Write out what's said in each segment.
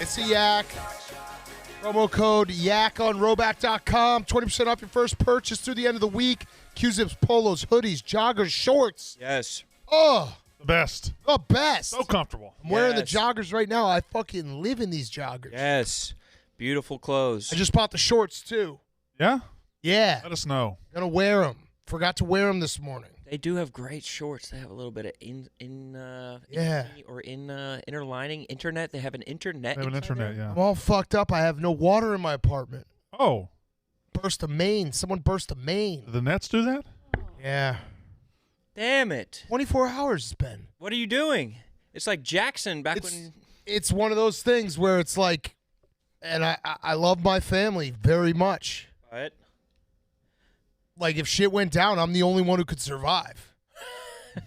It's a yak. Promo code YAK on Roback.com. 20% off your first purchase through the end of the week. Q-Zips, polos, hoodies, joggers, shorts. Yes. Oh. The best. The best. So comfortable. I'm wearing the joggers right now. I fucking live in these joggers. Yes. Beautiful clothes. I just bought the shorts, too. Yeah? Yeah. Let us know. Gonna wear them. Forgot to wear them this morning. They do have great shorts. They have a little bit of inner lining. Internet. They have an internet. They have an internet, yeah. I'm all fucked up. I have no water in my apartment. Oh. Burst a main. Someone burst a main. Do the Nets do that? Yeah. Damn it. 24 hours it's been. What are you doing? It's like Jackson back when. It's one of those things where it's like, and I love my family very much. What? Like, if shit went down, I'm the only one who could survive.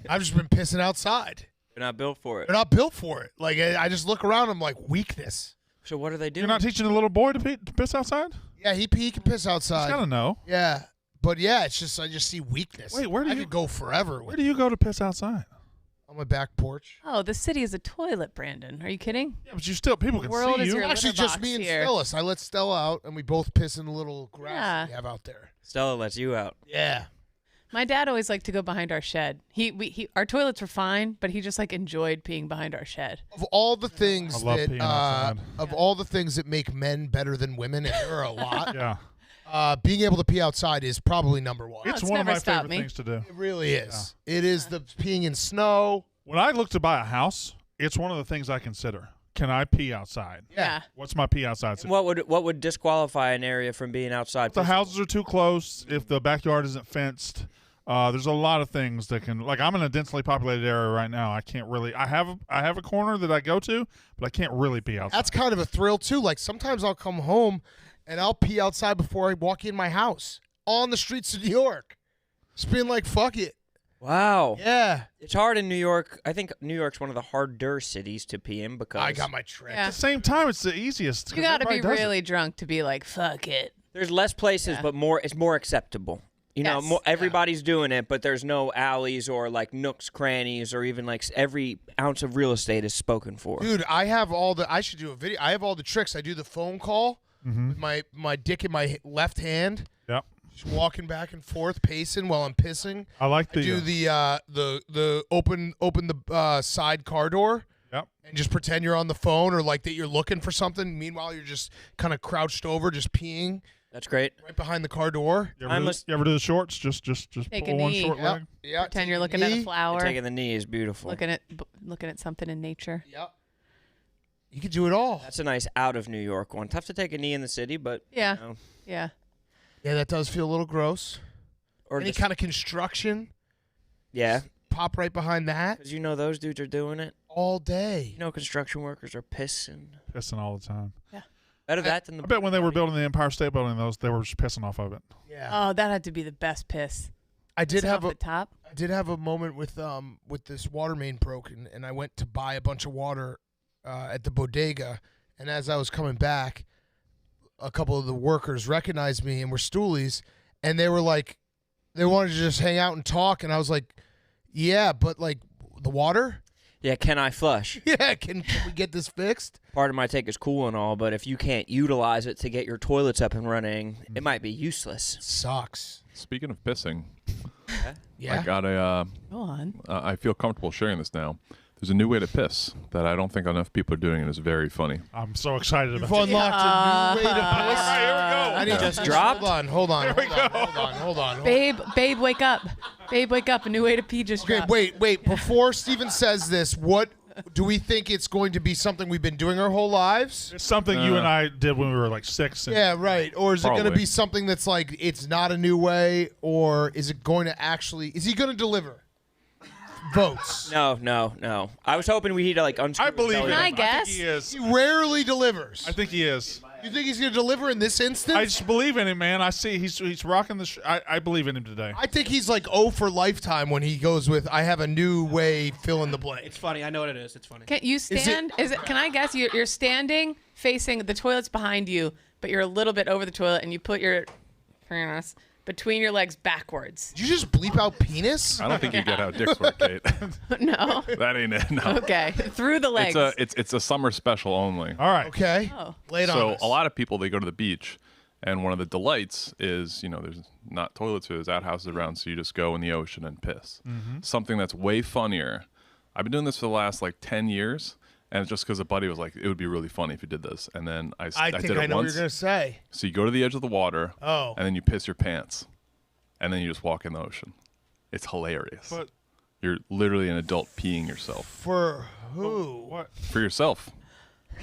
I've just been pissing outside. They're not built for it. They're not built for it. Like, I just look around, I'm like, weakness. So what are they doing? You're not teaching a little boy to piss outside? Yeah, he can piss outside. He's got to know. Yeah. But, yeah, it's just, I just see weakness. Wait, where do I you could go forever. Where do you go to piss outside? On my back porch. Oh, the city is a toilet, Brandon. Are you kidding? Yeah, but people can world see is you. your Actually, litter just box me and here. Stella. I let Stella out, and we both piss in the little grass we have out there. Stella lets you out. Yeah. My dad always liked to go behind our shed. Our toilets were fine, but he just like enjoyed peeing behind our shed. Of all the things I love peeing outside. all the things that make men better than women, and there are a lot. Yeah. Being able to pee outside is probably number one. It's it's one of my never stopped favorite me. things to do. It really is. Yeah. It is the peeing in snow. When I look to buy a house, it's one of the things I consider. Can I pee outside? Yeah. What's my pee outside? What would disqualify an area from being outside? If the houses are too close, if the backyard isn't fenced, there's a lot of things that can. Like, I'm in a densely populated area right now. I can't really. I have a corner that I go to, but I can't really pee outside. That's kind of a thrill too. Like, sometimes I'll come home and I'll pee outside before I walk in my house on the streets of New York. Just being like, fuck it. Wow. Yeah. It's hard in New York. I think New York's one of the harder cities to pee in because I got my trick. Yeah. At the same time, it's the easiest. You got to be really drunk to be like, fuck it. there's less places, but it's more acceptable. You know, everybody's doing it, but there's no alleys or like nooks, crannies, or even like every ounce of real estate is spoken for. Dude, I should do a video. I have all the tricks. I do the phone call with my dick in my left hand. Yep. Just walking back and forth, pacing while I'm pissing. I like I do the open the side car door. Yep. And just pretend you're on the phone or like that you're looking for something. Meanwhile, you're just kind of crouched over, just peeing. That's great. Right behind the car door. You ever do the shorts? Just Take pull a one knee. short leg. Yeah. Pretend you're looking at a flower. Taking the knee is beautiful. Looking at something in nature. Yep. You could do it all. That's a nice out of New York one. Tough to take a knee in the city, but Yeah. you know. Yeah. Yeah, that does feel a little gross. Or any kind of construction. Yeah. Pop right behind that. Because you know those dudes are doing it all day. You know construction workers are pissing. Pissing all the time. Yeah. Better that than the. I bet when they were building the Empire State Building, they were just pissing off of it. Yeah. Oh, that had to be the best piss. I did have the top. I did have a moment with this water main broken, and I went to buy a bunch of water at the bodega, and as I was coming back, a couple of the workers recognized me and were stoolies, and they were like, they wanted to just hang out and talk, and I was like, yeah, but like the water. Yeah, can I flush? Yeah, can we get this fixed? Part of my take is cool and all, but if you can't utilize it to get your toilets up and running, it might be useless. Sucks. Speaking of pissing, yeah. I got a. Go on. I feel comfortable sharing this now. There's a new way to piss that I don't think enough people are doing, and it's very funny. I'm so excited about You've it. unlocked a new way to piss. All right, here we go. I need Just dropped? Hold on. Babe, wake up. Babe, wake up. A new way to pee just Okay, dropped. wait. Before Steven says this, what do we think it's going to be something we've been doing our whole lives? It's something you and I did when we were like 6. And Yeah, right. Or is it going to Probably. be something that's like, it's not a new way, or is it going to actually, is he going to deliver votes? No. I was hoping we'd like unscrew. I believe his him. belly. I I guess. think he is. He rarely delivers. I think he is. You think he's going to deliver in this instance? I just believe in him, man. I see he's rocking the. I believe in him today. I think he's like for lifetime when he goes with, I have a new way, fill in the blank. It's funny. I know what it is. It's funny. Can you stand? Can I guess you're standing facing the toilet's behind you, but you're a little bit over the toilet, and you put your between your legs backwards. Did you just bleep out penis? I don't think you get how dicks work, Kate. No. That ain't it. No. Okay. Through the legs. It's a summer special only. All right. Okay. Oh. Lay it on So us. a lot of people, they go to the beach, and one of the delights is, there's not toilets, there's outhouses around, so you just go in the ocean and piss. Something that's way funnier. I've been doing this for the last 10 years, and it's just because a buddy was like, it would be really funny if you did this. And then I think did I it know what once. you're gonna say. So you go to the edge of the water, Oh. and then you piss your pants, and then you just walk in the ocean. It's hilarious. But You're literally an adult peeing yourself. For who? what? For yourself.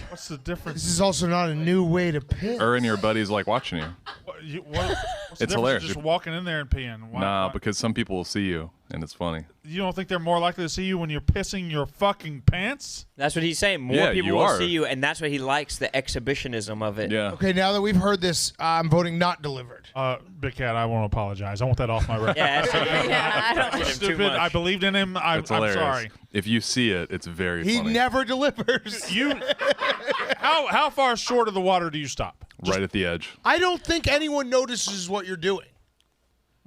What's the difference? This is also not a new way to piss. Or and your buddies watching you. What's the It's difference hilarious. Just walking in there and peeing. Why? Because some people will see you, and it's funny. You don't think they're more likely to see you when you're pissing your fucking pants? That's what he's saying. More Yeah, people you will are. see you, and that's what he likes, the exhibitionism of it. Yeah. Okay, now that we've heard this, I'm voting not delivered. Big Cat, I want to apologize. I want that off my record. Yeah, that's Yeah, I don't. him too Stupid. much. I believed in him. I'm It's hilarious. sorry. If you see it, it's very He funny. never delivers. You. How far short of the water do you stop? Right at the edge. I don't think anyone notices what you're doing.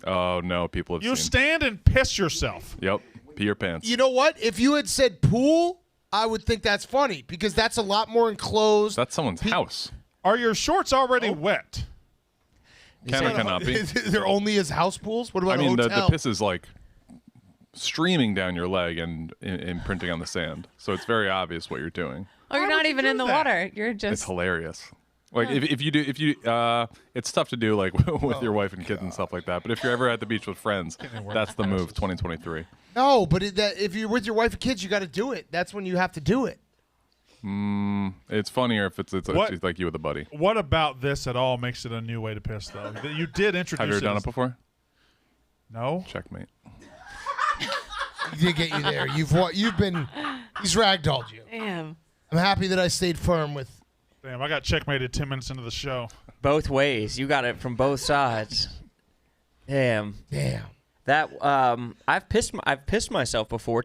Oh, no, people have You seen. stand and piss yourself. Yep. Pee your pants. You know what? If you had said pool, I would think that's funny because that's a lot more enclosed. That's someone's house. Are your shorts already wet? Can or cannot be. They're only as house pools? What about I mean, a the hotel? piss is streaming down your leg and imprinting on the sand. So it's very obvious what you're doing. Oh, you're Why not would you even do in the that? water. You're It's just. hilarious. If you it's tough to do with your wife and kids and stuff like that. But if you're ever at the beach with friends, that's the move. 2023. No, but if you're with your wife and kids, you got to do it. That's when you have to do it. It's funnier if it's What? like you with a buddy. What about this at all makes it a new way to piss, though? You did introduce Have you ever done as- it before? No. Checkmate. He did get you there. He's ragdolled you. Damn. I'm happy that I stayed firm with. Damn, I got checkmated 10 minutes into the show. Both ways. You got it from both sides. Damn. That I've pissed myself before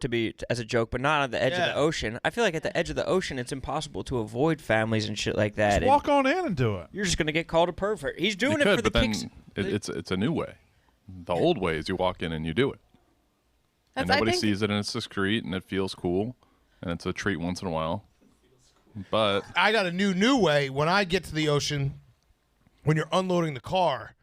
as a joke, but not on the edge of Yeah. the ocean. I feel like at the edge of the ocean, it's impossible to avoid families and shit like that. Just and walk on in and do it. you're just gonna get called a pervert. He's doing You it could, for the but then kicks. it's a new way. The old way is you walk in and you do it. And I nobody think- sees it, and it's discreet, and it feels cool, and it's a treat once in a while. But I got a new way. When I get to the ocean, when you're unloading the car,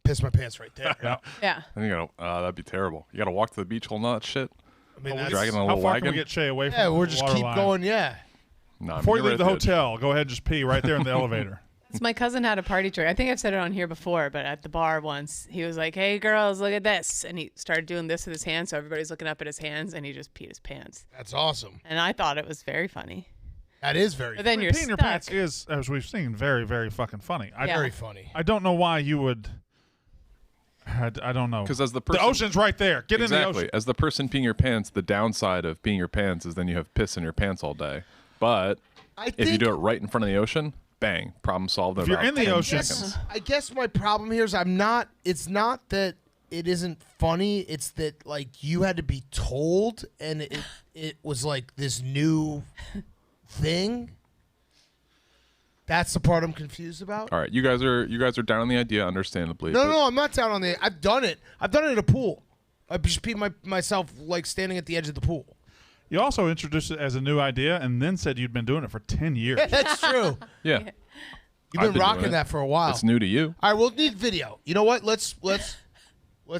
piss my pants right there. Yeah. then you gotta, that'd be terrible. You gotta walk to the beach holding all that shit. I mean, Dragging a How little far wagon. can we get Shay away from yeah, the we're just water keep line? going. Yeah. No, Before you you're leave the right at edge. hotel, go ahead and just pee right there in the elevator. So my cousin had a party trick. I think I've said it on here before, but at the bar once, he was like, "Hey girls, look at this," and he started doing this with his hands. So everybody's looking up at his hands, and he just peed his pants. That's awesome. And I thought it was very funny. That is very, But then you're Peeing your stuck. pants is, as we've seen, very, very fucking funny. Yeah. very funny. I don't know why you would. I don't know. Because as the The person, ocean's right there. Get in the exactly. ocean. As the person peeing your pants, the downside of peeing your pants is then you have piss in your pants all day. But I if you think- do it right in front of the ocean, bang, problem solved. In If you're about in the 10 ocean- seconds. I guess my problem here is it's not that it isn't funny. It's that you had to be told, and it was like this new thing. That's the part I'm confused about. All right, you guys are down on the idea, understandably. No, but no, I'm not down on the. I've done it. I've done it at a pool. I just peed myself standing at the edge of the pool. You also introduced it as a new idea and then said you'd been doing it for 10 years. That's true. Yeah, You've I've been been doing rocking it. that for a while. it's new to you. All right, we'll need video. You know what? Let's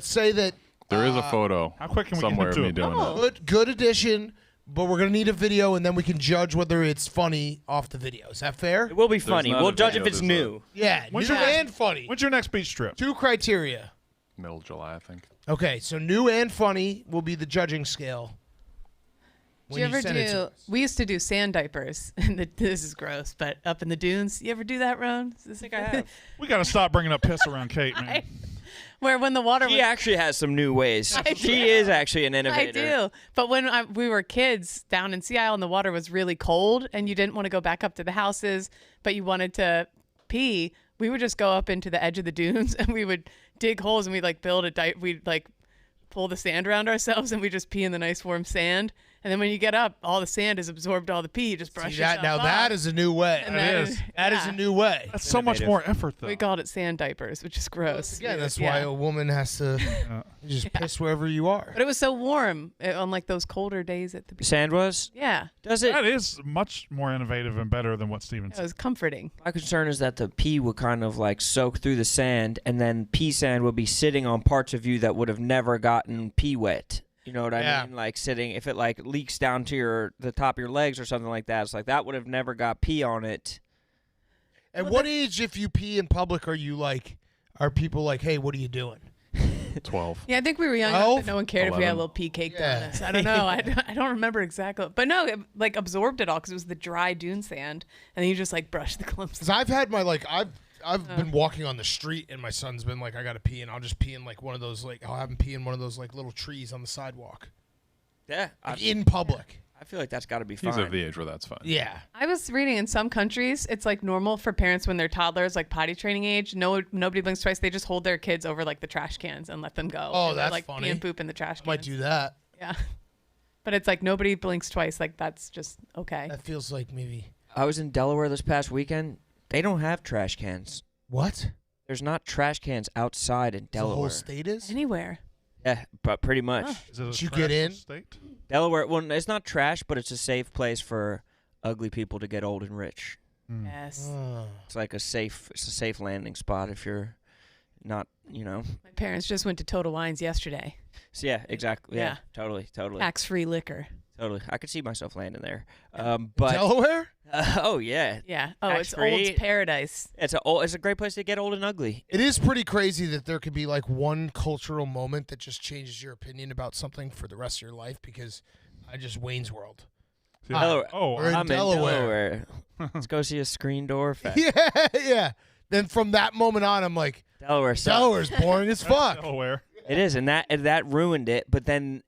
say that There is a photo How quick can we get somewhere of into me it? doing it. good addition, but we're gonna need a video, and then we can judge whether it's funny off the video. Is that fair? It will be funny. not We'll a judge video, if it's there's a- new. Yeah, When's new your next- and funny. When's your next beach trip? 2 criteria. Middle of July, I think. Okay, so new and funny will be the judging scale. Do you ever send it to do? us. We used to do sand diapers. This is gross, but up in the dunes. You ever do that, Ron? I think I have. We got to stop bringing up piss around Kate, man. Where when the water She was. actually has some new ways. I She do. is actually an innovator. I do. But when we were kids down in Sea Isle and the water was really cold and you didn't want to go back up to the houses, but you wanted to pee, we would just go up into the edge of the dunes and we would dig holes and we'd build we'd pull the sand around ourselves and we just pee in the nice warm sand. And then when you get up, all the sand has absorbed all the pee. You just brush See that? yourself Now off. that is a new way. And That then- is. That is a new way. That's so much more effort, though. We called it sand diapers, which is gross. Yeah, that's why a woman has to just piss wherever you are. But it was so warm on like those colder days at the beach. Sand was? Yeah, Does it? That is much more innovative and better than what Steven it said. was comforting. My concern is that the pee would kind of like soak through the sand, and then pee sand would be sitting on parts of you that would have never gotten pee wet. You know what I mean? Like sitting, if it like leaks down to the top of your legs or something like that, it's like that would have never got pee on it. At what age, if you pee in public, are people like, hey, what are you doing? 12. Yeah, I think we were young enough 12? that no one cared if we had a 11. little pee caked Yeah. on us. I don't know. I don't remember exactly. But no, it like absorbed it all because it was the dry dune sand. And then you just like brush the clumps. Because I've had my, I've been walking on the street, and my son's been like, I got to pee, and I'll just pee in, like, one of those, like, I'll have him pee in one of those, like, little trees on the sidewalk. Yeah, Like, in public. I feel like that's got to be fine. He's at the age where that's fine. Yeah. I was reading in some countries, it's like normal for parents when they're toddlers, like potty training age. Nobody blinks twice. They just hold their kids over like the trash cans and let them go. Oh, And they're, that's like funny. pee and poop in the trash cans. Might do that. Yeah. But it's like nobody blinks twice. Like that's just okay. That feels like maybe. I was in Delaware this past weekend. They don't have trash cans. What? There's not trash cans outside in The whole Delaware. state is? Anywhere. Yeah, but pretty much. Is it a Did you get trashless in? State? Delaware, well, it's not trash, but it's a safe place for ugly people to get old and rich. Yes. Oh. It's like it's a safe landing spot if you're not, My parents just went to Total Wines yesterday. So yeah, exactly. Yeah, Yeah. totally. Tax-free liquor. Totally. I could see myself landing there. But Delaware? oh yeah, Yeah. Oh, it's Tax-free. old paradise. it's a great place to get old and ugly. It is pretty crazy that there could be like one cultural moment that just changes your opinion about something for the rest of your life, because I just Wayne's World. See, Delaware. oh, in I'm Delaware. in Delaware. Let's go see a screen door fest. Yeah, yeah. Then from that moment on, I'm like, Delaware sucks. Delaware's boring as fuck. Delaware. It is, and that ruined it. But then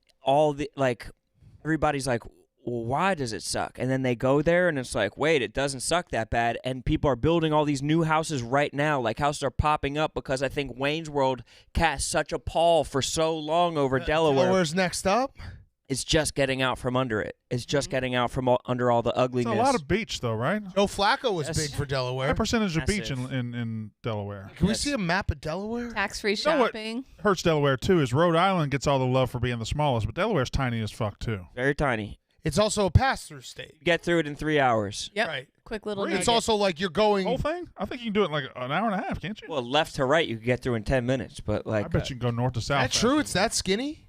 everybody's like, well, why does it suck? And then they go there, and it's like, wait, it doesn't suck that bad. And people are building all these new houses right now. Like houses are popping up because I think Wayne's World cast such a pall for so long over Delaware. Delaware's next up. It's just getting out from under it. It's just getting out from under all the It's ugliness. a lot of beach, though, right? Joe Flacco was Yes. big for Delaware. What percentage of beach Massive. in Delaware? Can we Yes. see a map of Delaware? Tax-free know what? shopping. Hurts Delaware, too, is Rhode Island gets all the love for being the smallest, but Delaware's tiny as fuck, too. Very tiny. It's also a pass-through state. You get through it in 3 hours. Yep. Right. Quick little It's nugget. also like you're going. Whole thing? I think you can do it in like an hour and a half, can't you? Well, left to right, you could get through in 10 minutes. But like, I bet you can go north to south. That's true. It's that skinny.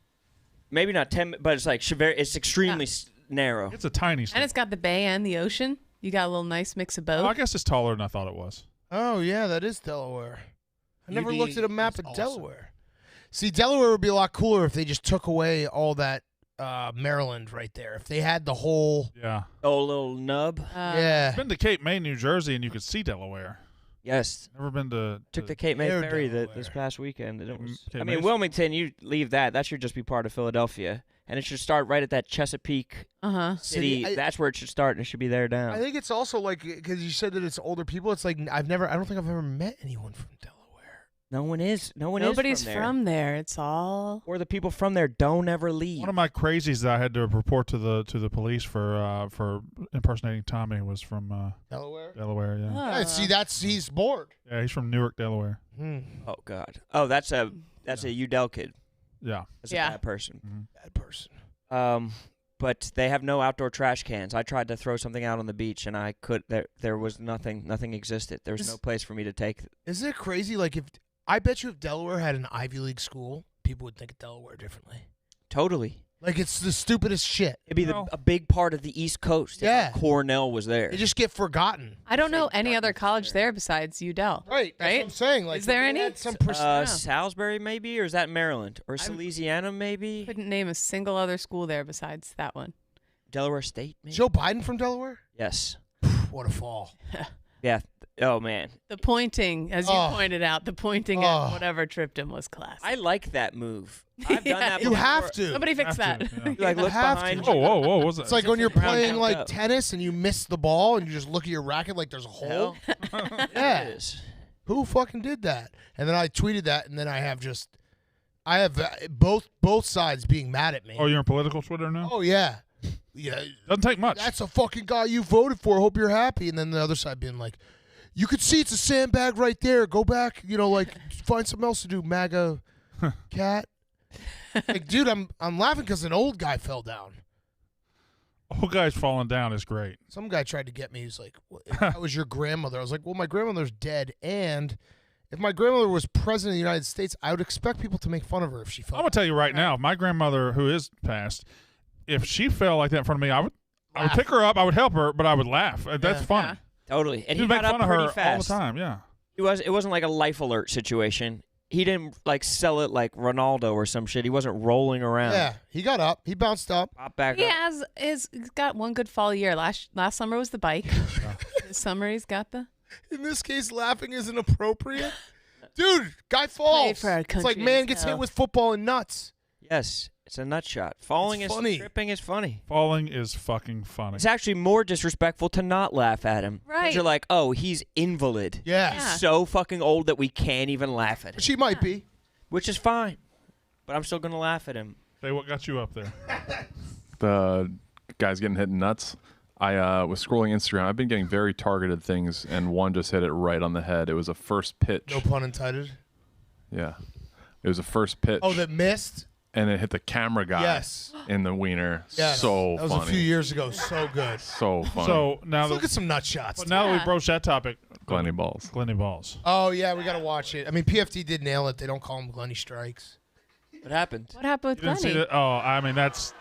maybe not 10, but it's like it's extremely narrow. It's a tiny state. And it's got the bay and the ocean. You got a little nice mix of both. Well, I guess it's taller than I thought it was. Oh yeah, that is Delaware. I never UD looked at a map is of awesome. Delaware. See, Delaware would be a lot cooler if they just took away all that Maryland right there. If they had the whole. Yeah. Oh, little nub. Yeah. I've been to Cape May, New Jersey, and you could see Delaware. Yes. Never been to. Took the Cape May Air Ferry Delaware. this past weekend. And it was, Cape I mean, May's- Wilmington, you leave that. That should just be part of Philadelphia. And it should start right at that Chesapeake Uh-huh. City. I- That's where it should start, and it should be there down. I think it's also like, because you said that it's older people. It's like I don't think I've ever met anyone from Delaware. No one is. Nobody's from there. from there. It's all. Or the people from there don't ever leave. One of my crazies that I had to report to the police for impersonating Tommy was from Delaware. Delaware. Yeah. Yeah, see, he's bored. Yeah, he's from Newark, Delaware. Oh God. Oh, that's a Udell kid. Yeah. That's Yeah. a bad person. Bad person. But they have no outdoor trash cans. I tried to throw something out on the beach, and I could. There was nothing. Nothing existed. There was no place for me to take. Isn't it crazy? Like I bet you if Delaware had an Ivy League school, people would think of Delaware differently. Totally. Like it's the stupidest shit. It'd be Well- a big part of the East Coast. if, Yeah. like, Cornell was there. They just get forgotten. I don't know Same any other darkness college there. there besides Udell. Right. That's Right? what I'm saying. Like, Is there if they any? had some Salisbury, maybe, or is that Maryland, or Louisiana, maybe? Couldn't name a single other school there besides that one. Delaware State, maybe. Joe Biden from Delaware? Yes. What a fall. Yeah. Oh man, The pointing, as you Oh. pointed out, the pointing Oh. at whatever tripped him was classic. I like that move. I've done that. You before. have to. Somebody fix Have that. to, yeah. You, like You look have behind to. you. Whoa, whoa! What's that? It's like when you're Ground playing comes like up. tennis and you miss the ball and you just look at your racket like there's a hole. Hell, Yeah. it is. Who fucking did that? And then I tweeted that, and then I have both sides being mad at me. Oh, you're on political Twitter now? Oh, yeah. yeah, Doesn't take much. that's a fucking guy you voted for. Hope you're happy. And then the other side being like, you could see it's a sandbag right there. Go back, find something else to do, MAGA cat. Like, dude, I'm laughing because an old guy fell down. Old guys falling down is great. Some guy tried to get me. He's like, if that was your grandmother. I was like, well, my grandmother's dead. And if my grandmother was president of the United States, I would expect people to make fun of her if she fell I'm going to tell you right now, my grandmother, who is passed, if she fell like that in front of me, I would pick her up, I would help her, but I would laugh. That's funny. Yeah. Totally. And You he make got fun up of pretty her fast. all the time, yeah. It wasn't like a life alert situation. He didn't like sell it like Ronaldo or some shit. He wasn't rolling around. Yeah, he got up. He bounced up. Pop back He up. he's got one good fall year. Last summer was the bike. This summer he's got the In this case, laughing isn't appropriate. Dude, guy falls. for our It's like country man and gets so. hit with football and nuts. Yes, it's a nut shot. Falling It's is funny. tripping is funny. Falling is fucking funny. It's actually more disrespectful to not laugh at him. 'Cause Right. You're like, oh, he's invalid. Yeah. Yeah. So fucking old that we can't even laugh at him. She might be. Which is fine. But I'm still going to laugh at him. Say what got you up there. The guys getting hit in nuts. I was scrolling Instagram. I've been getting very targeted things, and one just hit it right on the head. It was a first pitch. No pun intended. Yeah. It was a first pitch. Oh, that missed? and it hit the camera guy Yes. in the wiener. Yes. So that was funny. a few years ago. So good. So funny. So now Let's look that, at some nut shots. but now that we Yeah. broached that topic, Glenny balls. Glenny balls. Oh yeah, we gotta watch it. I mean, PFT did nail it. They don't call them Glenny strikes. What happened? What happened You with didn't see Glenny? that? Oh, I mean that's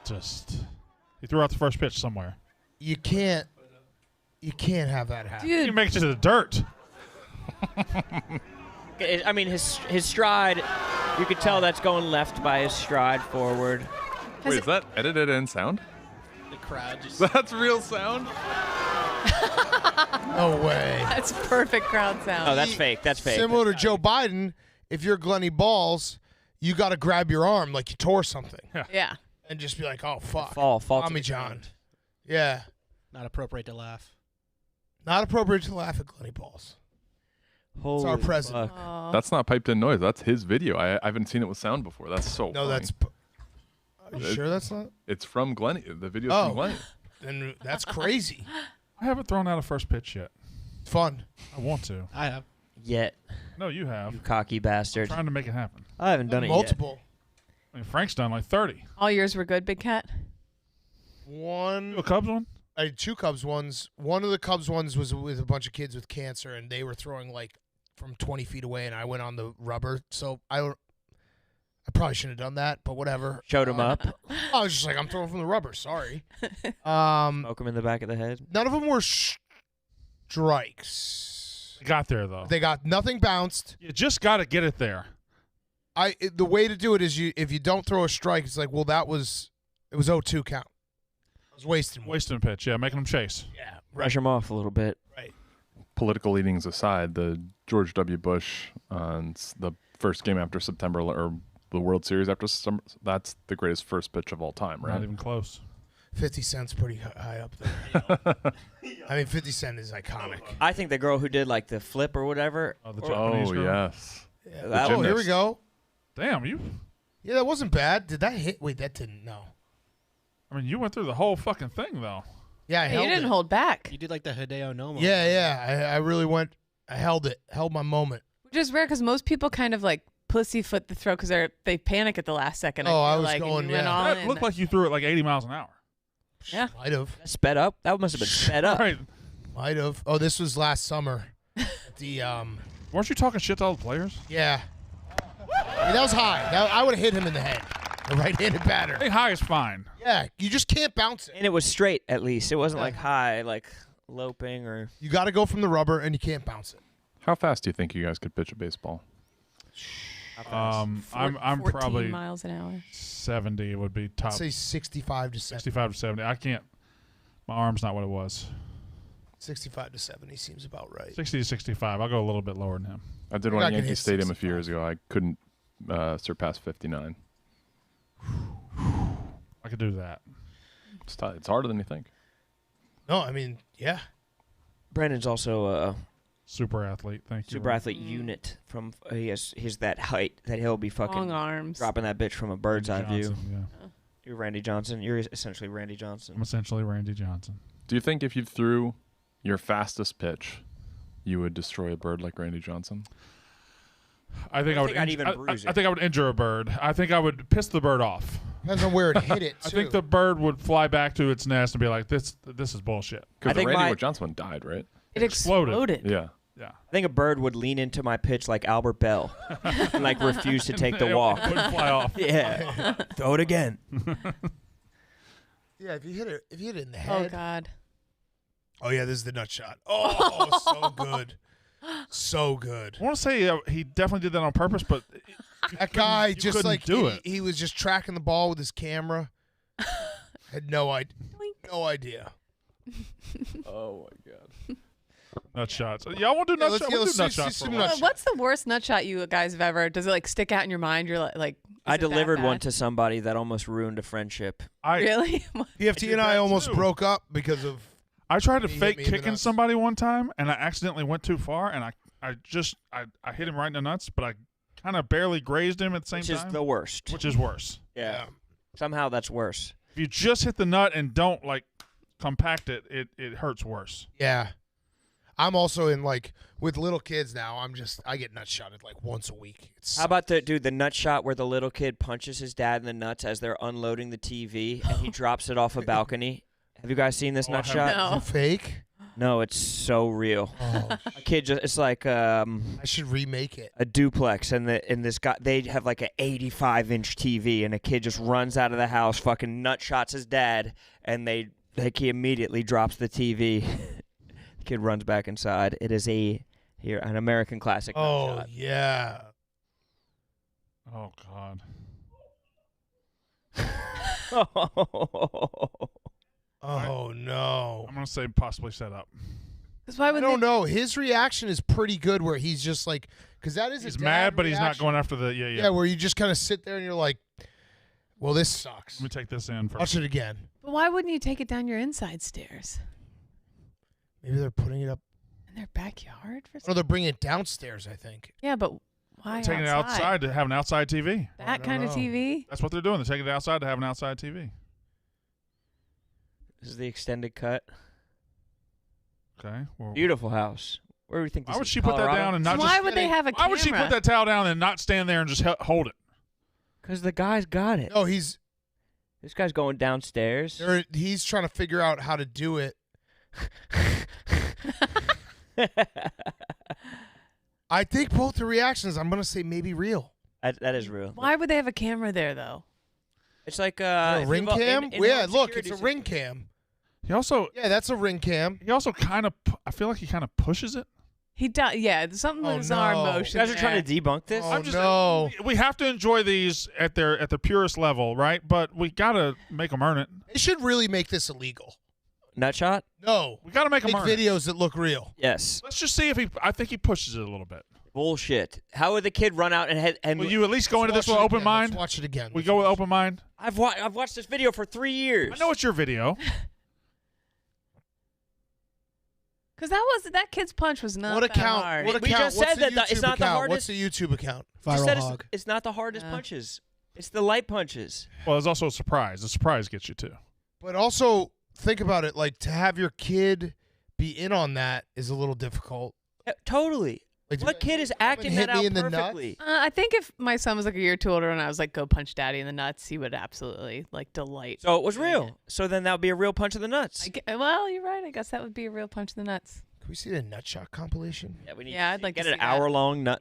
just he threw out the first pitch somewhere. You can't have that happen. He Dude, makes it to the dirt. I mean, his stride, you could tell that's going left by his stride forward. Wait, is that edited in sound? The crowd just. That's real sound? No way. that's perfect crowd sound. Oh, that's fake. That's fake. Similar to Joe Biden, if you're Glenny Balls, you got to grab your arm like you tore something Yeah. and just be like, "Oh fuck, Fall to Tommy the John." ground. Yeah, Not appropriate to laugh. not appropriate to laugh at Glenny Balls. Holy our president. fuck. Oh. That's not piped in noise. That's his video. I haven't seen it with sound before. That's so No, funny. that's. Are you sure that's not? It's from Glenny. The video's Oh. from Glenny. Then that's crazy. I haven't thrown out a first pitch yet. Fun. I want to. I have. Yet, No, you have. you cocky bastard. Trying to make it happen. I haven't done it Multiple. I mean, Frank's done like 30. All yours were good, Big Cat? One. You a Cubs one? I had two Cubs ones. One of the Cubs ones was with a bunch of kids with cancer, and they were throwing like from 20 feet away, and I went on the rubber. So I probably shouldn't have done that, but whatever. yet. Showed him up. I was just like, I'm throwing from the rubber. Sorry. Poke him in the back of the head. None of them were strikes. You got there though. They got nothing bounced. You just got to get it there. The way to do it is if you don't throw a strike, it's like, well, it was 0-2 count. I was wasting one. Wasting a pitch. Yeah, making them chase. Yeah, Rush him off a little bit. right. Political leanings aside, the George W. Bush on the first game after September, or the World Series after September, that's the greatest first pitch of all time, right? Not even close. 50 Cent's pretty high up there. I mean, 50 Cent is iconic. I think the girl who did like the flip or whatever. Oh, the Japanese Oh, girl. yes. Yeah. That Oh, here we gymnast. go. Damn, you. Yeah, that wasn't bad. Did that hit? Wait, that didn't. No. I mean, you went through the whole fucking thing though. Yeah, I Hey, held you didn't it. hold back, You did like the Hideo Nomo. Yeah. I really went. I held it. Held my moment. which is rare because most people kind of like pussyfoot the throw because they panic at the last second. Oh, I feel was like, and going, you went yeah. all That in. looked like you threw it like 80 miles an hour. Yeah. Might have. Sped up? That must have been sped up. Right. Might have. Oh, this was last summer. The Weren't you talking shit to all the players? yeah. Yeah, that was high. I would have hit him in the head. The right-handed batter. Hey, high is fine. Yeah, you just can't bounce it. And it was straight at least. It wasn't like high, like loping or. You got to go from the rubber, and you can't bounce it. How fast do you think you guys could pitch a baseball? I'm 14 probably miles an hour. 70 would be top. I'd say 65 to 70. 65 to 70. I can't. My arm's not what it was. 65 to 70 seems about right. 60 to 65. I'll go a little bit lower than him. I did I one at can Yankee hit Stadium a 65. few years ago. I couldn't surpass 59. I could do that. It's harder than you think. No, I mean, yeah. Brandon's also a Super athlete. Thank you. super athlete unit from. He has that height that he'll be fucking Long arms. dropping that bitch from a bird's eye view. Johnson, yeah. You're Randy Johnson. You're essentially Randy I'm Johnson. essentially Randy Johnson. Do you think if you threw your fastest pitch, you would destroy a bird like Randy Johnson? I think I would. I'd even bruise I it. think I would injure a bird. I think I would piss the bird off. Depends on where it hit it. I think the bird would fly back to its nest and be like, "This is bullshit." I Because the think Randy my- Johnson one died, right? It Exploded. exploded. Yeah. Yeah. I think a bird would lean into my pitch like Albert Bell and like refuse to take the It walk. wouldn't fly off. Yeah. Throw it again. Yeah, if you hit it in the Oh head. God. Oh yeah, this is the nut shot. Oh, so good, so good. I want to say he definitely did that on purpose, but That guy you just couldn't like do it. he was just tracking the ball with his camera. Had no idea. No idea. Oh my god. nut shots. Y'all want to do nut let's shots? go We'll do see nut shots for a some while. nut shots. What's the worst nut shot you guys have ever? Does it like stick out in your mind? You're like I is it that delivered one bad? to somebody that almost ruined a friendship. Really? PFT and I that almost too. broke up because of. I tried to He hit fake me in the kicking nuts. somebody one time, and I accidentally went too far, and I hit him right in the nuts, but I kind of barely grazed him at the same Which is time, the worst. which is worse. Yeah. Somehow that's worse. If you just hit the nut and don't like compact it, it hurts worse. Yeah. I'm also in like with little kids now. I get nut shotted like once a week. How about the nut shot where the little kid punches his dad in the nuts as they're unloading the TV and he drops it off a balcony? Have you guys seen this Oh, nut I shot? haven't. No. fake? No, it's so real. Oh, A kid just it's like I should remake it. a duplex and this guy they have like an 85-inch TV and a kid just runs out of the house, fucking nut shots his dad, and he immediately drops the TV. The kid runs back inside. It is an American classic nut Oh shot. yeah. Oh God. Oh no. I'm gonna say possibly set up. Because why I would don't they? know. His reaction is pretty good, where he's just like, because that is He's a mad, dad but he's not reaction. going after the Yeah, where you just kind of sit there and you're like, well, this sucks. Let me take this in first. Watch it again. But why wouldn't you take it down your inside stairs Maybe they're putting it up. in their backyard for No, some? they're bringing it downstairs, I think. Yeah, but why Taking it outside to have an outside TV. I That don't kind of know. TV? That's what they're doing. They're taking it outside to have an outside TV. This is the extended cut. Okay. Well, Beautiful house. Where do we think this why would is? she put that Colorado? down and not Why just? would they have a Why would she camera? put that towel down and not stand there and just hold it? Because the guy's got it. No, This guy's going downstairs. he's trying to figure out how to do it. I think both the reactions, I'm going to say maybe real. That is real. Why would they have a camera there though? It's like A if ring you've- cam? in Yeah, home look, security it's a ring cam. He also Yeah, that's a ring cam. kind of. I feel like he kind of pushes it. He does. Yeah, something Oh, bizarre no. motion. You guys are trying to debunk this? Oh, I'm just, no. We have to enjoy these at the purest level, right? But we gotta make them earn it. They should really make this illegal. Nut shot? No. We gotta make them Make earn it. videos that look real. Yes. Let's just see if he. I think he pushes it a little bit. Bullshit. How would the kid run out and Will you at least go into this Watch with it open again. mind? Let's watch it again. We go with open mind. I've watched this video for 3 years. I know it's your video. Because that kid's punch was not What that account? hard. What We account? just What's said the that it's YouTube not the account? hardest- What's the YouTube account? Just Viral said hog. it's not the hardest Yeah. punches. It's the light punches. Well, there's also a surprise. The surprise gets you too. But also think about it. Like to have your kid be in on that is a little difficult. Yeah, totally. Like, What kid is come and acting hit that me out in the nuts? perfectly? I think if my son was like a year too older and I was like, go punch daddy in the nuts, he would absolutely like delight. So it was doing real. it. So then that would be a real punch of the nuts. Well, you're right. I guess that would be a real punch in the nuts. Can we see the nut shot compilation? Yeah, we need Yeah, to I'd like to get see an that. hour-long nut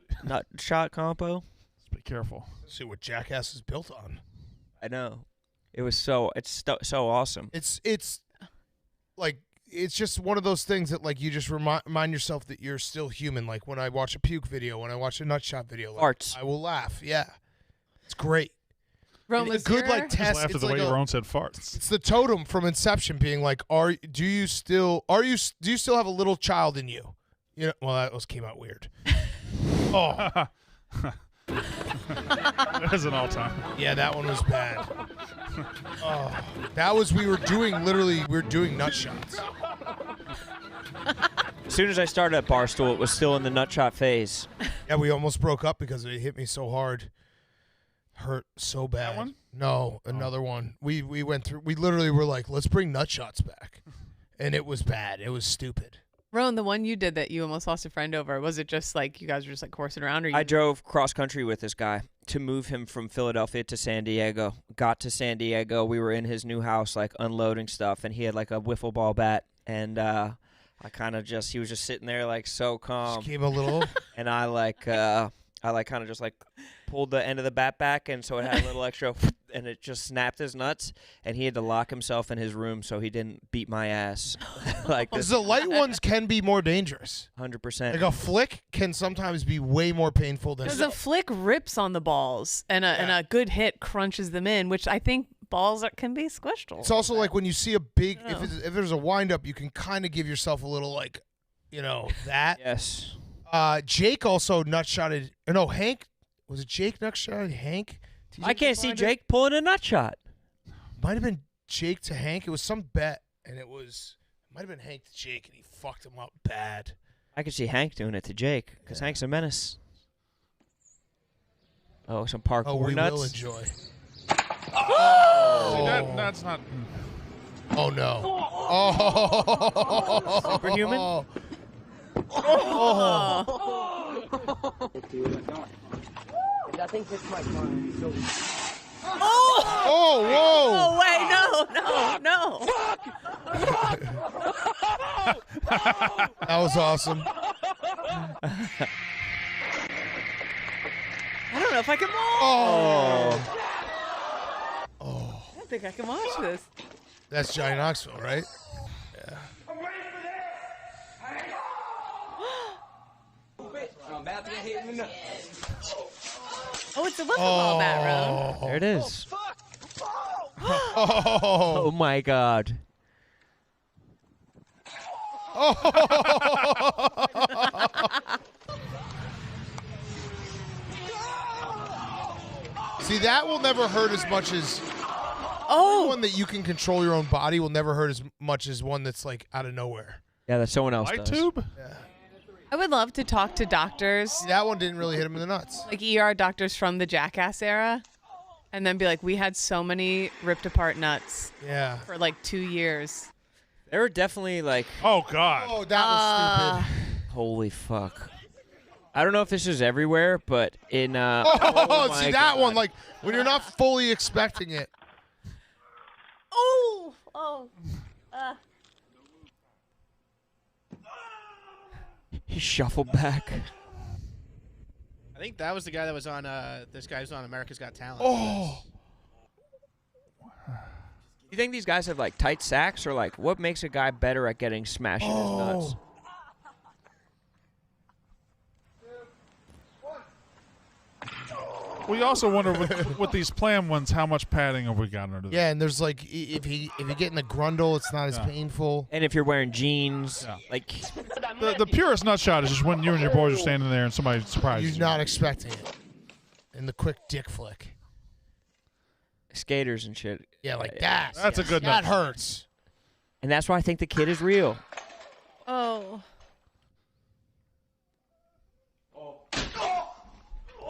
shot compo. Let's be careful. Let's see what Jackass is built on. I know. It's so awesome. It's like it's just one of those things that like you just remind yourself that you're still human. Like when I watch a puke video, when I watch a nut shot video, like, Farts. I will laugh. Yeah, it's great. Rome It's a good like Just test. laughed at It's the like way a- Ron said farts. It's the totem from Inception, being like, do you still have a little child in you? You know, well, that came out weird. Oh, That is an all-time. yeah, that one was bad. Oh, that was we were doing nut shots. As soon as I started at Barstool, it was still in the nut shot phase. Yeah, we almost broke up because it hit me so hard. hurt so bad. That one? No, another one. We went through. We literally were like, let's bring nut shots back, and it was bad. It was stupid. Roan, the one you did that you almost lost a friend over, was it just like you guys were just like coursing around? Or you... I drove cross country with this guy to move him from Philadelphia to San Diego. Got to San Diego. We were in his new house, like unloading stuff, and he had like a wiffle ball bat. And I kind of just, he was just sitting there like so calm. Just gave a little. And I kind of just like pulled the end of the bat back, and so it had a little extra, and it just snapped his nuts, and he had to lock himself in his room so he didn't beat my ass. Like this. The light ones can be more dangerous. 100%. Like a flick can sometimes be way more painful than. Because a flick rips on the balls, and a good hit crunches them in, which I think balls can be squished. It's also like when you see a big, if there's a windup, you can kind of give yourself a little like, that. Yes. Jake also nutshotted. No, Hank. Was it Jake nutshotted Hank? I can't see Jake pulling a nut shot. Might have been Jake to Hank. It was some bet, and it might have been Hank to Jake, and he fucked him up bad. I could see Hank doing it to Jake, because Hank's a menace. Oh, some parkour we nuts. will enjoy. See, that's not. Oh no! Oh, Superhuman? Nothing hits my mind. So Oh, whoa! Oh, wait, no. That was awesome. I don't know if I can watch. Oh. I don't think I can watch this. That's Johnny Knoxville, right? Yeah. I'm about to get hit in the nuts. Oh, it's a wiffle ball bat, Roan. There it is. Oh. Oh, my God. See, that will never hurt as much as one that you can control your own body will never hurt as much as one that's like out of nowhere. Yeah, that someone else Light does. tube? I would love to talk to doctors, See, that one didn't really hit him in the nuts. like ER doctors from the Jackass era, and then be like, we had so many ripped apart nuts Yeah. for like 2 years. They were definitely like, Oh God. Oh, that was stupid. holy fuck. I don't know if this is everywhere, but in Oh, my see that God. one, like when you're not fully expecting it. He shuffled back. I think that was the guy that was on. This guy was on America's Got Talent. Oh, You think these guys have like tight sacks, or like what makes a guy better at getting smashed in his nuts? We also wonder with these plan ones, how much padding have we got under there? yeah, and there's like if you get in the grundle, it's not as painful. And if you're wearing jeans, Yeah. like The purest nut shot is just when you and your boys are standing there and somebody surprises You're you. not expecting it. And the quick dick flick. skaters and shit. Yeah, like that. That's a good That nut. hurts. And that's why I think the kid is real. Oh.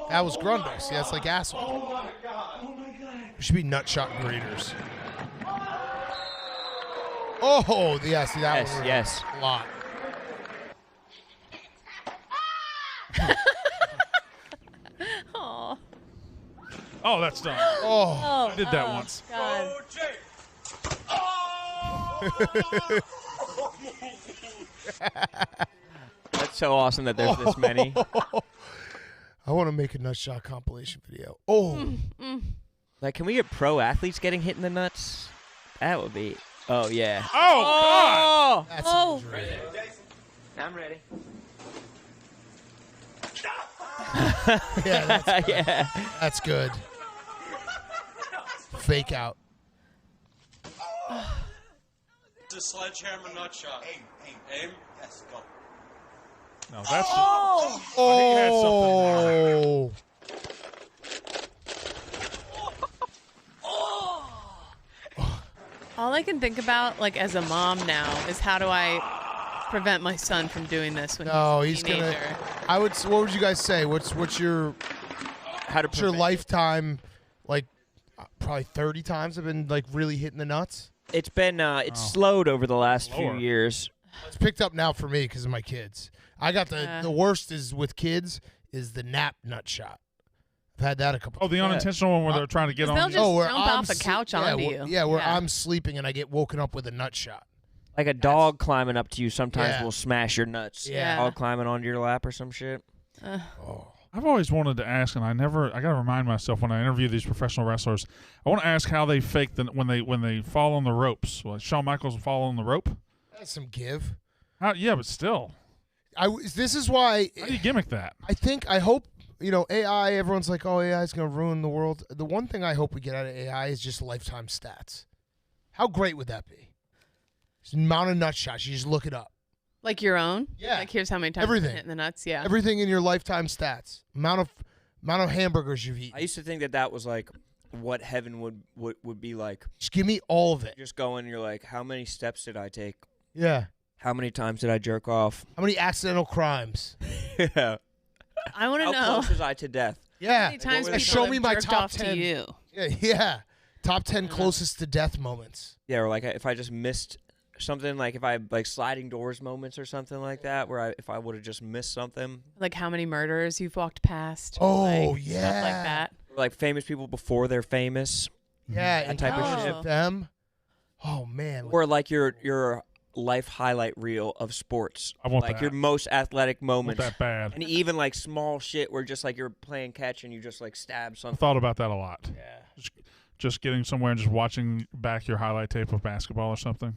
That was grundle. See, that's like asshole. Oh my god. We should be nutshot graders. Oh, yeah, see that Yes, one. yes. A lot. Oh. Oh, that's done. Oh, I did that once. God. That's so awesome that there's this many. I want to make a nutshot compilation video. Oh, Like, can we get pro athletes getting hit in the nuts? That would be. Oh yeah. Oh, God. that's Oh. injury. I'm ready. Yeah, that's good. Yeah. That's good. Fake out. It's a sledgehammer nut shot. Aim. Yes, go. No, that's Oh. All I can think about, like as a mom now, is how do I prevent my son from doing this when No, he's he's a teenager? gonna. What would you guys say? What's your How to what's your prevent- lifetime like probably 30 times I've been like really hitting the nuts. It's been it's slowed over the last few Lower. years. It's picked up now for me because of my kids. I got the worst is with kids is the nap nut shot. I've had that a couple. Oh, the unintentional one where they're trying to get on They'll you. just where jump I'm off a couch yeah, onto where- you. Yeah, where I'm sleeping and I get woken up with a nut shot. Like a dog climbing up to you sometimes Yeah. will smash your nuts. Yeah. Dog climbing onto your lap or some shit. Oh. I've always wanted to ask, and I got to remind myself when I interview these professional wrestlers, I want to ask how they fake when they fall on the ropes. Well, Shawn Michaels will fall on the rope. That's some give. Yeah, but still, This is why how do you gimmick that? I hope, AI, everyone's like, oh, AI is going to ruin the world. The one thing I hope we get out of AI is just lifetime stats. How great would that be? Just the amount of nut shots. You just look it up. Like your own? Yeah. Like here's how many times Everything. you've hit in the nuts. Yeah. Everything in your lifetime stats. Amount of hamburgers you've I eaten. used to think that was like what heaven would be like. Just give me all of it. Just going, you're like, how many steps did I take? Yeah. How many times did I jerk off? How many accidental crimes? Yeah. I want to How know close was I to death? Yeah. how many times what were people they- Show have me my jerked top off 10. to you. Yeah. Top 10 closest to death moments. Yeah, or like if I just missed something, like if I like sliding doors moments or something like that, where if I would have just missed something, Like how many murders you've walked past. Oh, like, yeah. Stuff like that. or like famous people before they're famous, Yeah. That And type of catch shit. them. Oh, man. or like your life highlight reel of sports. I want like that. your most athletic I want moments. that bad. And even like small shit where just like you're playing catch and you just like stab I something. thought about that a lot. Yeah. Just getting somewhere and just watching back your highlight tape of basketball or something,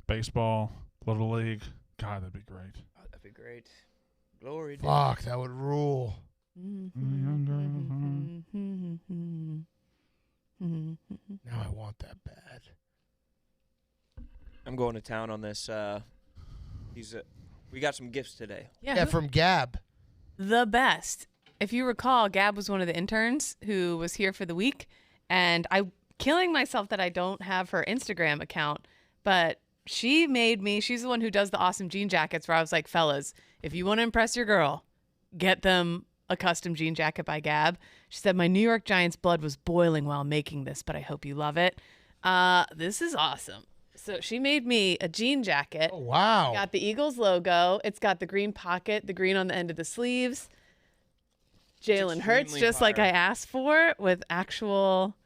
baseball, little league. God, that'd be great. Oh, that'd be great. Glory. Fuck, that would rule. Now I want that bad. I'm going to town on this. We got some gifts today. Yeah, from Gab. The best. If you recall, Gab was one of the interns who was here for the week, and I'm killing myself that I don't have her Instagram account, but she made me, she's the one who does the awesome jean jackets where I was like, fellas, if you want to impress your girl, get them a custom jean jacket by Gab. She said, my New York Giants blood was boiling while making this, but I hope you love it. This is awesome. So she made me a jean jacket. Oh, wow. Got the Eagles logo. It's got the green pocket, the green on the end of the sleeves. Jalen Hurts, extremely just like fire. I asked for, with actual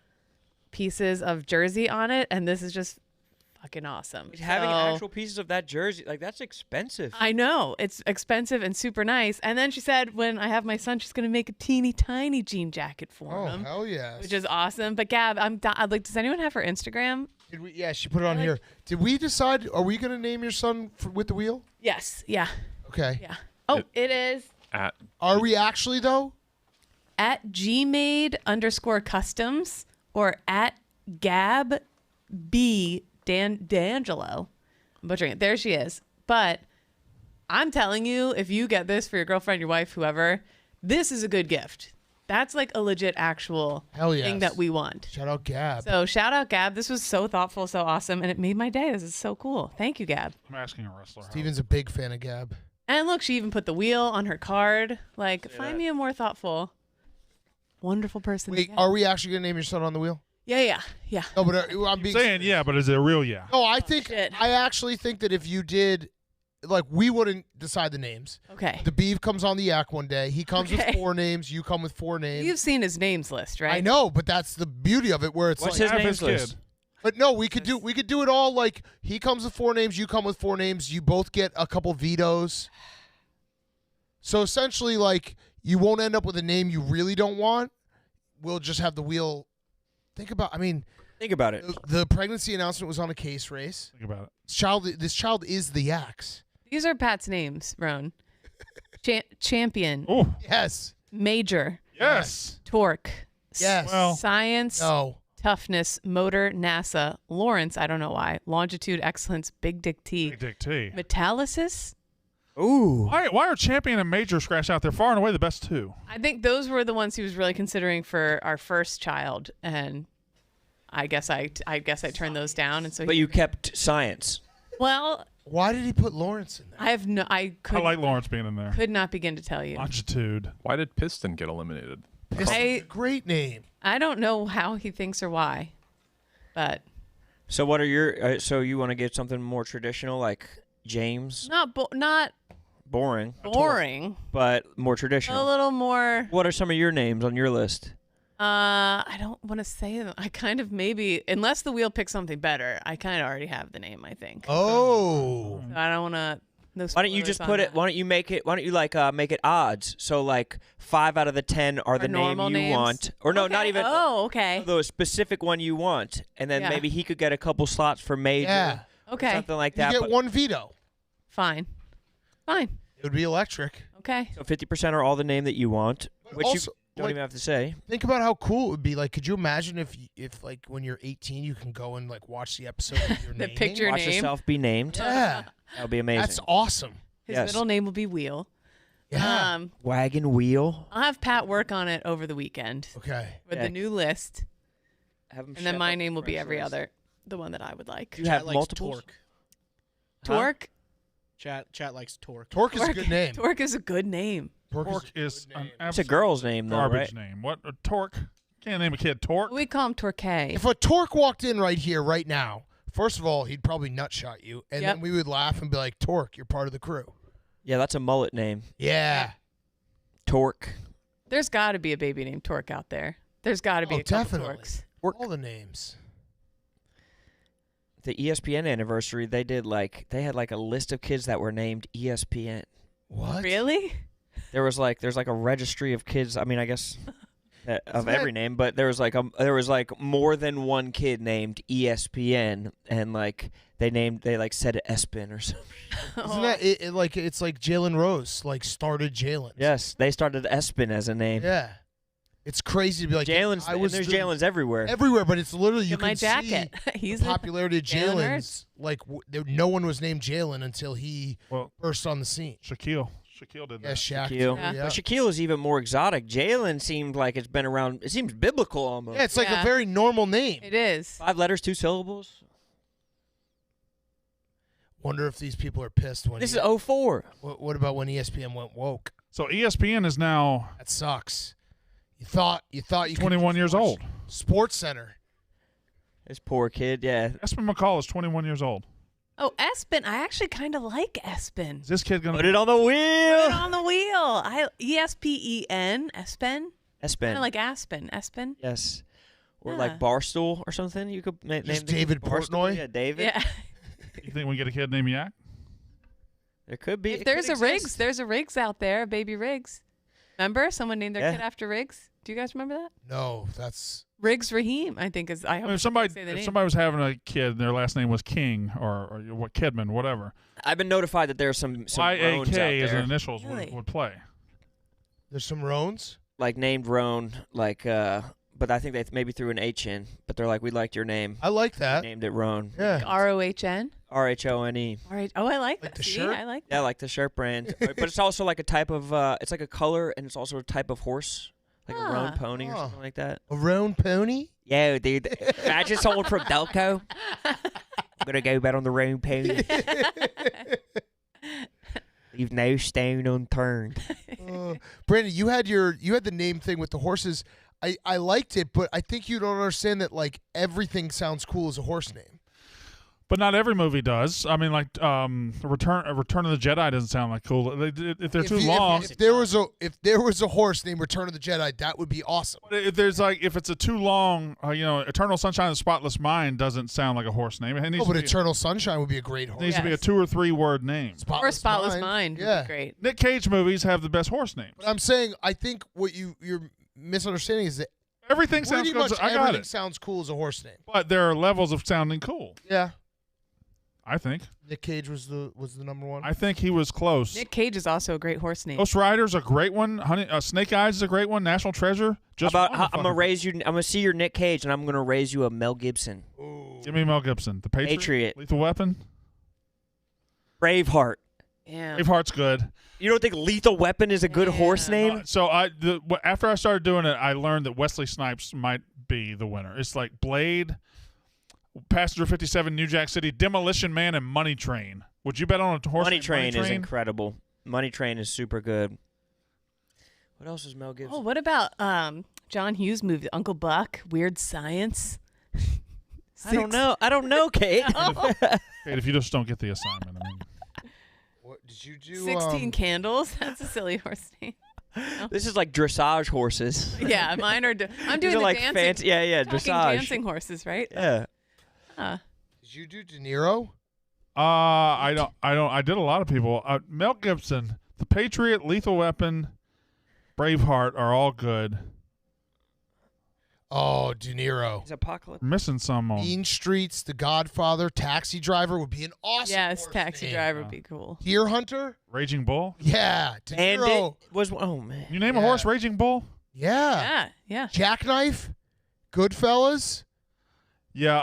pieces of jersey on it. And this is just fucking awesome. Having So- actual pieces of that jersey, like that's expensive. I know. It's expensive and super nice. And then she said, when I have my son, she's going to make a teeny tiny jean jacket for Oh, him, hell yes. which is awesome. But Gab, I'd like, does anyone have her Instagram? Did we, yeah, she put it on here. Did we decide, are we going to name your son with the wheel? Yes. Yeah. Okay. Yeah. Oh, it is At Are we actually, though? at gmade_customs or at Gab B D'Angelo. I'm butchering it. There she is. But I'm telling you, if you get this for your girlfriend, your wife, whoever, this is a good gift. That's like a legit actual Hell yes. thing that we want. Shout out Gab. So shout out Gab. This was so thoughtful, so awesome, and it made my day. This is so cool. Thank you, Gab. I'm asking a wrestler. how- Steven's a big fan of Gab. And look, she even put the wheel on her card. Like, find me a more thoughtful, wonderful person. Wait, than Gab. are we actually going to name your son on the wheel? Yeah. No, but I'm being saying yeah, but is it a real yeah? No, I think shit. I actually think that if you did, like, we wouldn't decide the names. Okay. The Beeve comes on the yak one day. He comes with Okay. 4 names. You come with 4 names. You've seen his names list, right? I know, but that's the beauty of it, where it's What's like. his Have names his list? kid. But no, we could do it all like he comes with 4 names. You come with 4 names. You both get a couple vetoes. So essentially, like, you won't end up with a name you really don't want. We'll just have the wheel. Think about. I mean, Think about it. the pregnancy announcement was on a case race. Think about it. This child is the Yaks. These are Pat's names, Roan. Champion, Oh Yes. Major, yes. Torque, Yes. Well, Science, No. Toughness, Motor, NASA, Lawrence, I don't know why, Longitude, Excellence, Big Dick T, Big Dick T. Metallysis. Ooh. Why are Champion and Major scratched out? They're far and away the best 2. I think those were the ones he was really considering for our first child, and I guess I turned those down, and so. But you kept science. Well, Why did he put Lawrence in there? I I like Lawrence being in there. could not begin to tell you. Longitude. why did Piston get eliminated? Pistol's a great name. I don't know how he thinks or why, but So what are your? So you want to get something more traditional, like James? not Boring, boring. but more A traditional. little more. What are some of your names on your list? I don't want to say them. I kind of maybe, unless the wheel picks something better. I kind of already have the name. I think. Oh. So I don't want to. No Why don't you spoilers just on put it? that. Why don't you make it? Why don't you make it odds? So like 5 out of the 10 are the name normal you names? want, or no, not Okay. even. Oh, okay. The specific one you want, and then Yeah. maybe he could get a couple slots for major, Yeah. or Okay. something like You that. get but- one veto. Fine. Fine. It would be electric. Okay. So 50% are all the name that you want, which also, you don't like, even have to say. Think about how cool it would be. Like, could you imagine if like when you're 18, you can go and like watch the episode of your The naming? picture- Your Watch name? yourself be named. Yeah, That would be amazing. that's awesome. His Yes. middle name will be Wheel. Yeah. Wagon wheel. I'll have Pat work on it over the weekend Okay. with Yeah. the new list, Have 'em and then chef my up name will be Craigslist. every other, the one that I would like. You have Chat likes multiples. Torque. Huh? Torque. Chat likes Torque. Torque is a good name. Torque is a good name. Torque is good an name. It's a absolute girl's name, though, garbage right? name. What? Torque? Can't name a kid Torque. We call him Torque. If a Torque walked in right here, right now, first of all, he'd probably nutshot you, and Yep. then we would laugh and be like, "Torque, you're part of the crew." Yeah, that's a mullet name. Yeah. Torque. There's got to be a baby named Torque out there. There's got to be Oh, a couple definitely. Torques. All the names. The ESPN anniversary, they had like a list of kids that were named ESPN. What? Really? There's like a registry of kids. I mean, I guess of Isn't every name, but there was like more than one kid named ESPN, and like they said it Espin or something. Isn't that it, like it's like Jalen Rose like started Jalen? Yes, they started Espin as a name. Yeah. It's crazy to be like Jalen's. I was and there's the- Jalen's everywhere. everywhere, but it's literally you Get my can jacket. see He's the a- popularity of Jalen Jalen's. Like no one was named Jalen until he Well, burst on the scene. Shaquille did Yeah, that. Shaq. Shaquille. too, Yeah. But Shaquille is even more exotic. Jalen seemed like it's been around. It seems biblical almost. Yeah, it's like Yeah. a very normal name. It is. 5 letters, 2 syllables. Wonder if these people are pissed when This is 04. What about when ESPN went woke? So ESPN is now That sucks. You thought you could 21 just years watch old. Sports Center. This poor kid. Yeah. Espin McCall is 21 years old. Oh, Espin. I actually kind of like Espin. Is this kid going Put to it on the Put it wheel. on the wheel. ESPEN. Espin. Espin. Kind of like Aspen. Espin. Yes. Or Yeah. like Barstool or something. You could name the kid David Barstool. Portnoy? Yeah, David. Yeah. You think we get a kid named Yak? There could be. If It there's could a Riggs, exist. there's a Riggs out there, a baby Riggs. Remember, someone named their Yeah. kid after Riggs. Do you guys remember that? No, that's Riggs Raheem, I think is. I hope I mean, I somebody say the if name. somebody was having a kid and their last name was King or what Kidman, whatever. I've been notified that there's some Rones out YAK as there, initials Really? would play. there's some Roans. like named Roan, like but I think they maybe threw an H in. But they're like, we liked your name. I like that. Named it Roan. Yeah. ROHN. RHONE. All right. Oh, I like Like that. the See, shirt? I like Yeah, that. like the shirt brand. But it's also like a type of it's like a color and it's also a type of horse. Like a roan Ah. pony or Oh. something like that. A Roan pony? Yeah, dude. I just sold from Delco. I'm gonna go bet on the roan pony. Leave no stone unturned. Brandon, you had the name thing with the horses. I liked it, but I think you don't understand that like everything sounds cool as a horse name. But not every movie does. I mean, like Return of the Jedi doesn't sound like cool. If they're too long, If there was a horse named Return of the Jedi, that would be awesome. if it's a too long, Eternal Sunshine of the Spotless Mind doesn't sound like a horse name. It needs Oh, but to be, Eternal Sunshine would be a great horse. needs to be a Yes. 2 or 3 word name. Or Spotless Mind. Would Yeah. be great. Nick Cage movies have the best horse names. But I'm saying I think what you're misunderstanding is that Everything sounds pretty good. much I got everything it. sounds cool as a horse name. But there are levels of sounding cool. Yeah. I think. Nick Cage was the number one. I think he was close. Nick Cage is also a great horse name. Ghost Rider's a great one. Snake Eyes is a great one. National Treasure. Just How about one I'm fucking- gonna raise you? I'm gonna see your Nick Cage, and I'm gonna raise you a Mel Gibson. Give me Mel Gibson. The Patriot. Patriot. Lethal Weapon. Braveheart. Yeah. Braveheart's good. You don't think Lethal Weapon is a good horse Yeah. name? So after I started doing it, I learned that Wesley Snipes might be the winner. It's like Blade, Passenger 57, New Jack City, Demolition Man, and Money Train. Would you bet on a horse? Money named Train is incredible. Money Train is super good. What else is Mel Gibson? Oh, what about John Hughes' movie Uncle Buck? Weird Science. I don't know, Kate. Kate, if you just don't get the assignment, I mean. What did you do? 16 Candles. That's a silly horse name. This is like dressage horses. Yeah, mine are. I'm These doing are the like dancing. fancy. Yeah, talking dressage. dancing horses, right? Yeah. Did you do De Niro? I did a lot of people. Mel Gibson, The Patriot, Lethal Weapon, Braveheart are all good. Oh, De Niro. He's Apocalypse. Missing some on. Mean Streets, The Godfather, Taxi Driver would be an awesome Yes, horse Taxi name. Driver would be cool. Deer Hunter? Raging Bull. Yeah. De And Niro. it was man. You name Yeah. a horse, Raging Bull. Yeah. Yeah. Jackknife? Goodfellas? Yeah.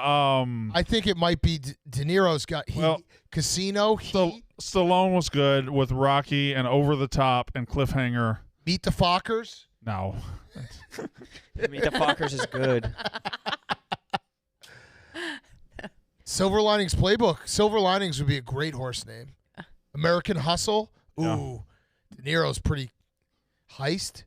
I think it might be De Niro's got Well, Casino, Heat, Stallone was good with Rocky and Over the Top and Cliffhanger. Meet the Fockers. No. Meet the Fockers is good. Silver Linings Playbook. Silver Linings would be a great horse name. American Hustle. Ooh. De Niro's pretty heist.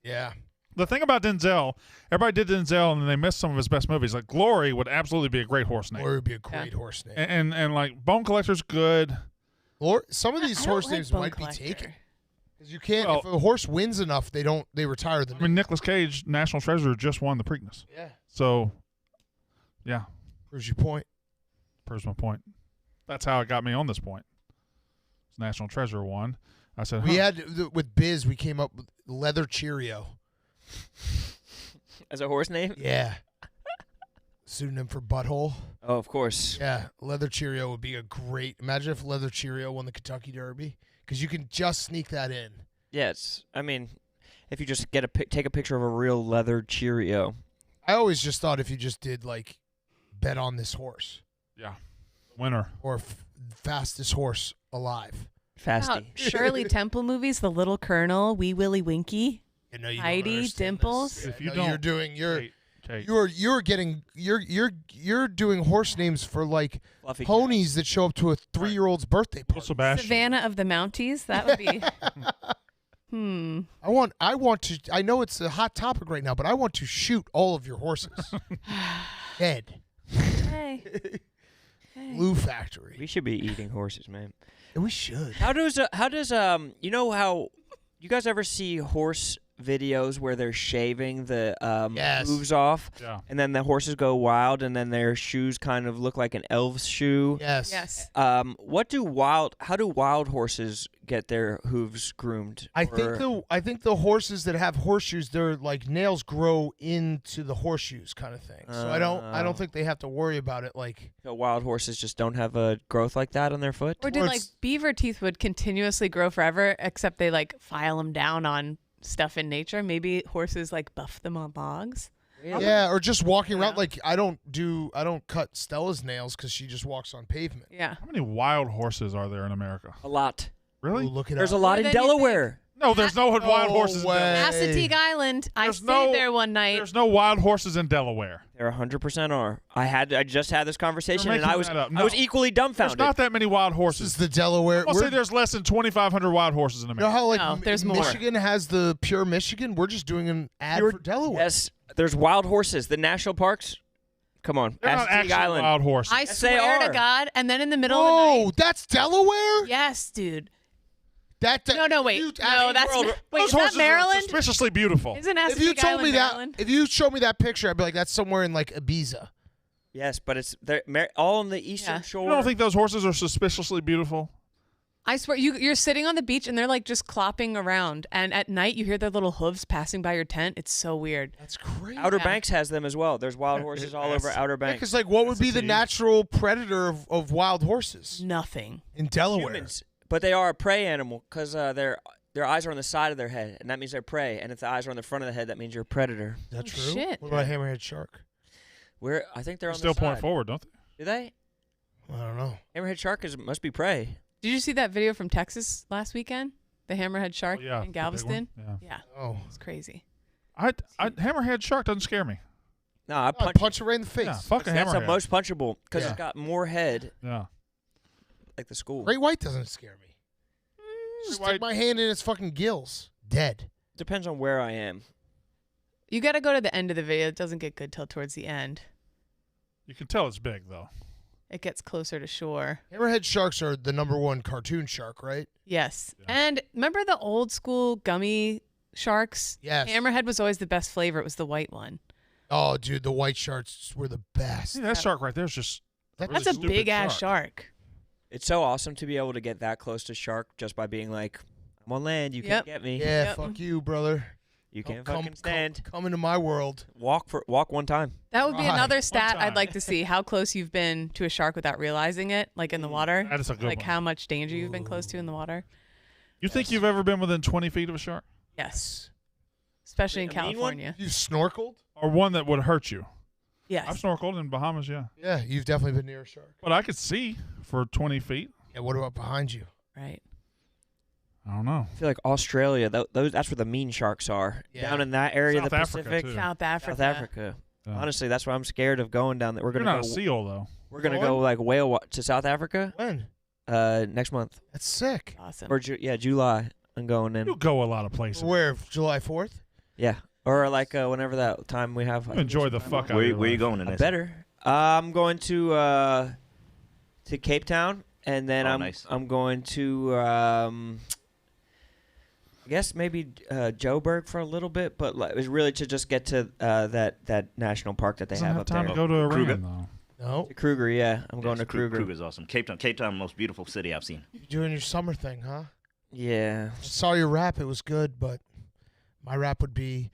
Yeah. The thing about Denzel, everybody did Denzel and then they missed some of his best movies. Like Glory would absolutely be a great horse name. Or it would be a great horse name. And like Bone Collector's good. Or some of these I don't horse like names Bone might Collector. be taken. Because you can't, Well- if a horse wins enough, they retire the I mean, Nicolas Cage, National Treasure, just won the Preakness. Yeah. So, yeah, Proves your point. proves my point. That's how it got me on this point. National Treasure won. I said, We huh. had, with Biz, we came up with Leather Cheerio. As a horse name? Yeah. Pseudonym for Butthole. Oh, of course. Yeah, Leather Cheerio would be a great. Imagine if Leather Cheerio won the Kentucky Derby, because you can just sneak that in. Yes. I mean, if you just take a picture of a real leather Cheerio. I always just thought if you just did like bet on this horse Yeah, winner. or fastest horse alive. Fasty. Shirley Temple movies, The Little Colonel, Wee Willie Winky, You know, you don't Heidi, understand Dimples. this. If you No, don't, you're doing Kate, you're doing horse names for like Fluffy ponies that show up to a 3-year-old's birthday Little party. Sebastian. Savannah of the Mounties. That would be. I want to. I know it's a hot topic right now, but I want to shoot all of your horses dead. Hey. Glue factory. We should be eating horses, man. We should. How does you know how you guys ever see horse videos where they're shaving the Yes. hooves off, Yeah. and then the horses go wild, and then their shoes kind of look like an elf's shoe? Yes. Yes. How do wild horses get their hooves groomed? I think the horses that have horseshoes, their like nails grow into the horseshoes kind of thing. So I don't think they have to worry about it. Like So wild horses just don't have a growth like that on their foot? Or did Or like it's- beaver teeth would continuously grow forever, except they like file them down on stuff in nature? Maybe horses like buff them on bogs. yeah, or just walking around. Yeah. Like I don't cut Stella's nails because she just walks on pavement. Yeah. How many wild horses are there in America? A lot. Really? Ooh, look it There's a up. lot More in than you think. Delaware. No, there's no wild horses in way. Delaware. Assateague Island. I There's stayed no- there one night. There's no wild horses in Delaware. There 100% are. I just had this conversation, and making I was that up. I was No. equally There's dumbfounded. not that many wild This horses. is the Delaware. I'll say we're- there's less than 2,500 wild horses in You know America. how like No, there's more. Michigan has the pure Michigan? We're just doing an ad Pure- for Delaware. Yes, there's wild horses. The national parks. Come on, They're not Assateague actually Island. wild horses. I Yes, they swear are. to God. And then in the middle of the Oh, night. that's Delaware? Yes, dude. No, Wait. You, No, that's world- wait. Those Is that horses are Maryland? suspiciously beautiful. Isn't if you Assateague told me Island that, Maryland? if you showed me that picture, I'd be like, that's somewhere in like Ibiza. Yes, but it's they're all on the eastern Yeah. shore. You don't think those horses are suspiciously beautiful? I swear, you're sitting on the beach and they're like just clopping around, and at night you hear their little hooves passing by your tent. It's so weird. That's crazy. Outer Yeah. Banks has them as well. There's wild horses all over Outer Banks. Because like, what would be the Assateague. natural predator of wild horses Nothing. in Delaware? Humans, but they are a prey animal because their eyes are on the side of their head, and that means they're prey. And if the eyes are on the front of the head, that means you're a predator. Is that Oh, true? shit. What about hammerhead shark? I think they're They on still the point side. forward, don't they? Do they? I don't know. Hammerhead shark must be prey. Did you see that video from Texas last weekend? The hammerhead shark Oh, yeah, in the big Galveston? one. Yeah. Yeah, Oh, it's crazy. Hammerhead shark doesn't scare me. No, I I punch. punch it right in the face. Yeah, fuck a That's the hammerhead. most punchable because Yeah. it's got more head, Yeah. like the school. Great white doesn't scare me. Stick my hand in its fucking gills. Dead. Depends on where I am. You got to go to the end of the video. It doesn't get good till towards the end. You can tell it's big though. It gets closer to shore. Hammerhead sharks are the #1 cartoon shark, right? Yes. Yeah. And remember the old school gummy sharks? Yes. Hammerhead was always the best flavor. It was the white one. Oh, dude, the white sharks were the best. See, that shark right there is just. That's That's a stupid big ass shark. It's so awesome to be able to get that close to shark just by being like, I'm on land. You can't get me. Yeah, Yep. fuck you, brother. You can't come, fucking stand. Come into my world. Walk one time. That would be Right. another One stat I'd time. like to see. How close you've been to a shark without realizing it, like in the water. That is a good Like one. how much danger you've been close to in the water. You think you've ever been within 20 feet of a shark? Yes. Especially in A mean one? California. You snorkeled? Or one that would hurt you? Yes. I've snorkeled in Bahamas, yeah. Yeah, you've definitely been near a shark. But I could see for 20 feet. Yeah, what about behind you? Right. I don't know. I feel like Australia, those that's where the mean sharks are. Yeah. Down in that area of South the Africa, Pacific. too. South Africa. South Africa. Yeah. Honestly, that's why I'm scared of going down there. We're You're gonna not go. a seal, though. We're gonna Going? go like to South Africa. When? Next month That's sick. Awesome. or July. I'm going in. You go a lot of places. Where? July 4th? Yeah, or like whenever that time we have. I You think enjoy it's the time fuck off. out of your Where you life. going in I this? better. I'm going to Cape Town, and then Oh, nice. I'm going to I guess maybe Joburg for a little bit, but it was really to just get to that national park that they Doesn't have have up time there. to go to a Kruger? ring, though. No. To Kruger, yeah, I'm going to Kruger. Kruger's awesome. Cape Town, most beautiful city I've seen. You're doing your summer thing, huh? Yeah, I saw your rap. It was good, but my rap would be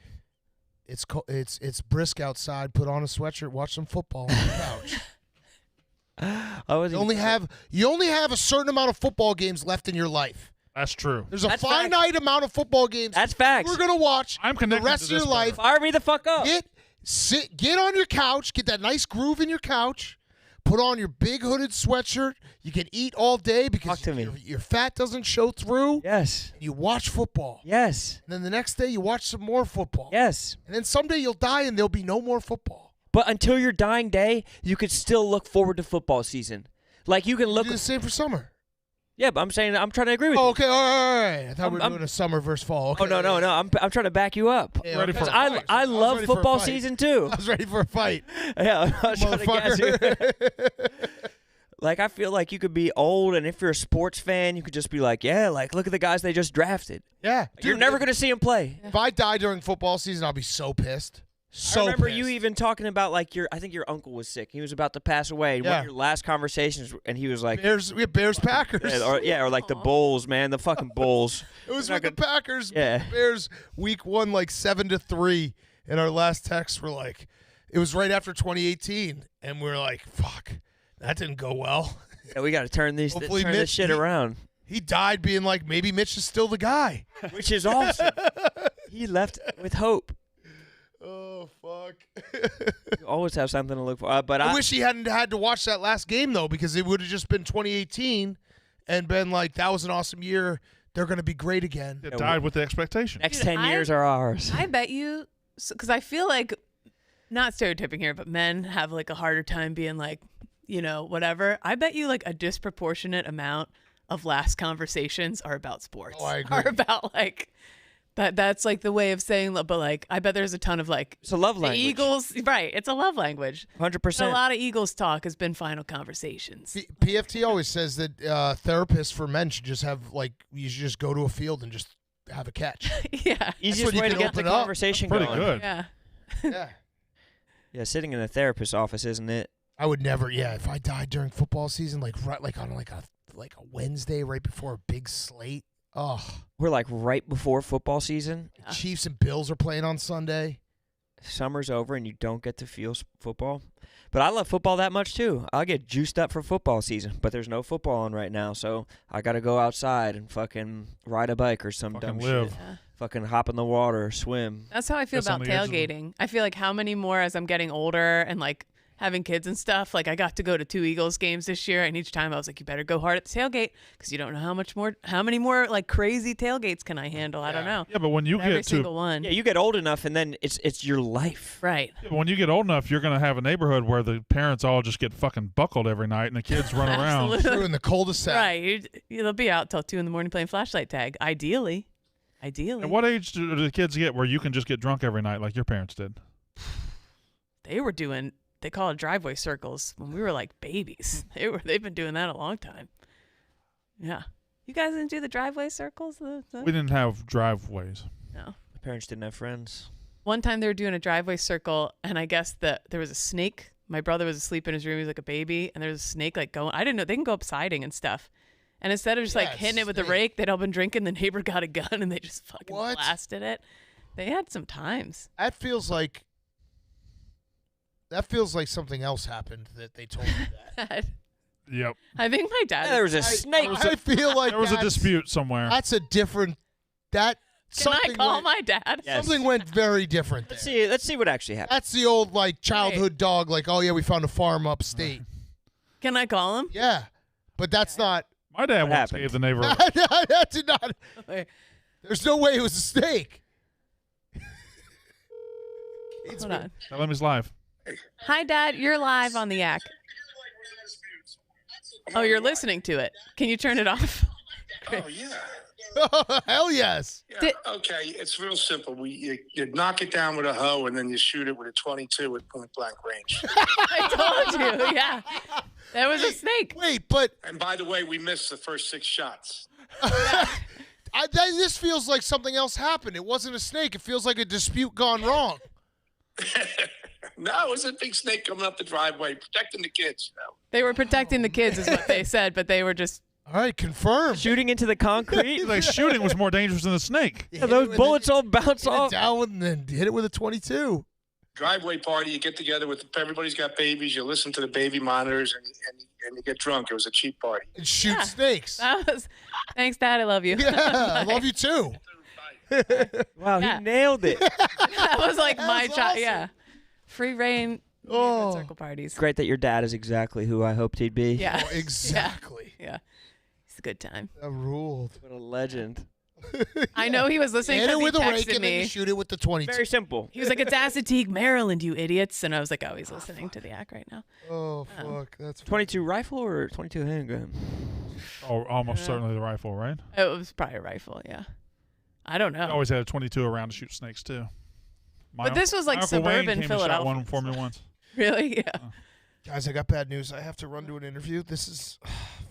it's brisk outside. Put on a sweatshirt. Watch some football on the couch. I was You only have a certain amount of football games left in your life. That's true. There's a That's finite amount of football games That's facts. we're gonna watch I'm the connected rest to of your this life. Fire me the fuck up. Get on your couch, get that nice groove in your couch, put on your big hooded sweatshirt. You can eat all day because Talk to me. your fat doesn't show through. Yes. You watch football. Yes. And then the next day you watch some more football. Yes. And then someday you'll die and there'll be no more football. But until your dying day, you could still look forward to football season. Like you can look. Do the same for summer. Yeah, but I'm saying I'm trying to agree with Oh, you. okay, all right. I thought we were I'm- doing a summer versus fall. Okay. Oh no. I'm trying to back you up. Yeah, Ready okay. for a I was love ready for a football fight. season too. I was ready for a fight, Yeah, I was trying to gas you. motherfucker. Like I feel like you could be old, and if you're a sports fan, you could just be like, yeah, like look at the guys they just drafted. Yeah, You're dude, never gonna see them play. If I die during football season, I'll be so pissed. So I remember pissed. you even talking about like I think your uncle was sick. He was about to pass away. And one Yeah. of your last conversations, and he was like, We have Bears Packers. or like the Bulls, man, the fucking Bulls. It was We're with not the Packers. Yeah. The Bears week 1 like 7-3, and our last texts were like, it was right after 2018, and we were like, fuck, that didn't go well. Yeah, we got to turn this Hopefully turn this Mitch- shit he- around, He died being like, maybe Mitch is still the guy. which is awesome. He left with hope. Oh fuck. You always have something to look for. But I wish he hadn't had to watch that last game though, because it would have just been 2018 and been like, that was an awesome year. They're gonna be great again. It died with the expectation. next Dude, 10 years are ours. I bet you, because I feel like, not stereotyping here, but men have like a harder time being like, whatever. I bet you like a disproportionate amount of last conversations are about sports. Oh, I agree. Are about like that's like the way of saying, but like I bet there's a ton of like It's a love the language. Eagles, right? It's a love language. 100%. A lot of Eagles talk has been final conversations. PFT always says that therapists for men should just have like, you should just go to a field and just have a catch. Yeah, Easiest when you way to can get the open up. conversation Pretty going. good. yeah. Yeah. Yeah, sitting in a therapist's office, isn't it? I would never. Yeah, if I died during football season, like right, like on like a Wednesday right before a big slate. Oh, We're like right before football season. Chiefs and Bills are playing on Sunday. Summer's over and you don't get to feel football. But I love football that much too. I'll get juiced up for football season, but there's no football on right now, so I got to go outside and fucking ride a bike or some Fucking dumb live. shit. Yeah. Fucking hop in the water, swim. That's how I feel Just on about the edge of the- tailgating. I feel like how many more as I'm getting older and like having kids and stuff, like I got to go to 2 Eagles games this year, and each time I was like, you better go hard at the tailgate because you don't know how many more like crazy tailgates can I handle? I don't know. Yeah, but when you Every get single one. Yeah, you get old enough, and then it's your life. Right. Yeah, but when you get old enough, you're going to have a neighborhood where the parents all just get fucking buckled every night, and the kids run around. Absolutely. True, in the cul-de-sac. Right. They'll be out till 2 a.m. playing flashlight tag. Ideally. At what age do the kids get where you can just get drunk every night like your parents did? They call it driveway circles when we were like babies. They've been doing that a long time. Yeah. You guys didn't do the driveway circles? We didn't have driveways. No. My parents didn't have friends. One time they were doing a driveway circle, and I guess there was a snake. My brother was asleep in his room. He was like a baby, and there was a snake like going. I didn't know they can go up siding and stuff. And instead of just like hitting it with the rake, they'd all been drinking. The neighbor got a gun, and they just fucking blasted it. They had some times. That feels like something else happened that they told me that. Yep. I think my dad. Yeah, there was a snake. I feel like There was a dispute somewhere. That's a different. Can Something I call went, my dad? Yes. Something went very different there. Let's see what actually happened. That's the old like childhood dog. Like, oh yeah, we found a farm upstate. Can I call him? Yeah, but that's not. My dad once happened? gave the neighbor. That did not. There's no way it was a snake. Hold on. Tell him he's live. Hi, Dad. You're live on the Yak. Oh, you're listening to it. Can you turn it off? Oh, yeah. Hell yes. Yeah, okay, it's real simple. You knock it down with a hoe, and then you shoot it with a 22 at point blank range. I told you. Yeah. That was a snake. Wait, but And by the way, we missed the first 6 shots. this feels like something else happened. It wasn't a snake. It feels like a dispute gone wrong. No, it was a big snake coming up the driveway, protecting the kids. You know? They were protecting the kids, is what they said, but they were just. All right, confirmed. Shooting into the concrete. Like shooting was more dangerous than the snake. Yeah, those bullets all bounce Hit it off. down and then hit it with a 22. Driveway party, you get together with everybody's got babies. You listen to the baby monitors, and you get drunk. It was a cheap party. And shoot snakes. Thanks, Dad. I love you. Yeah, I love you too. Wow, Yeah. he nailed it. That was like my was child. awesome. Yeah. Free reign. Oh. Circle parties. Great that your dad is exactly who I hoped he'd be. Yeah. Oh, exactly. Yeah. It's a good time. That ruled. What a legend. I know he was listening Hit because it he with a rake texted and then you me. shoot it with the 22. Very simple. He was like, "It's Assateague, Maryland, you idiots," and I was like, "Oh, he's listening to the Yak right now." Oh, fuck. That's 22 rifle or 22 handgun? Oh, almost certainly the rifle, right? It was probably a rifle. Yeah. I don't know. I always had a 22 around to shoot snakes too. But this was like my Uncle Wayne suburban came and shot Philadelphia. one for me once. Really? Yeah. Guys, I got bad news. I have to run to an interview. This is.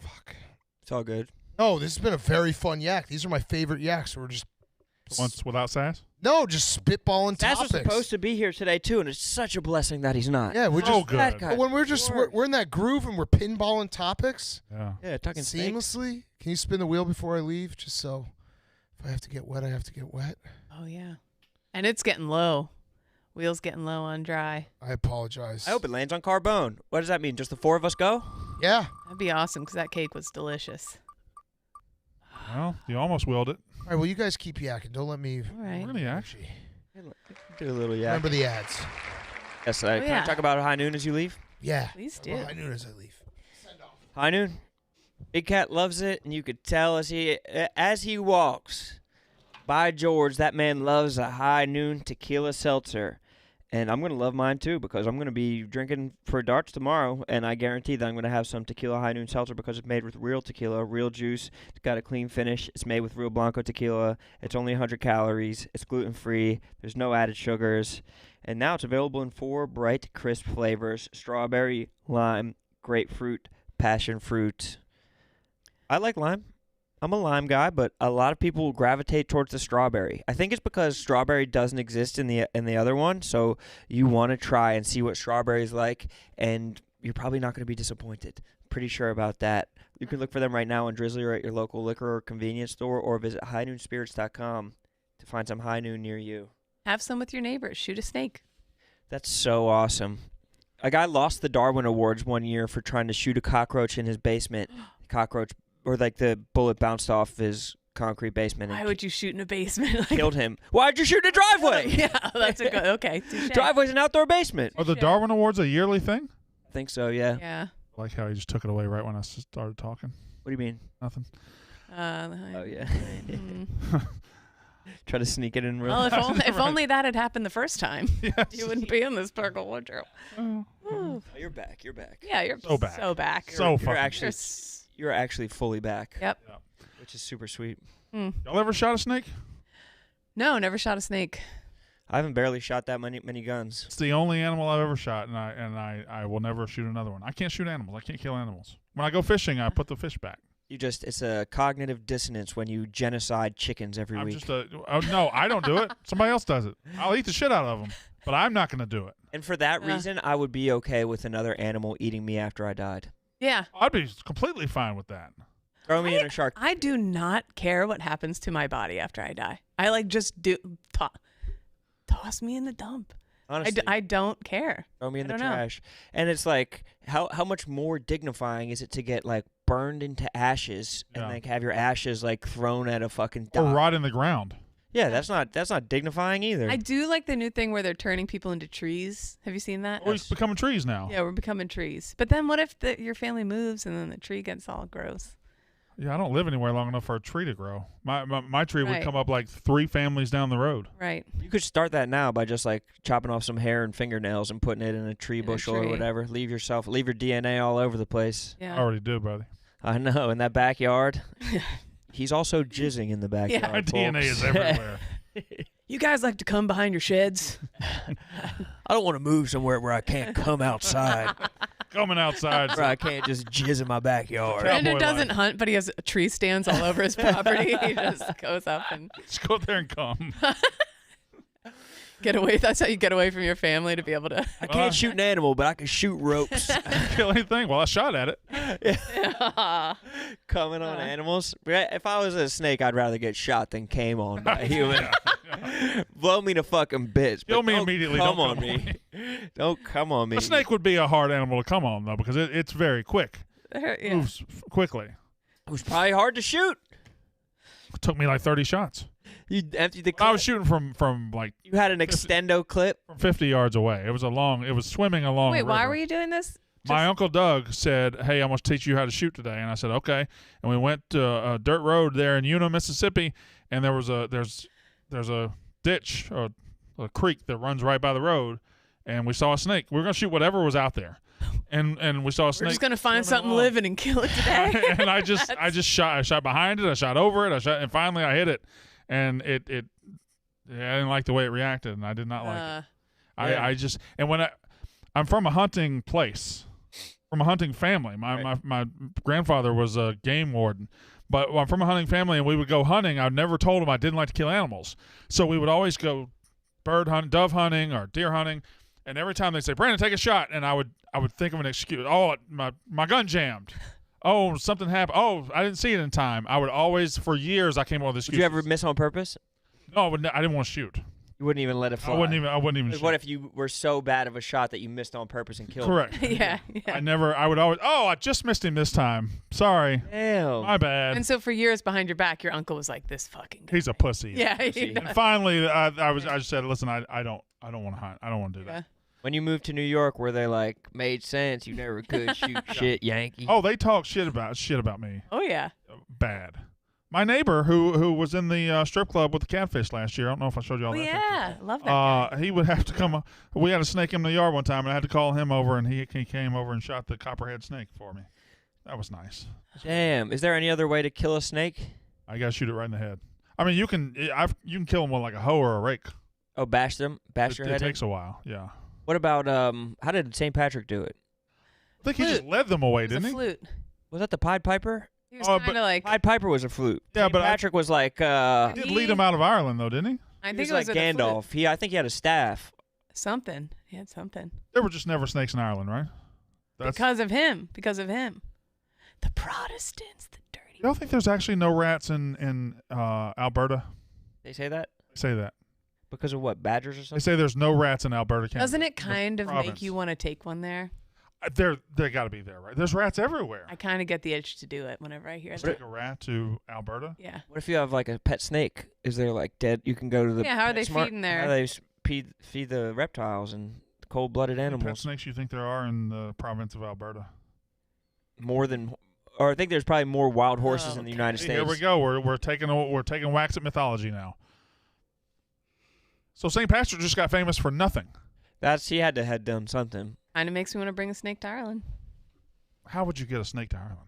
Fuck. It's all good. No, this has been a very fun yak. These are my favorite yaks. We're just. Once without Sass? No, just spitballing Sass topics. was supposed to be here today too, and it's such a blessing that he's not. Yeah, we're just. Oh, good. That guy. But when we're just we're in that groove and we're pinballing topics Yeah. Yeah, tucking snakes. seamlessly. Can you spin the wheel before I leave? Just so if I have to get wet, I have to get wet. Oh yeah. And it's getting low. Wheels getting low on dry. I apologize. I hope it lands on Carbone. What does that mean? Just the 4 of us go? Yeah. That'd be awesome because that cake was delicious. Well, you almost willed it. All right. Well, you guys keep yakking. Don't let me. All right. We're gonna yak. Do a little yak. Remember the ads. Yes, Oh, can yeah. I talk about High Noon as you leave? Yeah. Please do. Well, I knew it as I leave. High Noon. Big Cat loves it, and you could tell as he walks. By George, that man loves a High Noon tequila seltzer. And I'm going to love mine too because I'm going to be drinking for darts tomorrow, and I guarantee that I'm going to have some tequila High Noon seltzer because it's made with real tequila, real juice. It's got a clean finish. It's made with real Blanco tequila. It's only 100 calories. It's gluten-free. There's no added sugars. And now it's available in 4 bright, crisp flavors: strawberry, lime, grapefruit, passion fruit. I like lime. I'm a lime guy, but a lot of people gravitate towards the strawberry. I think it's because strawberry doesn't exist in the other one, so you want to try and see what strawberry is like, and you're probably not going to be disappointed. Pretty sure about that. You can look for them right now on Drizzly or at your local liquor or convenience store, or visit highnoonspirits.com to find some High Noon near you. Have some with your neighbors. Shoot a snake. That's so awesome. A guy lost the Darwin Awards one year for trying to shoot a cockroach in his basement. The bullet bounced off his concrete basement Why and would you shoot in a basement? killed him. Why'd you shoot in a driveway? Yeah, that's a good. Okay. touche. Driveway's an outdoor basement. Are the Darwin Awards a yearly thing? I think so, yeah. Yeah. I like how he just took it away right when I started talking. What do you mean? Nothing. Oh, yeah. Mm. Try to sneak it in real Well, if only that had happened the first time, Yes. you wouldn't be in this purple wardrobe. Oh, you're back. You're back. Yeah, you're So back. So back. So fucking. You're actually fully back. Yep. Which is super sweet. Y'all ever shot a snake? No, never shot a snake. I haven't barely shot that many guns. It's the only animal I've ever shot, and I will never shoot another one. I can't shoot animals. I can't kill animals. When I go fishing, I put the fish back. It's a cognitive dissonance when you genocide chickens every I'm week. no, I don't do it. Somebody else does it. I'll eat the shit out of them, but I'm not going to do it. And for that reason, I would be okay with another animal eating me after I died. Yeah. I'd be completely fine with that. Throw me in a shark. I do not care what happens to my body after I die. I just toss me in the dump. Honestly, I don't care. throw me in the I don't know. trash. And it's like, how much more dignifying is it to get like burned into ashes and like have your ashes like thrown at a fucking dock? Or rot in the ground. Yeah, that's not dignifying either. I do like the new thing where they're turning people into trees. Have you seen that? We're becoming trees now. Yeah, we're becoming trees. But then what if your family moves and then the tree gets all gross? Yeah, I don't live anywhere long enough for a tree to grow. My tree would Right. come up like 3 families down the road. Right. You could start that now by just like chopping off some hair and fingernails and putting it in a tree In a bushel or tree. whatever. Leave your DNA all over the place. Yeah. I already do, buddy. I know, in that backyard. He's also jizzing in the backyard. My DNA is folks. everywhere. You guys like to come behind your sheds? I don't want to move somewhere where I can't come outside. Coming outside. Where I can't just jizz in my backyard. Brandon Cowboy doesn't life. hunt, but he has tree stands all over his property. He just goes up and Just go there and come. get away. That's how you get away from your family, to be able to. I can't shoot an animal, but I can shoot ropes. Kill anything? Well, I shot at it. Coming on animals. If I was a snake, I'd rather get shot than came on by a human. Blow me to fucking bits. Kill but me don't immediately. Come Don't on come me. Don't come on me. A snake would be a hard animal to come on, though, because it's very quick. Yeah. Moves quickly. It was probably hard to shoot. It took me like 30 shots. You emptied the clip. I was shooting from like You had an extendo clip. from 50 yards away. It was swimming along. Wait, the why river. were you doing this? My Uncle Doug said, "Hey, I'm going to teach you how to shoot today." And I said, "Okay." And we went to a dirt road there in Una, Mississippi, and there's a ditch or a creek that runs right by the road, and we saw a snake. We were going to shoot whatever was out there. And we saw a snake. We're just gonna find swimming something along. living and kill it today. And I just shot. I shot behind it. I shot over it. And finally I hit it, and I didn't like the way it reacted, and I did not like it. I just I'm from a hunting place, from a hunting family. My grandfather was a game warden, but I'm from a hunting family, and we would go hunting. I never told him I didn't like to kill animals, so we would always go bird hunting, dove hunting, or deer hunting. And every time they say, "Brandon, take a shot," and I would think of an excuse. Oh, my gun jammed. Oh, something happened. Oh, I didn't see it in time. I would always, for years, I came up with excuses. Would you ever miss on purpose? No, I didn't want to shoot. You wouldn't even let it fly. I wouldn't even. Like, shoot. what if you were so bad of a shot that you missed on purpose and killed Correct. him? yeah. I would always. Oh, I just missed him this time. Sorry. Damn. My bad. And so for years behind your back, your uncle was like, "This fucking guy." He's a pussy. Yeah. And finally, I just said, "Listen, I don't want to hunt. I don't want to do that." When you moved to New York, where they like made sense, you never could shoot shit, Yankee. Oh, they talk shit about me. Oh yeah. Bad. My neighbor, who was in the strip club with the catfish last year, I don't know if I showed you all Oh that. yeah. Love that guy. He would have to come. We had a snake in the yard one time, and I had to call him over, and he came over and shot the copperhead snake for me. That was nice. Damn. Is there any other way to kill a snake? I gotta shoot it right in the head. I mean, you can kill them with like a hoe or a rake. Oh, bash your head It in? takes a while. Yeah. What about how did St. Patrick do it? I think he just led them away, It was didn't a he? flute. Was that the Pied Piper? He was Oh, kind but- of like. Pied Piper was a flute. Yeah, St. but Patrick was like He did lead them out of Ireland, though, didn't he? I he think was it was like with a flute. Gandalf. I think he had a staff. Something. He had something. There were just never snakes in Ireland, right? Because of him. The Protestants, the dirty. You don't think there's actually no rats in Alberta? They say that They say that. because of what, badgers or They something? say there's no rats in Alberta, Canada. Doesn't it The kind of province. make you want to take one there? They got to be there, right? There's rats everywhere. I kind of get the itch to do it whenever I hear Let's that. take a rat to Alberta. Yeah. What if you have like a pet snake? Is there like dead? You can go to the Yeah, how are they PetSmart? feeding there? How do they feed the reptiles and cold-blooded How many pet animals. snakes you think there are in the province of Alberta? More than, or I think there's probably more wild horses in the United States. Here we go. We're taking wax at mythology now. So St. Patrick just got famous for nothing. He had to have done something. Kind of makes me want to bring a snake to Ireland. How would you get a snake to Ireland?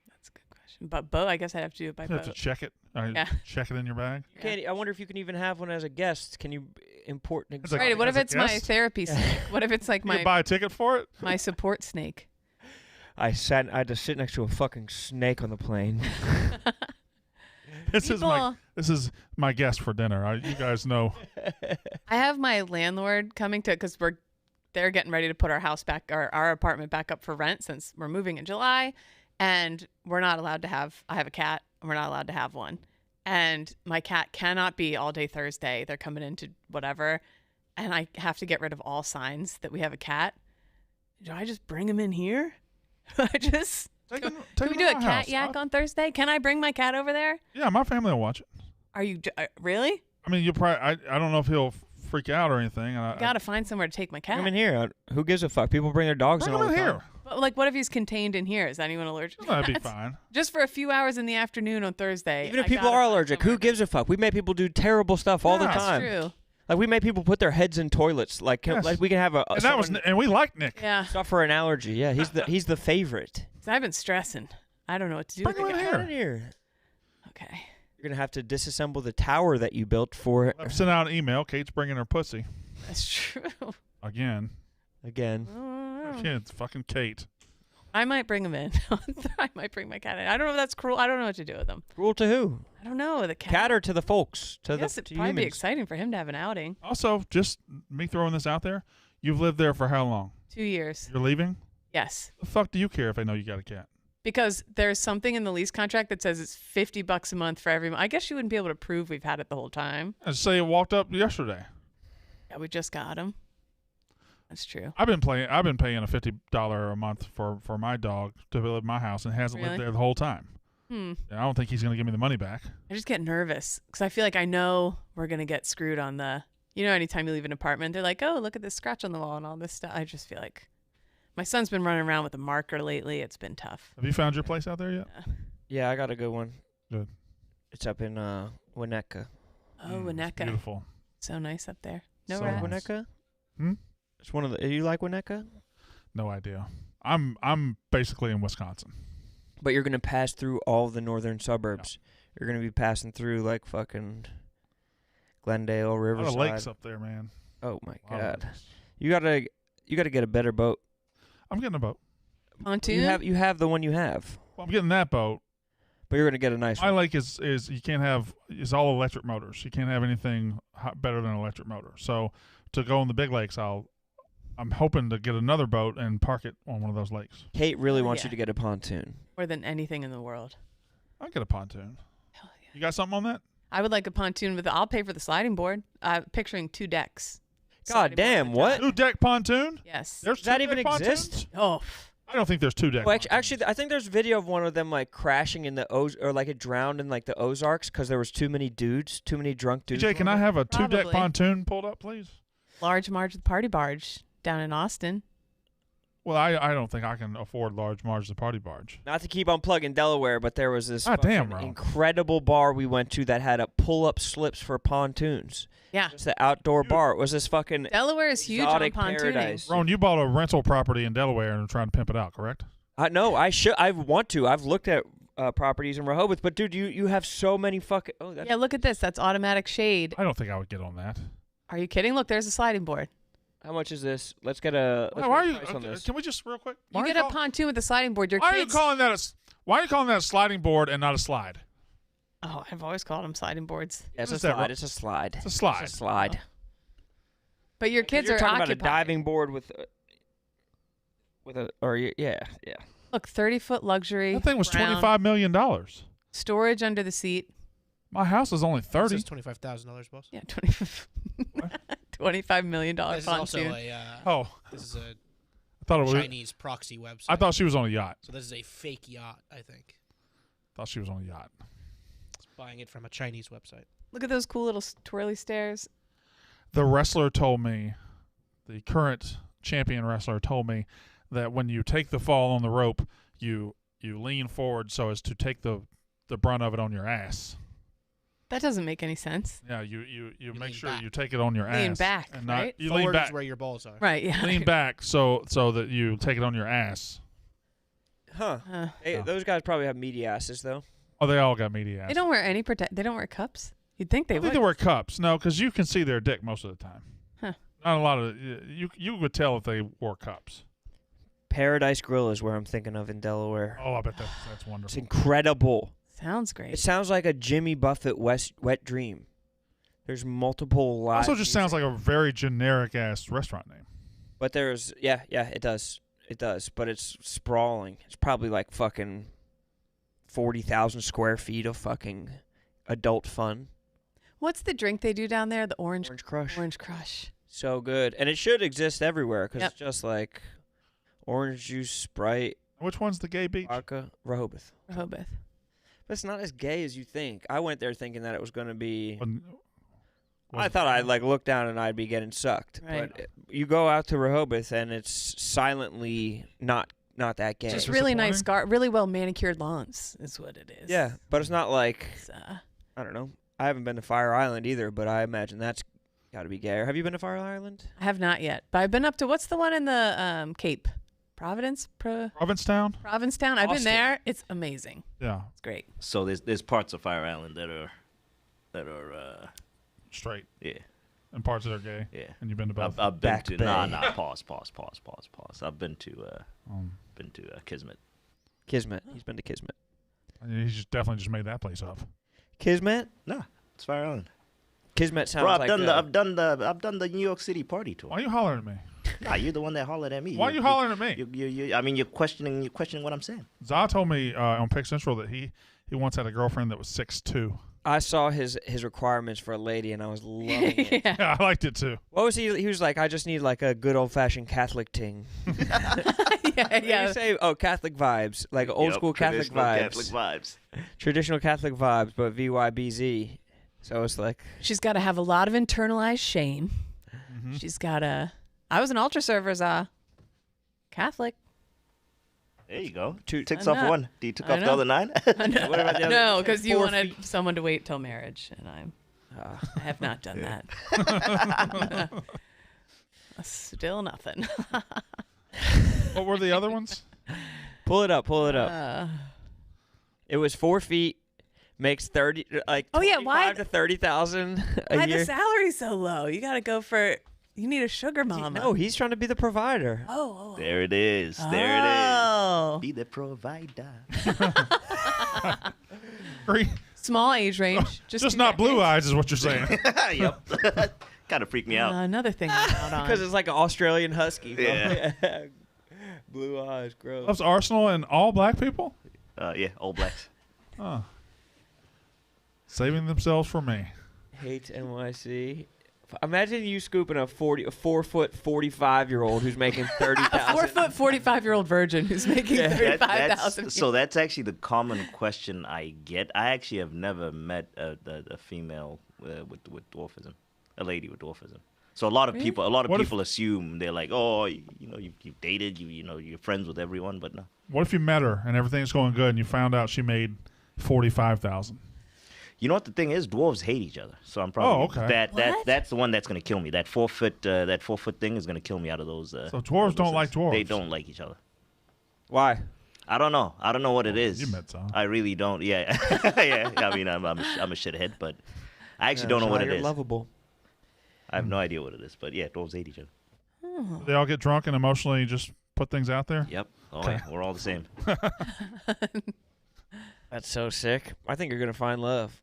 That's a good question. But boat, I guess I'd have to do it by You boat. have to check it. Yeah. Check it in your bag. I wonder if you can even have one as a guest. Can you import an As a- Right. What if as a it's my guest? therapy snake? What if it's like You can buy a ticket for it? my support snake? I had to sit next to a fucking snake on the plane. This is my guest for dinner. You guys know. I have my landlord coming to because they're getting ready to put our house back or our apartment back up for rent since we're moving in July, and we're not allowed to have. I have a cat, and we're not allowed to have one, and my cat cannot be all day Thursday. They're coming into whatever, and I have to get rid of all signs that we have a cat. Do I just bring him in here? Can we do a cat yak on Thursday? Can I bring my cat over there? Yeah, my family will watch it. Are you really? I mean, you'll probably. I don't know if he'll freak out or anything. And I gotta find somewhere to take my cat. Come in here. Who gives a fuck? People bring their dogs in all the time. But like, what if he's contained in here? Is anyone allergic? That'd be fine. Just for a few hours in the afternoon on Thursday. Even if people are allergic, who gives a fuck? We make people do terrible stuff all the That's time. true. Like we make people put their heads in toilets. Like we can have and we like Nick. Yeah. Suffer an allergy. Yeah, he's the favorite. So I've been stressing. I don't know what to do. Bring with him the in cat. here. Okay. You're gonna have to disassemble the tower that you built for. I've sent out an email. Kate's bringing her pussy. That's true. Again. It's fucking Kate. I might bring him in. I might bring my cat in. I don't know if that's cruel. I don't know what to do with him. Cruel to who? I don't know. The cat. Cat or to the folks? I guess it'd probably be humans. exciting for him to have an outing. Also, just me throwing this out there. You've lived there for how long? 2 years. You're leaving? Yes. The fuck do you care if they know you got a cat? Because there's something in the lease contract that says it's $50 a month for every month. I guess you wouldn't be able to prove we've had it the whole time. I say it walked up yesterday. Yeah, we just got him. That's true. I've been paying a $50 a month for my dog to live in my house and hasn't lived Really? there the whole time. Hmm. And I don't think he's going to give me the money back. I just get nervous because I feel like I know we're going to get screwed on the, anytime you leave an apartment, they're like, oh, look at this scratch on the wall and all this stuff. I just feel like my son's been running around with a marker lately. It's been tough. Have you found your place out there yet? Yeah, I got a good one. Good. It's up in Winnetka. Oh, Winnetka. Beautiful. So nice up there. No So rats. nice. Winnetka? Hmm? It's one of the. You like Winnetka? No idea. I'm basically in Wisconsin. But you're gonna pass through all the northern suburbs. Yeah. You're gonna be passing through like fucking Glendale, A Riverside. lot of lakes up there, man. Oh my A lot of god! lakes. You gotta get a better boat. I'm getting a boat. Pontoon? You have the one you have. Well, I'm getting that boat. But you're gonna get a nice My one. lake is you can't have is all electric motors. You can't have anything better than an electric motor. So to go in the big lakes, I'm hoping to get another boat and park it on one of those lakes. Kate really wants yeah. you to get a pontoon. More than anything in the world. I'll get a pontoon. Hell yeah. You got something on that? I would like a pontoon with. I'll pay for the sliding board. Picturing 2 decks. God Sliding board damn! on the What? top. 2-deck pontoon? Yes. There's Does that 2-deck even exist? pontoons? Oh. I don't think there's 2-deck. Well, pontoons. actually, I think there's video of one of them like crashing in the or like it drowned in like the Ozarks because there was too many drunk dudes. DJ, can I have a 2-deck Probably. pontoon pulled up, please? Large Marge the Party Barge down in Austin. Well, I don't think I can afford large Marge the Party Barge. Not to keep on plugging Delaware, but there was this Ah, damn, fucking Ron. incredible bar we went to that had a pull-up slips for pontoons. Yeah. It's the outdoor bar. It was this fucking Delaware is huge on exotic pontooning. paradise. Ron, you bought a rental property in Delaware and are trying to pimp it out, correct? No, I want to. I've looked at properties in Rehoboth, but dude, you have so many fucking. Oh, that's Yeah, look at this. That's automatic shade. I don't think I would get on that. Are you kidding? Look, there's a sliding board. How much is this? Let's get a. Let's Why are get a you? price on this. Can we just real quick? You get a pontoon with a sliding board. Your Why are you kids. calling that Why are you calling that a sliding board and not a slide? Oh, I've always called them sliding boards. Yeah, it's What a is that, slide. Ro- It's a slide. It's a slide. It's a slide. But your kids You're are talking occupied. about a diving board with yeah. Look, 30-foot luxury. That thing was brown, $25 million. Storage under the seat. My house is only This 30. is $25,000, boss. Yeah, $25 million This is also pontoon. this is a I thought it was. Chinese proxy website. I thought she was on a yacht. So this is a fake yacht, I think. Thought she was on a yacht. It's buying it from a Chinese website. Look at those cool little twirly stairs. The wrestler told me the current champion wrestler told me that when you take the fall on the rope, you lean forward so as to take the brunt of it on your ass. That doesn't make any sense. Yeah, you make sure back. you take it on your ass. Lean back, and not, right? You Forward lean back. is where your balls are. Right, yeah. Lean back so that you take it on your ass. Huh. Hey, those guys probably have meaty asses, though. Oh, they all got meaty asses. They don't wear any They don't wear cups? You'd think they I would. think they wear cups. No, because you can see their dick most of the time. Huh. Not a lot of you would tell if they wore cups. Paradise Grill is where I'm thinking of in Delaware. Oh, I bet that's wonderful. It's incredible. Sounds great. It sounds like a Jimmy Buffett wet dream. There's multiple live Also, just sounds like a very generic ass restaurant name. But there's it does. It does, but it's sprawling. It's probably like fucking 40,000 square feet of fucking adult fun. What's the drink they do down there? The Orange Crush. Orange Crush. So good. And it should exist everywhere because Yep. it's just like orange juice, Sprite, Which one's the gay beach? vodka, Rehoboth. Rehoboth. But it's not as gay as you think. I went there thinking that it was going to be... I Was- thought I'd like look down and I'd be getting sucked. Right. But you go out to Rehoboth and it's silently not that gay. Just really nice, really well manicured lawns is what it is. Yeah, but it's not like... It's, I don't know. I haven't been to Fire Island either, but I imagine that's got to be gay. Have you been to Fire Island? I have not yet, but I've been up to what's the one in the Cape? Providence? Provincetown? Provincetown. I've been Austin. there. It's amazing. Yeah. It's great. So there's parts of Fire Island that are Straight. yeah. And parts that are gay. Yeah. And you've been to both. I've been Back to Bay. pause. I've been to Kismet. Kismet. He's been to Kismet. He's just definitely just made that place up. Kismet? No, it's Fire Island. Kismet sounds Bro, I've like done the New York City party tour. Why are you hollering at me? Nah, you're the one that hollered at me. Why are you hollering at me? I mean, you're questioning what I'm saying. Za told me on Pick Central that he once had a girlfriend that was 6'2". I saw his requirements for a lady and I was loving it. Yeah. Yeah, I liked it too. What was he? He was like, I just need like a good old fashioned Catholic ting. yeah. You say, oh, Catholic vibes, like old school Catholic traditional vibes, Catholic vibes. traditional Catholic vibes, but VYBZ. So it's like, She's got to have a lot of internalized shame. Mm-hmm. She's got to. I was an altar server as a Catholic. There you go. Two- Ticks I'm off not. one. Do you tick I off the know. other 9? What about the other- No, because you 4 wanted feet? someone to wait till marriage, and I have not done that. Still nothing. What were the other ones? Pull it up. It was 4 feet, makes 30, like Oh, yeah, why- 25 to 30,000 a Why year. the salary so low? You got to go for. You need a sugar mama. No, he's trying to be the provider. Oh. There it is. There it Oh. is. Be the provider. Small age range. Just not blue eyes is what you're saying. Yep. Kind of freaked me out. Another thing I'm out on. Because it's like an Australian husky. bro. Yeah. Blue eyes, gross. Loves Arsenal and all black people? Yeah, all blacks. Oh. Saving themselves for me. Hates NYC. Imagine you scooping a 4 foot 45-year-old who's making 30,000. 4 foot 45-year-old virgin who's making $35,000. So that's actually the common question I get. I actually have never met a female with dwarfism, a lady with dwarfism. So a lot of people assume they're like, oh, you've dated, you're friends with everyone, but no. What if you met her and everything's going good and you found out she made $45,000? You know what the thing is? Dwarves hate each other. So I'm probably that's the one that's going to kill me. That 4 foot thing is going to kill me out of those. So dwarves don't like dwarves. They don't like each other. Why? I don't know. I don't know what it is. You met some. I really don't. Yeah, yeah. I mean, I'm a shithead, but I actually don't know what it You're is. lovable. I have no idea what it is, but yeah, dwarves hate each other. They all get drunk and emotionally just put things out there? Yep. Oh, yeah. We're all the same. That's so sick. I think you're going to find love.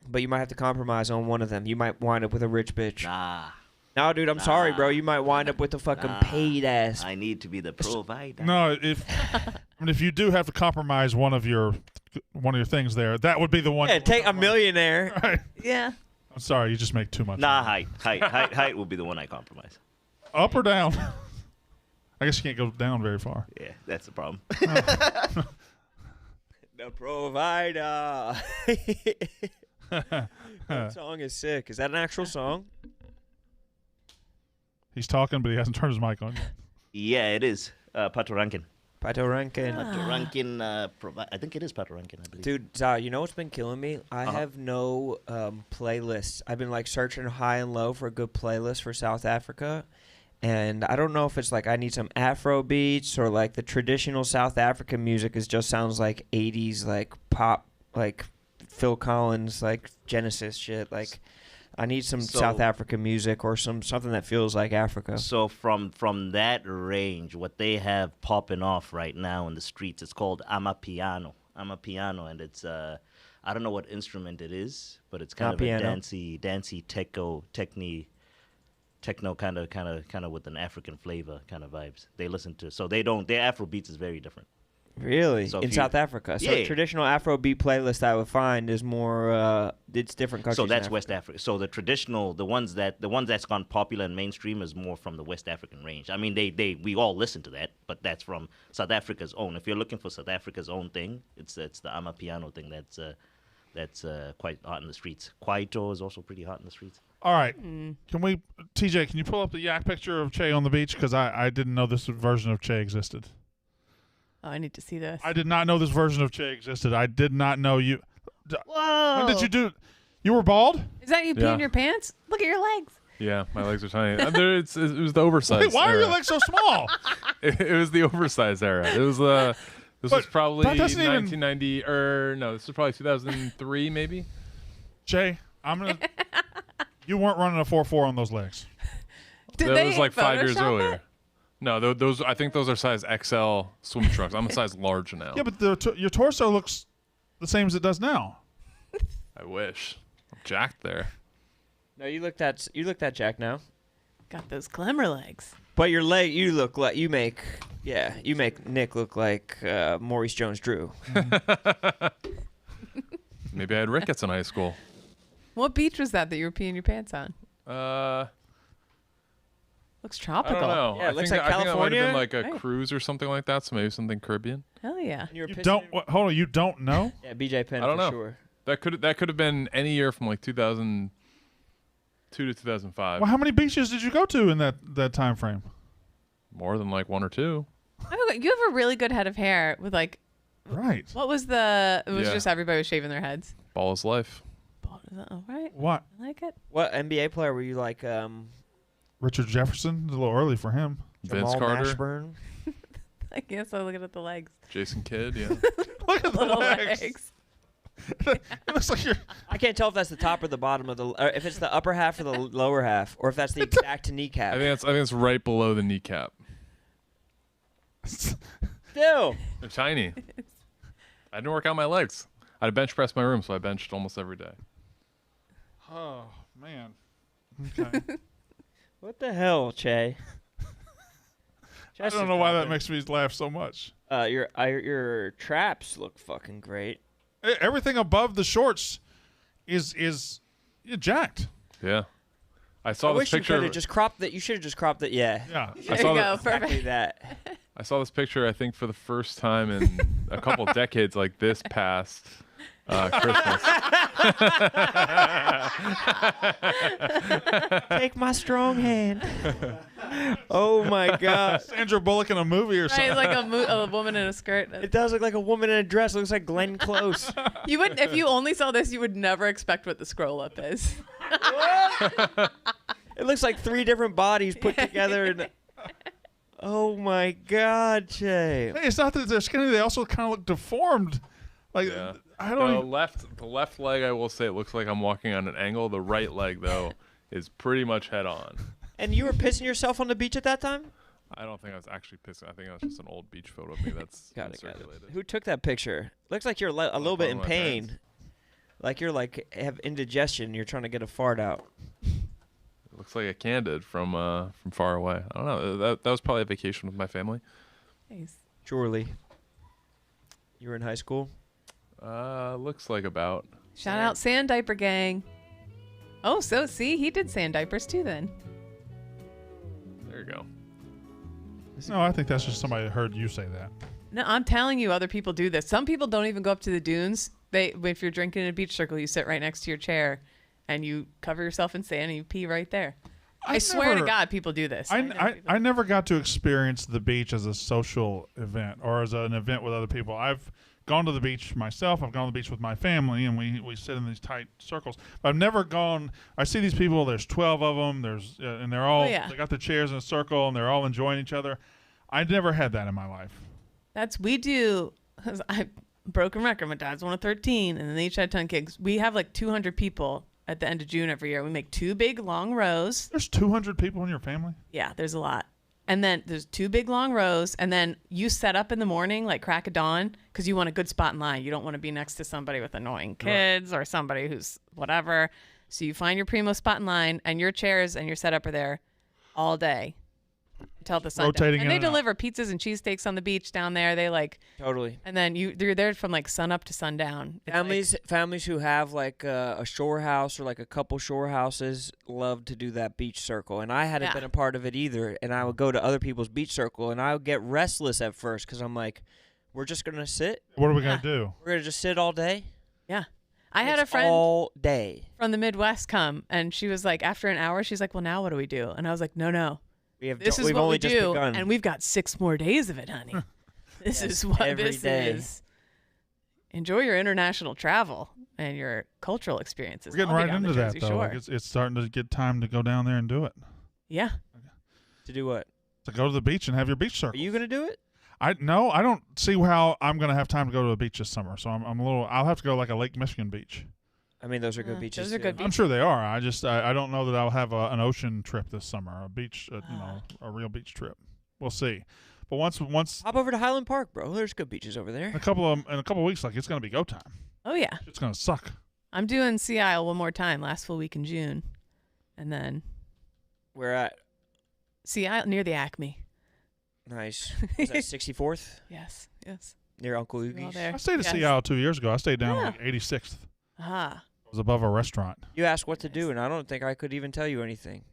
But you might have to compromise on one of them. You might wind up with a rich bitch. Nah. No, dude, I'm sorry, bro. You might wind up with a fucking paid ass. I need to be the provider. No, if you do have to compromise one of your things there, that would be the one. Yeah, take a millionaire. Right. Yeah. I'm sorry, you just make too much. Nah, height will be the one I compromise. Up or down? I guess you can't go down very far. Yeah, that's the problem. The provider. That song is sick. Is that an actual song? He's talking, but he hasn't turned his mic on yet. Yeah, it is. Patoranking. Patoranking. Patoranking. I think it is Patoranking, I believe. Dude, Za, you know what's been killing me? I have no playlists. I've been like searching high and low for a good playlist for South Africa. And I don't know if it's like I need some Afro beats or like the traditional South African music just sounds like 80s like pop, like Phil Collins, like Genesis shit. Like I need some South African music or something that feels like Africa. So from that range, what they have popping off right now in the streets, it's called Amapiano. Amapiano, and it's I don't know what instrument it is, but it's kind of a dancey techno kind of with an African flavor kind of vibes. They listen to, so their Afro beats is very different. Really? So in South Africa? So yeah. Traditional Afro beat playlist I would find is more it's different countries. So that's West Africa. So the traditional, the ones that's gone popular and mainstream is more from the West African range. I mean, we all listen to that, but that's from South Africa's own. If you're looking for South Africa's own thing, it's the Amapiano thing that's quite hot in the streets. Kwaito is also pretty hot in the streets. All right. TJ, can you pull up the yak picture of Che on the beach? Because I didn't know this version of Che existed. Oh, I need to see this. I did not know this version of Che existed. I did not know you. Whoa. When did you do? You were bald? Is that you peeing your pants? Look at your legs. Yeah, my legs are tiny. It was the oversized. Wait, why era. are your legs so small? It was the oversized era. It was this was probably 1990 this was probably 2003 maybe. Che, I'm gonna. You weren't running a 4.4 on those legs. That was like 5 years earlier. No, those I think those are size XL swim trunks. I'm a size large now. Yeah, but your torso looks the same as it does now. I wish. I'm jacked there. No, you look that jack now. Got those glamour legs. But your leg, you make Nick look like Maurice Jones-Drew. Maybe I had rickets in high school. What beach was that you were peeing your pants on? Looks tropical. I don't know. Yeah, it looks like I think that might have California. been like a cruise or something like that. So maybe something Caribbean. Hell yeah. You hold on, you don't know? Yeah, BJ Penn I don't for know. sure. That could have been any year from like 2002 to 2005. Well, how many beaches did you go to in that time frame? More than like 1 or 2. Oh, you have a really good head of hair with like. Right. What was it was just everybody was shaving their heads. Ball is life. Oh, right. What? I like it. What NBA player were you like? Richard Jefferson? It's a little early for him. Vince Jamal Carter. Mashburn? I guess I'm looking at the legs. Jason Kidd, yeah. Look at the Little legs. It looks like you're. I can't tell if that's the top or the bottom of if it's the upper half or the lower half, or if that's the exact kneecap. I think it's right below the kneecap. Still. They're tiny. I didn't work out my legs. I bench press my room, so I benched almost every day. Oh man. Okay. What the hell, Che? I don't know why that makes me laugh so much. Your traps look fucking great. Everything above the shorts is jacked. Yeah. I saw this picture. You should have just cropped it. Yeah. Yeah. There you go. Exactly Perfect. that. I saw this picture, I think, for the first time in a couple decades, like this past Christmas. Take my strong hand. Oh my God. Sandra Bullock in a movie or something. Right, like a woman in a skirt. It does look like a woman in a dress. It looks like Glenn Close. You would, if you only saw this, you would never expect what the scroll up is. It looks like 3 different bodies put together. And oh my God, Che. Hey, it's not that they're skinny. They also kind of look deformed. Like Yeah. I don't. The left leg, I will say, it looks like I'm walking on an angle. The right leg, though, is pretty much head on. And you were pissing yourself on the beach at that time? I don't think I was actually pissing. I think that was just an old beach photo of me that's Got it. circulated. Who took that picture? Looks like you're a little bit in my pain. parents. Like you're like have indigestion. You're trying to get a fart out. It looks like a candid from far away. I don't know. That was probably a vacation with my family. Nice. Surely. You were in high school? Looks like about. Shout out Sand Diaper Gang. Oh, so see, he did sand diapers too then. There you go. No, I think that's just somebody that heard you say that. No, I'm telling you, other people do this. Some people don't even go up to the dunes. If you're drinking in a beach circle, you sit right next to your chair, and you cover yourself in sand and you pee right there. I swear to God, people do this. I never got to experience the beach as a social event or as an event with other people. I've gone to the beach myself. I've gone to the beach with my family, and we sit in these tight circles. But I've never gone. I see these people. There's 12 of them. And they're all they got their chairs in a circle, and they're all enjoying each other. I never had that in my life. We do. I broken record. My dad's one of 13, and then they each had 10 kids. We have like 200 people at the end of June every year. We make 2 big long rows. There's 200 people in your family? Yeah, there's a lot. And then there's 2 big long rows, and then you set up in the morning, like crack of dawn, because you want a good spot in line. You don't want to be next to somebody with annoying kids or somebody who's whatever. So you find your primo spot in line, and your chairs and your setup are there all day until the sun. Rotating and they and deliver pizzas and cheesesteaks on the beach down there. They like totally. And then you're there from like sun up to sundown. Families who have like a shore house or like a couple shore houses love to do that beach circle. And I hadn't been a part of it either. And I would go to other people's beach circle, and I would get restless at first because I'm like, we're just gonna sit. What are we gonna do? We're gonna just sit all day. Yeah. I had a friend all day from the Midwest come, and she was like, after an hour, she's like, well, now what do we do? And I was like, no. This is what we do, and we've got 6 more days of it, honey. This is what this is. Enjoy your international travel and your cultural experiences. We're getting right into that, though. Like it's starting to get time to go down there and do it. Yeah. To do what? To go to the beach and have your beach circle. Are you going to do it? No, I don't see how I'm going to have time to go to a beach this summer. So I'll have to go like a Lake Michigan beach. I mean, those are good beaches. Those are good beaches. I'm sure they are. I don't know that I'll have an ocean trip this summer, a beach, a real beach trip. We'll see. But once hop over to Highland Park, bro. There's good beaches over there. In a couple of weeks, like it's gonna be go time. Oh yeah. It's gonna suck. I'm doing Sea Isle one more time, last full week in June, and then where at? Sea Isle near the Acme. Nice. Is that 64th? Yes. Near Uncle Oogie's. I stayed at Sea Isle 2 years ago. I stayed down like 86th. Ah. It was above a restaurant. You asked what to do, and I don't think I could even tell you anything.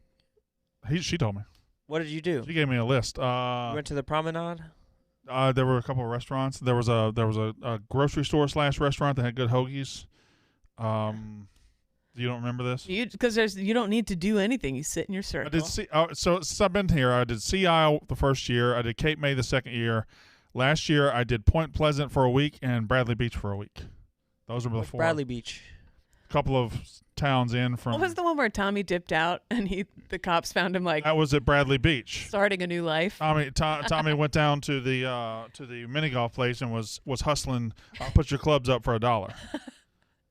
She told me. What did you do? She gave me a list. You went to the promenade? There were a couple of restaurants. There was a grocery store / restaurant that had good hoagies. You don't remember this? Because you don't need to do anything. You sit in your circle. I did so since I've been here, I did Sea Isle the first year. I did Cape May the second year. Last year, I did Point Pleasant for a week and Bradley Beach for a week. Those were the 4. Bradley Beach. A couple of towns in from. What was the one where Tommy dipped out and the cops found him like? That was at Bradley Beach. Starting a new life. Tommy went down to the mini golf place and was hustling. Put your clubs up for $1.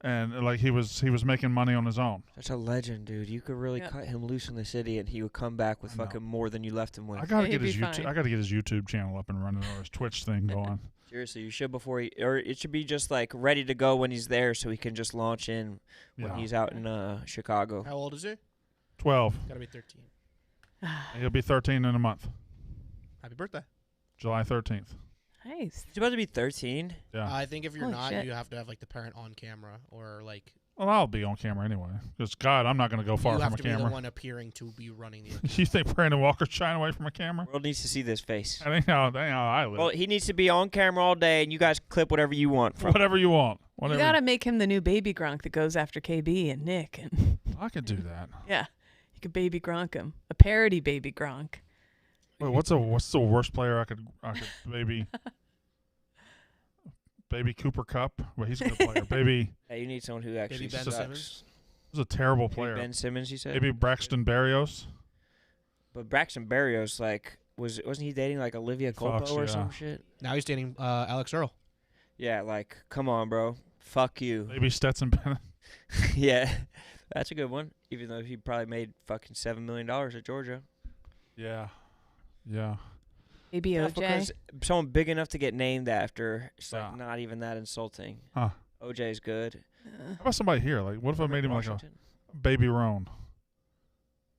And like he was making money on his own. That's a legend, dude. You could really cut him loose in the city, and he would come back with fucking more than you left him with. I gotta get his YouTube channel up and running, or his Twitch thing going. Seriously, you should or it should be just like ready to go when he's there, so he can just launch in when he's out in Chicago. How old is he? 12. Gotta be 13. He'll be 13 in a month. Happy birthday. July 13th. Nice. He's about to be 13. Yeah. I think if you're Holy not, shit. you have to have like the parent on camera or like. Well, I'll be on camera anyway. Because God, I'm not going to go far you from have a to camera. be the one appearing to be running the. You think Brandon Walker's shying away from a camera? The world needs to see this face. That ain't how I live. Well, he needs to be on camera all day, and you guys clip whatever you want. Whatever you want. You gotta make him the new baby Gronk that goes after KB and Nick. And I could do that. Yeah, you could baby Gronk him, a parody baby Gronk. Wait, what's the worst player I could maybe? Baby Cooper Cup. Well, he's a good player. Baby. Yeah, you need someone who actually Ben sucks. Simmons? He's a terrible player. Ben Simmons, you said? Maybe Braxton Berrios. But Braxton Berrios, like, wasn't he dating like Olivia Culpo or some shit? Now he's dating Alex Earl. Yeah, like, come on, bro. Fuck you. Maybe Stetson Bennett. Yeah, that's a good one. Even though he probably made fucking $7 million at Georgia. Yeah. Maybe That's OJ. because someone big enough to get named after. It's like not even that insulting. Huh. OJ's good. How about somebody here? Like, what if I made him Washington. like a baby Roan?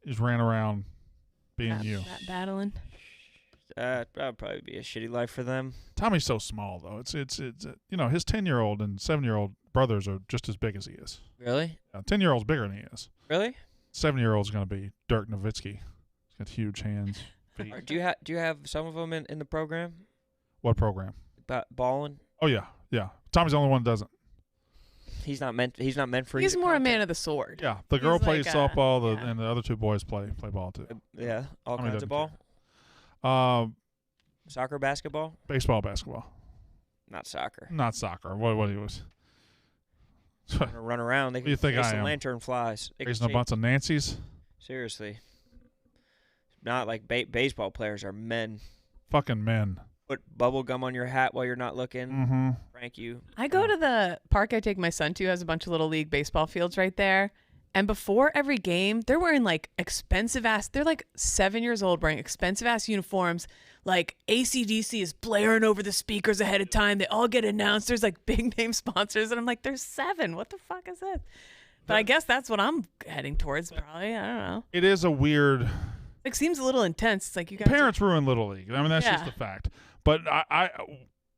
He just ran around being you. Battling. That would probably be a shitty life for them. Tommy's so small though. It's you know, his 10-year-old and 7-year-old brothers are just as big as he is. Really? 10-year-old's bigger than he is. Really? 7-year-old's gonna be Dirk Nowitzki. He's got huge hands. Feet. Do you have some of them in the program? What program? Balling? Oh yeah. Tommy's the only one that doesn't. He's not meant for you. He's more a man of the sword. Yeah, the girl He's plays like softball, and the other two boys play ball too. Yeah, all I mean, kinds of doesn't ball. Soccer, basketball. Baseball, basketball. Not soccer. Not soccer. What he was? Gonna run around. They What do you think I am? Lantern flies. Raising a bunch of Nancy's. Seriously. Not like baseball players are men. Fucking men. Put bubble gum on your hat while you're not looking. Mm-hmm. Prank you. I go to the park I take my son to, has a bunch of little league baseball fields right there. And before every game, they're wearing like expensive ass, they're like 7 years old wearing expensive ass uniforms. Like AC/DC is blaring over the speakers ahead of time. They all get announced. There's like big name sponsors. And I'm like, there's 7. What the fuck is this? But I guess that's what I'm heading towards probably. I don't know. It is a weird. It seems a little intense. It's like you guys. Parents ruin Little League. I mean, that's just a fact. But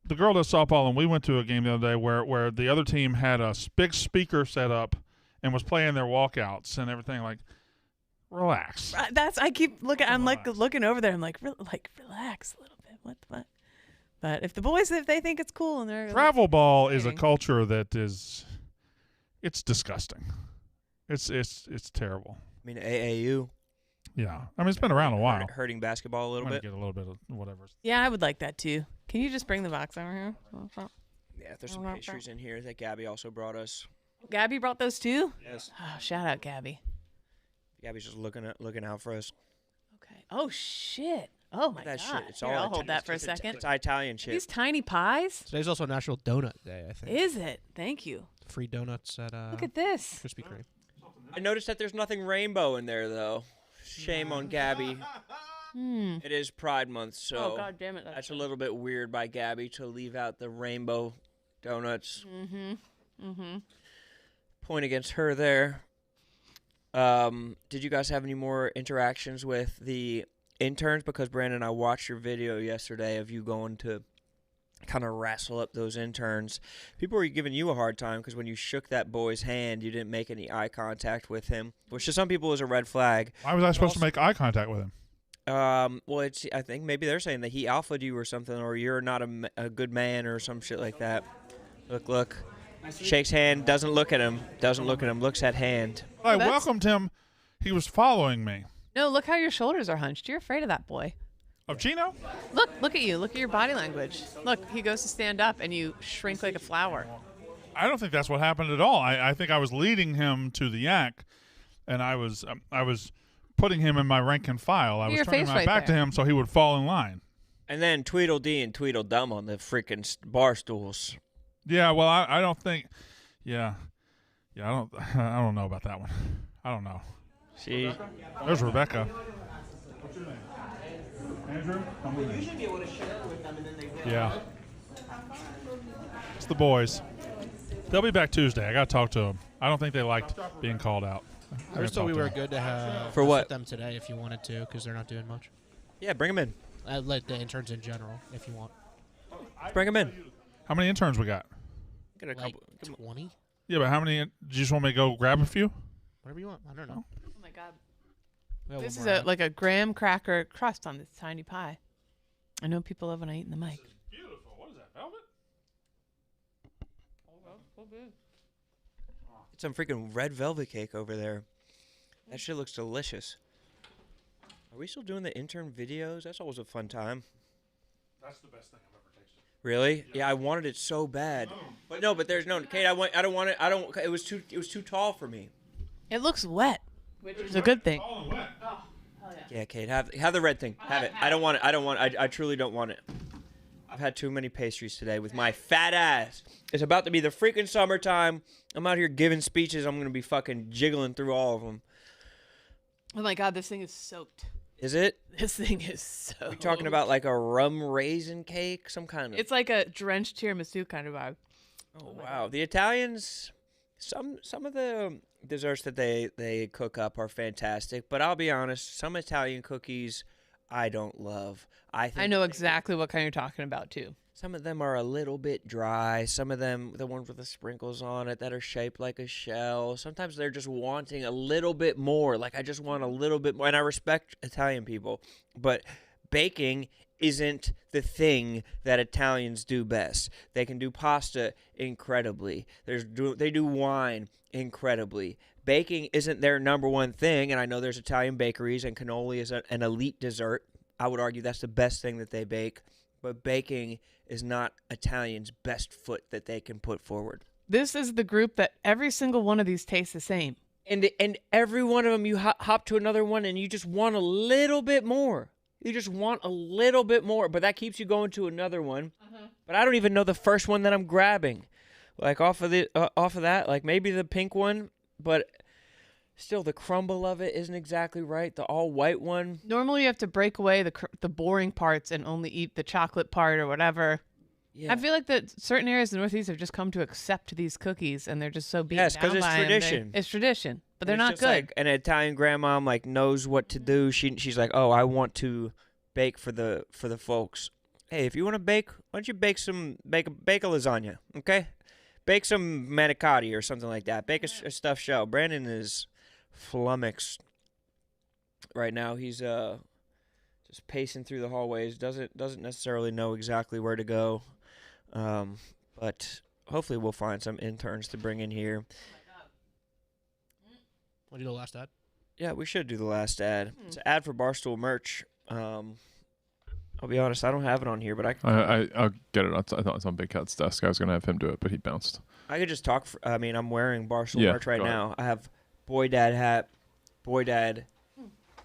the girl does softball, and we went to a game the other day where the other team had a big speaker set up and was playing their walkouts and everything. Like, relax. I keep looking. I'm like looking over there. I'm like relax a little bit. What the fuck? But if the boys, if they think it's cool and they're travel ball is a culture that is, it's disgusting. It's terrible. I mean, AAU. Yeah, I mean it's been around a while. Hurting basketball a little bit. Get a little bit of whatever. Yeah, I would like that too. Can you just bring the box over here? Yeah, there's some pastries in here that Gabby also brought us. Gabby brought those too? Yes. Oh, shout out Gabby. Gabby's just looking out for us. Okay. Oh shit. Oh my god. Shit. It's Here, all I'll hold that for a second. It's Italian shit. These tiny pies. Today's also National Donut Day, I think. Is it? Thank you. Free donuts at Look at this. Krispy Kreme. I noticed that there's nothing rainbow in there though. Shame on Gabby. It is Pride Month, so oh god damn it. That's a little bit weird by Gabby to leave out the rainbow donuts. Point against her there. Did you guys have any more interactions with the interns? Because Brandon, I watched your video yesterday of you going to kind of wrestle up those interns. People were giving you a hard time because when you shook that boy's hand, you didn't make any eye contact with him, which to some people is a red flag. Why was I supposed to make eye contact with him? Well, I think maybe they're saying that he alphaed you or something, or you're not a good man or some shit like that. Look. Shakes hand, doesn't look at him, looks at hand. I welcomed him. He was following me. No, look how your shoulders are hunched. You're afraid of that boy. Of Gino? Look at you. Look at your body language. Look, he goes to stand up and you shrink like a flower. I don't think that's what happened at all. I think I was leading him to the yak, and I was putting him in my rank and file. I was turning my back to him so he would fall in line. And then Tweedledee and Tweedledum on the freaking bar stools. Yeah, well, I don't think. Yeah, I don't know about that one. I don't know. See, there's Rebecca. What's your name? Andrew. You usually be able to share with them, and then they. Yeah. It's the boys. They'll be back Tuesday. I got to talk to them. I don't think they liked being called out. I just thought we were good to have for what them today if you wanted to, because they're not doing much. Yeah, bring them in. Like the interns in general, if you want. Bring them in. How many interns we got? Get a like couple. 20. Yeah, but how many? Do you just want me to go grab a few? Whatever you want. I don't know. Oh my god. This is like a graham cracker crust on this tiny pie. I know people love when I eat in the mic. Beautiful. What is that, velvet? It's some freaking red velvet cake over there. That shit looks delicious. Are we still doing the intern videos? That's always a fun time. That's the best thing I've ever tasted. Really? Yeah, I wanted it so bad. But no, there's no Kate. I don't want it. It was too tall for me. It looks wet, which is a good thing. Tall and wet. Oh, hell yeah. Yeah, Kate, have the red thing. Have it. I don't want it. I truly don't want it. I've had too many pastries today with my fat ass. It's about to be the freaking summertime. I'm out here giving speeches. I'm gonna be fucking jiggling through all of them. Oh my god, this thing is soaked. Is it? This thing is soaked. Are we talking about like a rum raisin cake? Some kind of. It's like a drenched tiramisu kind of vibe. Oh wow, the Italians. Some of the desserts that they cook up are fantastic, but I'll be honest, some Italian cookies I don't love. I know exactly what kind you're talking about too. Some of them are a little bit dry. Some of them, the ones with the sprinkles on it that are shaped like a shell. Sometimes they're just wanting a little bit more. Like I just want a little bit more. And I respect Italian people, but baking isn't the thing that Italians do best. They can do pasta incredibly. They do wine incredibly. Baking isn't their number one thing, and I know there's Italian bakeries, and cannoli is an elite dessert. I would argue that's the best thing that they bake, but baking is not Italians' best foot that they can put forward. This is the group that every single one of these tastes the same. And every one of them, you hop to another one, and you just want a little bit more. You just want a little bit more, but that keeps you going to another one. But I don't even know the first one that I'm grabbing. Like off of that, like maybe the pink one, but still the crumble of it isn't exactly right. The all white one. Normally you have to break away the boring parts and only eat the chocolate part or whatever. Yeah. I feel like that certain areas in the Northeast have just come to accept these cookies, and they're just so beaten down by them. Yes, because it's tradition. It's tradition, but they're not good. Like an Italian grandma like knows what to do. She's like, oh, I want to bake for the folks. Hey, if you want to bake, why don't you bake a lasagna, okay? Bake some manicotti or something like that. Bake a stuffed shell. Brandon is flummoxed right now. He's just pacing through the hallways. Doesn't necessarily know exactly where to go. But hopefully we'll find some interns to bring in here. Want to do the last ad? Yeah, we should do the last ad. It's an ad for Barstool merch. I'll be honest, I don't have it on here, but I'll get it. I thought it's on Big Cat's desk. I was going to have him do it, but he bounced. I could just talk. I'm wearing Barstool merch right now. I have Boy Dad hat, Boy Dad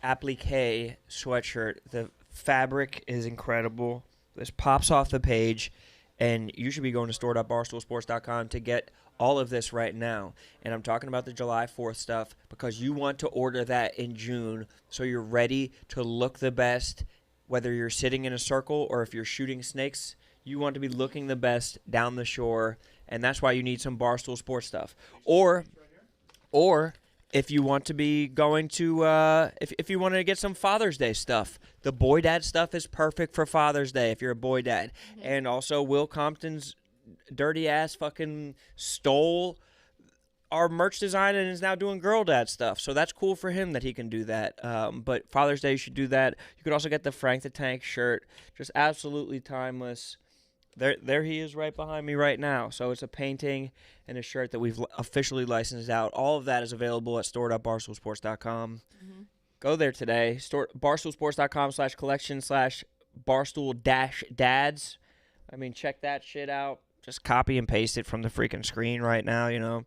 applique sweatshirt. The fabric is incredible. This pops off the page, and you should be going to store.barstoolsports.com to get all of this right now. And I'm talking about the July 4th stuff because you want to order that in June so you're ready to look the best, whether you're sitting in a circle or if you're shooting snakes. You want to be looking the best down the shore, and that's why you need some Barstool Sports stuff. Or if you want to be going to, if you want to get some Father's Day stuff, the Boy Dad stuff is perfect for Father's Day if you're a boy dad. And also Will Compton's dirty ass fucking stole our merch design and is now doing girl dad stuff. So that's cool for him that he can do that. But Father's Day, you should do that. You could also get the Frank the Tank shirt. Just absolutely timeless. There he is right behind me right now. So it's a painting and a shirt that we've officially licensed out. All of that is available at store.barstoolsports.com. Go there today. barstoolsports.com/collection/barstool-dads. I mean, check that shit out. Just copy and paste it from the freaking screen right now, you know.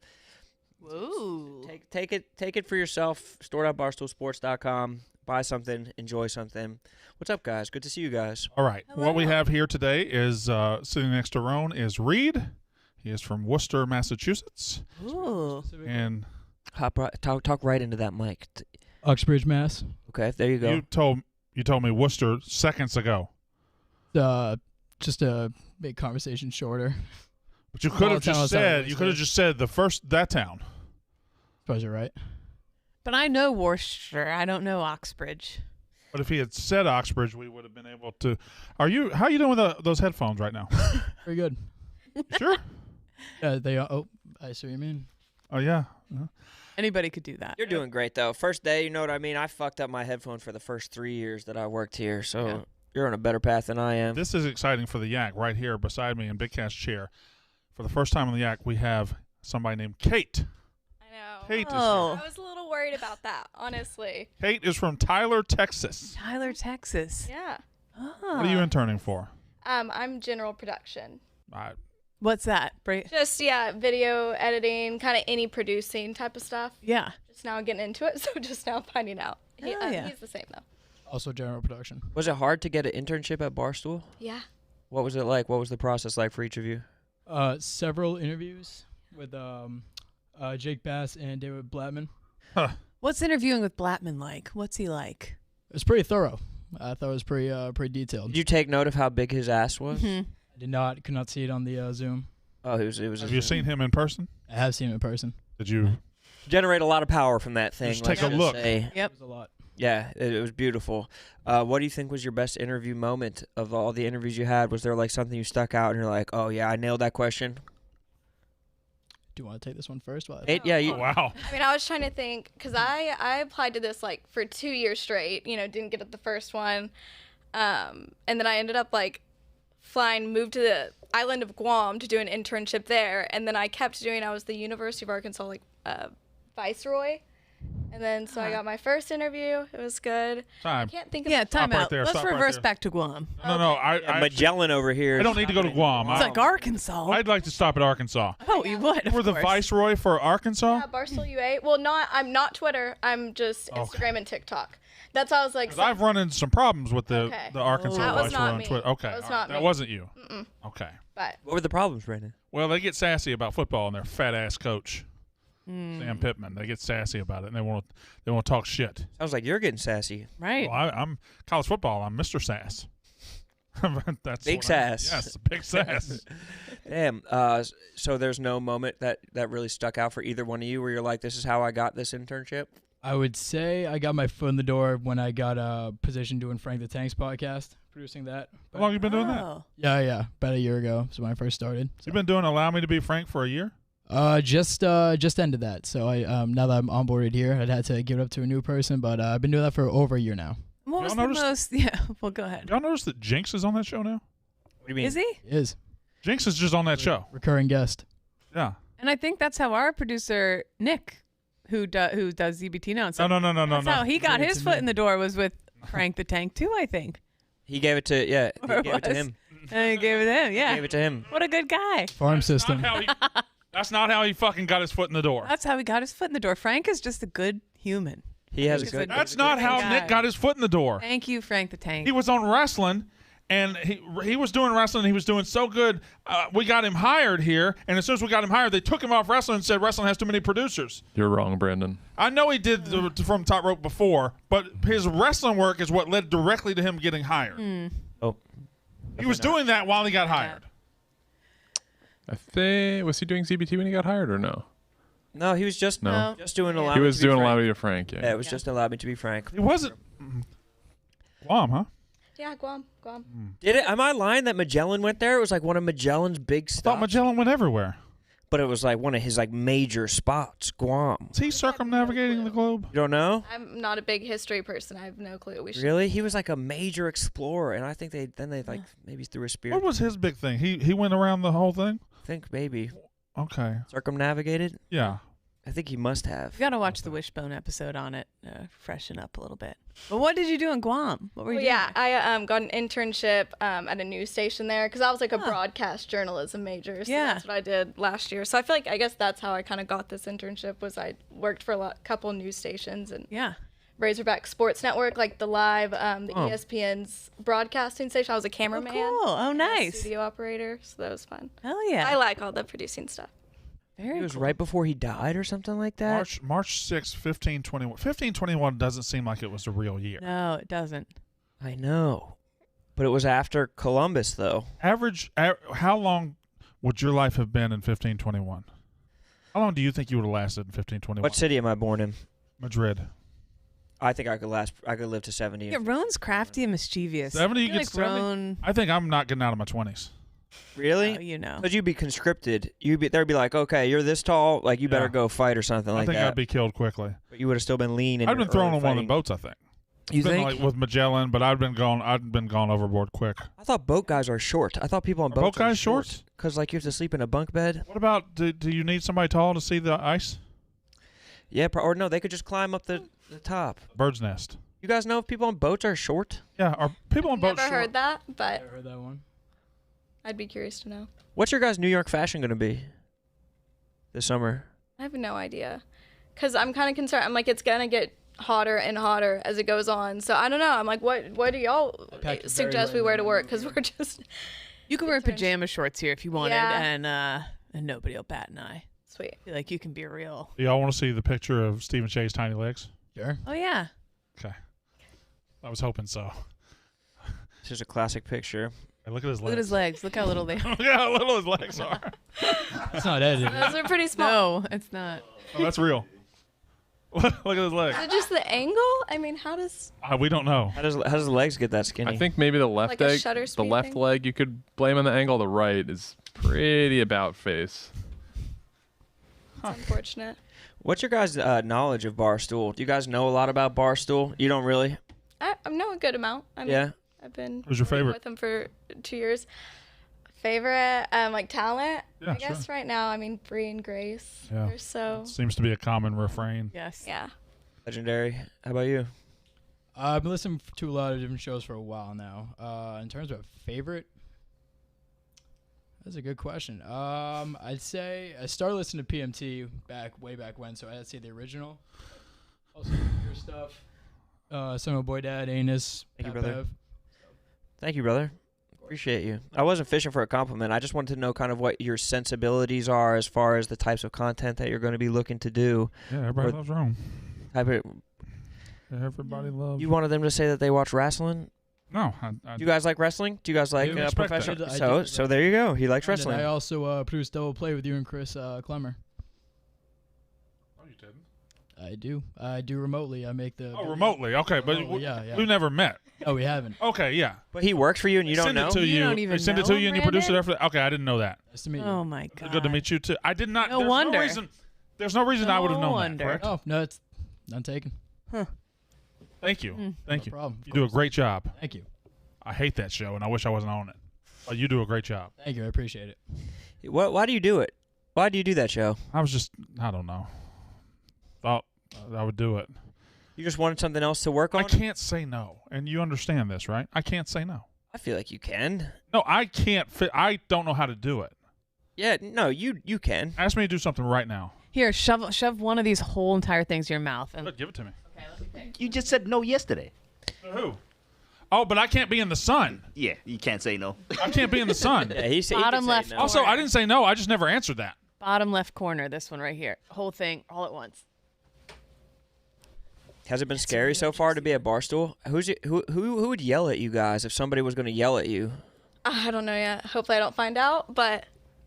Whoa. Take it for yourself. Store.barstoolsports.com. Buy something, enjoy something. What's up, guys? Good to see you guys. All right. Hello. What we have here today is sitting next to Roan is Reed. He is from Worcester, Massachusetts. Ooh. And Talk right into that mic. Uxbridge, Mass. Okay, there you go. You told me Worcester seconds ago. Just to make conversation shorter. But you could have just said that town. Suppose you're right. But I know Worcester. I don't know Oxbridge. But if he had said Oxbridge, we would have been able to. How are you doing with those headphones right now? Pretty good. Sure? Yeah, they are. Oh, I see what you mean. Oh, yeah. Anybody could do that. You're doing great, though. First day, you know what I mean? I fucked up my headphones for the first 3 years that I worked here, so you're on a better path than I am. This is exciting for the Yak right here beside me in Big Cat's chair. For the first time on the Yak, we have somebody named Kate. I know. Kate is here. I was a little worried about that, honestly. Kate is from Tyler, Texas. Tyler, Texas. Yeah. Oh. What are you interning for? I'm general production. What's that? Just, video editing, kind of any producing type of stuff. Yeah. Just now getting into it, so just now finding out. He's the same, though. Also general production. Was it hard to get an internship at Barstool? Yeah. What was it like? What was the process like for each of you? Several interviews with Jake Bass and David Blattman. Huh. What's interviewing with Blattman like? What's he like? It was pretty thorough. I thought it was pretty detailed. Did you take note of how big his ass was? I could not see it on the Zoom. Oh, it was. Have you seen him in person? I have seen him in person. Did you generate a lot of power from that thing? Just take a look. Yep. It was a lot. Yeah, it was beautiful. What do you think was your best interview moment of all the interviews you had? Was there like something you stuck out and you're like, oh yeah, I nailed that question? Do you want to take this one first? Oh, wow. I mean, I was trying to think, because I applied to this like for 2 years straight, didn't get it the first one. And then I ended up like moved to the island of Guam to do an internship there. And then I was the University of Arkansas like viceroy. And then so I got my first interview. It was good. Time. I can't think of time Stop right out. there, Let's stop right reverse there. back to Guam. No. Magellan over here. I don't need to go to Guam. It's like Arkansas. I'd like to stop at Arkansas. Oh, you would. You were the viceroy for Arkansas? Yeah, Barstool UA. Well, I'm not Twitter. I'm just Instagram and TikTok. That's how I was like. 'Cause I've run into some problems with the Arkansas That was viceroy not on me. Twitter. Okay, That was all not right. That me. wasn't you. Mm-mm. Okay. But What were the problems, Brandon? Well, they get sassy about football and their fat ass coach, Sam Pittman. They get sassy about it and they want to talk shit. Sounds like you're getting sassy. Right. Well, I'm college football. I'm Mr. Sass. That's Big what sass. Yes, big sass. Damn. So there's no moment that really stuck out for either one of you where you're like, this is how I got this internship? I would say I got my foot in the door when I got a position doing Frank the Tank's podcast, producing that. How long you been doing that? Oh. Yeah, about a year ago. So when I first started. You've been doing Allow Me to Be Frank for a year? Just ended that. So I now that I'm onboarded here, I'd had to give it up to a new person, but I've been doing that for over a year now. What was Y'all the noticed- most? Yeah. Well, go ahead. Y'all notice that Jinx is on that show now? What do you mean? Is he? It is Jinx is just on that show. recurring guest. Yeah. And I think that's how our producer Nick, who does ZBT now, and stuff, No. that's how he got Give it his to foot me. in the door was with Frank the Tank too. I think. He gave it to Or he gave it to was. him. And he gave it to him. Yeah. Gave it to him. What a good guy. Farm system. That's not how he fucking got his foot in the door. That's how he got his foot in the door. Frank is just a good human. He has a He's a good. good- That's not how guy. Nick got his foot in the door. Thank you, Frank the Tank. He was on wrestling, and he was doing wrestling. He was doing so good. We got him hired here, and as soon as we got him hired, they took him off wrestling and said wrestling has too many producers. You're wrong, Brandon. I know he did from Top Rope before, but his wrestling work is what led directly to him getting hired. Oh, He was doing that while he got hired. I think was he doing CBT when he got hired or no? no, he was just No. just doing Allow He Me was to Be doing Frank. Allow Me to Frank. Yeah, Yeah. it was just Allow Me to Be Frank. It wasn't Guam, huh? yeah, Guam. Did it? Am I lying that Magellan went there? It was like one of Magellan's big I thought stops. Magellan went everywhere. But it was like one of his like major spots, Guam. Is he circumnavigating the globe? You don't know? I'm not a big history person. I have no clue. We should. Really? He was like a major explorer, and I think they like maybe threw a spear. What was his big thing? He went around the whole thing? I think maybe Okay. circumnavigated. Yeah. I think he must have. You got to watch the Wishbone episode on it, freshen up a little bit. But what did you do in Guam? What were you Well, doing? yeah, I got an internship at a news station there because I was like a broadcast journalism major. So Yeah. that's what I did last year. So I feel like I guess that's how I kind of got this internship was I worked for a couple news stations and Yeah. Razorback Sports Network, like the live, the Oh. ESPN's broadcasting station. I was a cameraman. cool. Oh, and a nice. studio operator, so that was fun. Hell yeah. I like all the producing stuff. Very It was cool. right before he died or something like that. March 6th, 1521. 1521 doesn't seem like it was a real year. No, it doesn't. I know. But it was after Columbus, though. How long would your life have been in 1521? How long do you think you would have lasted in 1521? What city am I born in? Madrid. I think I could live to 70. Yeah, Roan's crafty and mischievous. 70? I You feel get like 70? Roan, I think I'm not getting out of my 20s. Really? oh, you know. Because you'd be conscripted. They'd be like, okay, you're this tall, like you better Yeah. go fight or something I like think that. I'd be killed quickly. But you would have still been lean. And I'd been thrown on one of the boats, I think. You Been think? like with Magellan, but I'd been gone overboard quick. I thought boat guys are short. I thought people on Are boats boat are guys short? Because like you have to sleep in a bunk bed. What about do you need somebody tall to see the ice? Yeah, or no, they could just climb up the top. Bird's nest. You guys know if people on boats are short? Yeah, are people on boats Never short? heard that, but I heard that one. I'd be curious to know. What's your guys' New York fashion going to be this summer? I have no idea. Because I'm kind of concerned. I'm like, it's going to get hotter and hotter as it goes on. So I don't know. I'm like, what do y'all packed suggest very we wear to lightly. work? Because we're just You can wear pajama shorts here if you wanted, Yeah. and nobody will bat an eye. sweet. Feel like you can be real. Do y'all want to see the picture of Stephen Shea's tiny legs? Sure. Oh yeah. Okay. I was hoping so. This is a classic picture. Hey, look at his legs. Look at his legs. Look how little they are. Look how little his legs are. It's not edited. Those are pretty small. No, it's not. Oh, that's real. Look at his legs. Is it just the angle? I mean, how does... We don't know. How does the legs get that skinny? I think maybe the left Like a leg, shutter the speed left thing? leg, you could blame on the angle. The right is pretty about face. It's unfortunate. What's your guys' knowledge of Barstool? Do you guys know a lot about Barstool? You don't really? I know a good amount. I mean, Yeah. I've been Who's your favorite? with him for 2 years. Favorite, like talent? Yeah, I guess sure. right now, I mean, Bree and Grace. Yeah. They're so. Seems to be a common refrain. Yes. Yeah. Legendary. How about you? I've been listening to a lot of different shows for a while now. In terms of favorite, that's a good question. I'd say I started listening to PMT way back when, so I'd say the original. Also, your stuff. Some of Boy Dad, Anus. Thank you, Pat brother. Bev. Thank you, brother. Appreciate you. I wasn't fishing for a compliment. I just wanted to know kind of what your sensibilities are as far as the types of content that you're going to be looking to do. Yeah, everybody loves Rome. Everybody loves. You wanted them to say that they watch wrestling? No. Do you guys like wrestling? Do you guys like respect professional? that. So there you go. He likes And wrestling. then I also produced Double Play with you and Chris Clemmer. Oh, you didn't? I do. I do remotely. I make the. Oh, remotely. Okay, but yeah. we've never met. Oh, we haven't. Okay, yeah. But he works for you and you don't Send know? it to you. don't even They send it know to you and you produce it Brandon? after. Okay, I didn't know that. Nice to meet you. Oh my God. Good to meet you too. I did not. No there's wonder. No reason, there's no reason I would have No known wonder. that. Correct? Oh no, it's none taken. Thank you. Thank No you. problem. You do a great job. Thank you. I hate that show and I wish I wasn't on it. But you do a great job. Thank you. I appreciate it. Why do you do it? Why do you do that show? I don't know. Thought I would do it. You just wanted something else to work on? I can't say no. And you understand this, right? I can't say no. I feel like you can. No, I can't. I don't know how to do it. Yeah, no, you can. Ask me to do something right now. Here, shove one of these whole entire things in your mouth. And Good, give it to me. You just said no yesterday. To who? Oh, but I can't be in the sun. Yeah, you can't say no. I can't be in the sun. Yeah, he said Bottom left no. Also, I didn't say no. I just never answered that. bottom left corner, this one right here. Whole thing, all at once. Has it been scary so far to be at Barstool? Who would yell at you guys if somebody was going to yell at you? I don't know yet. Hopefully I don't find out, but.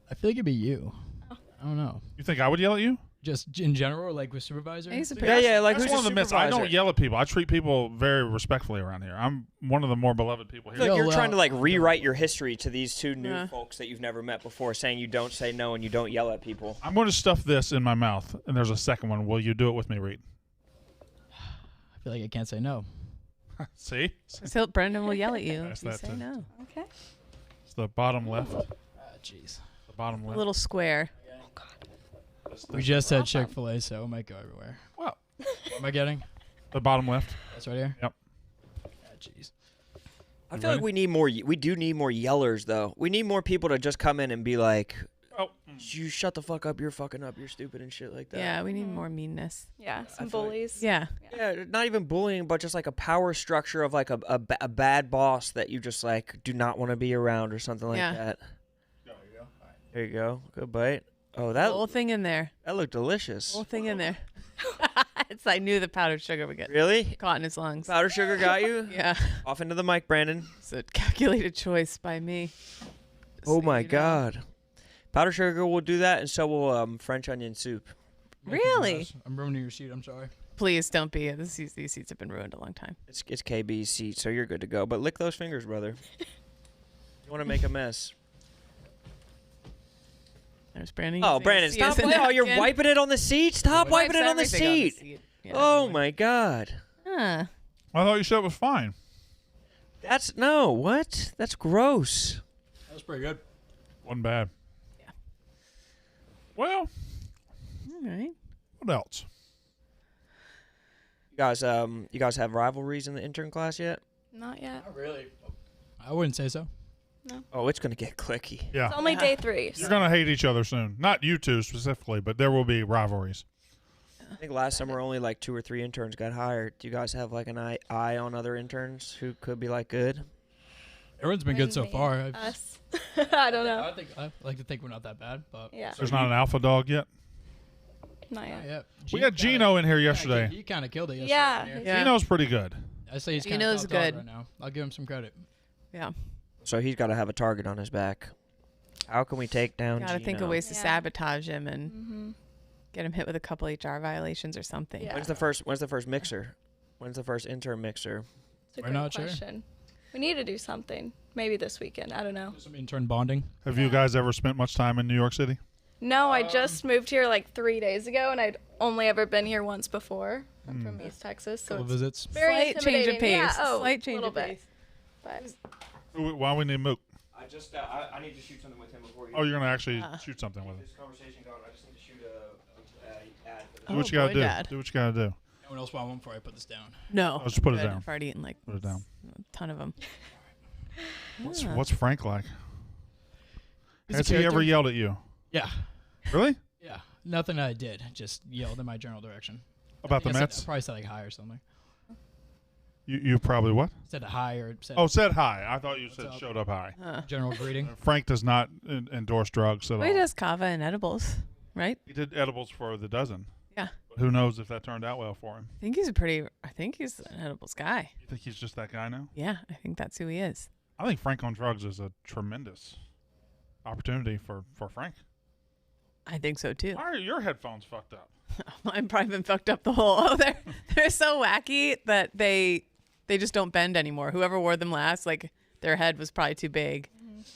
I feel like it'd be you. I don't know. You think I would yell at you? Just in general, like with supervisor? He's a Yeah, like That's who's one of the your myths. I don't supervisor? yell at people. I treat people very respectfully around here. I'm one of the more beloved people I here. feel like you're Yo, trying to like rewrite your history to these two new Yeah. folks that you've never met before, saying you don't say no and you don't yell at people. I'm going to stuff this in my mouth, and there's a second one. Will you do it with me, Reed? I feel like I can't say no. See? So Brendan will yell at you That's if you that say too. no. Okay. It's the bottom left. Jeez. The bottom A left. little square. We just had Chick-fil-A, so it might go everywhere. Well, What am I getting? the bottom left. That's right here? Yep. Jeez. I feel like we need more. We do need more yellers, though. We need more people to just come in and be like, Oh. "You shut the fuck up! You're fucking up! You're stupid and shit like that." Yeah, we need more meanness. Yeah, some feel like- bullies. Yeah. Yeah, not even bullying, but just like a power structure of like a bad boss that you just like do not want to be around or something like Yeah. that. There you go. Good bite. Oh, The whole thing in there. that looked delicious. Whole thing in there. I knew the powdered sugar would get Really? caught in his lungs. Powder sugar got you? Yeah. Off into the mic, Brandon. It's a calculated choice by me. Oh So my you know. God. Powder sugar will do that, and so will French onion soup. Really? I'm ruining your sheet. I'm sorry. Please don't be. These seats have been ruined a long time. It's KB's seat, so you're good to go. But lick those fingers, brother. You want to make a mess. There's Brandon. Oh, Brandon, stop. Oh, you're wiping it on the seat? Stop Wipes wiping it on the everything seat. Yeah. Oh, my God. Huh. I thought you said it was fine. No, what? That's gross. That was pretty good. Wasn't bad. Yeah. Well, All right. what else? You guys have rivalries in the intern class yet? Not yet. Not really. I wouldn't say so. Oh, it's gonna get clicky. Yeah. It's only day 3. You're going to hate each other soon. Not you two specifically, but there will be rivalries. I think last summer only like 2 or 3 interns got hired. Do you guys have like an eye on other interns who could be like good? Everyone's been good so Me, far. Us. I don't know. I like to think we're not that bad, but Yeah. There's not an alpha dog yet. Not yet. yeah. We got Gino in here yesterday. He kind of killed it. Yeah. Yesterday. Yeah. Gino's pretty good. I say he's kind Gino's of top dog good. right now. I'll give him some credit. Yeah. So he's got to have a target on his back. How can we take down Got to think of Gino? ways to Yeah. sabotage him and get him hit with a couple HR violations or something. Yeah. When's the first mixer? When's the first intern mixer? It's a We're great not sure. question. We need to do something. Maybe this weekend. I don't know. Some intern bonding. Have you guys ever spent much time in New York City? No, I just moved here like 3 days ago, and I'd only ever been here once before. I'm from East Texas, so Couple it's visits. very Slight change of intimidating. Yeah, pace. oh, Slight change little of bit. pace. But Why we need Mook? I just I need to shoot something with him before. Oh, you're gonna actually shoot something with him. This conversation going. I just need to shoot a ad. Do what you gotta do. Dad. Do what you gotta do. Anyone else want one before I put this down? No. I'll just put it Good. down. I've already eaten like Put it down. a ton of them. What's Frank like? He's a Has he ever character. yelled at you? Yeah. Really? Yeah. Nothing I did. Just yelled in my general direction. About the I Mets? probably said like hi or something. You probably what? Said hi or said. Oh, said hi. I thought you said up? showed up high. General greeting. Frank does not endorse drugs at all. He does kava and edibles, right? He did edibles for the dozen. Yeah. But who knows if that turned out well for him? I think he's an edibles guy. You think he's just that guy now? Yeah, I think that's who he is. I think Frank on drugs is a tremendous opportunity for Frank. I think so too. Why are your headphones fucked up? Mine probably been fucked up the whole. Oh, they're so wacky that they just don't bend anymore. Whoever wore them last, like their head was probably too big.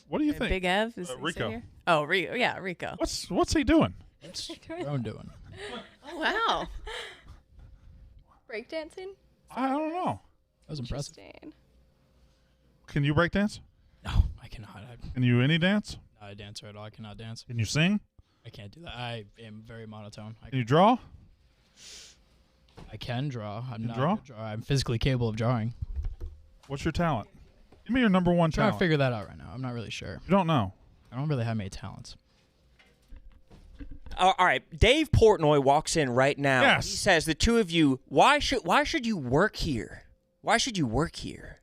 What do you think? Big Ev is Rico. here? Oh, Rico. Yeah, Rico. What's he doing? What's Roan doing? Oh wow. breakdancing? I don't know. That was impressive. Interesting. Can you break dance? No, I cannot. Can you any dance? Not a dancer at all. I cannot dance. Can you sing? I can't do that. I am very monotone. Can you draw? I can draw. I'm not draw? a good drawer. I'm physically capable of drawing. What's your talent? Give me your number one I'm trying talent. to figure that out right now. I'm not really sure. You don't know. I don't really have many talents. All right, Dave Portnoy walks in right now. Yes. He says, "The two of you, why should you work here? Why should you work here?"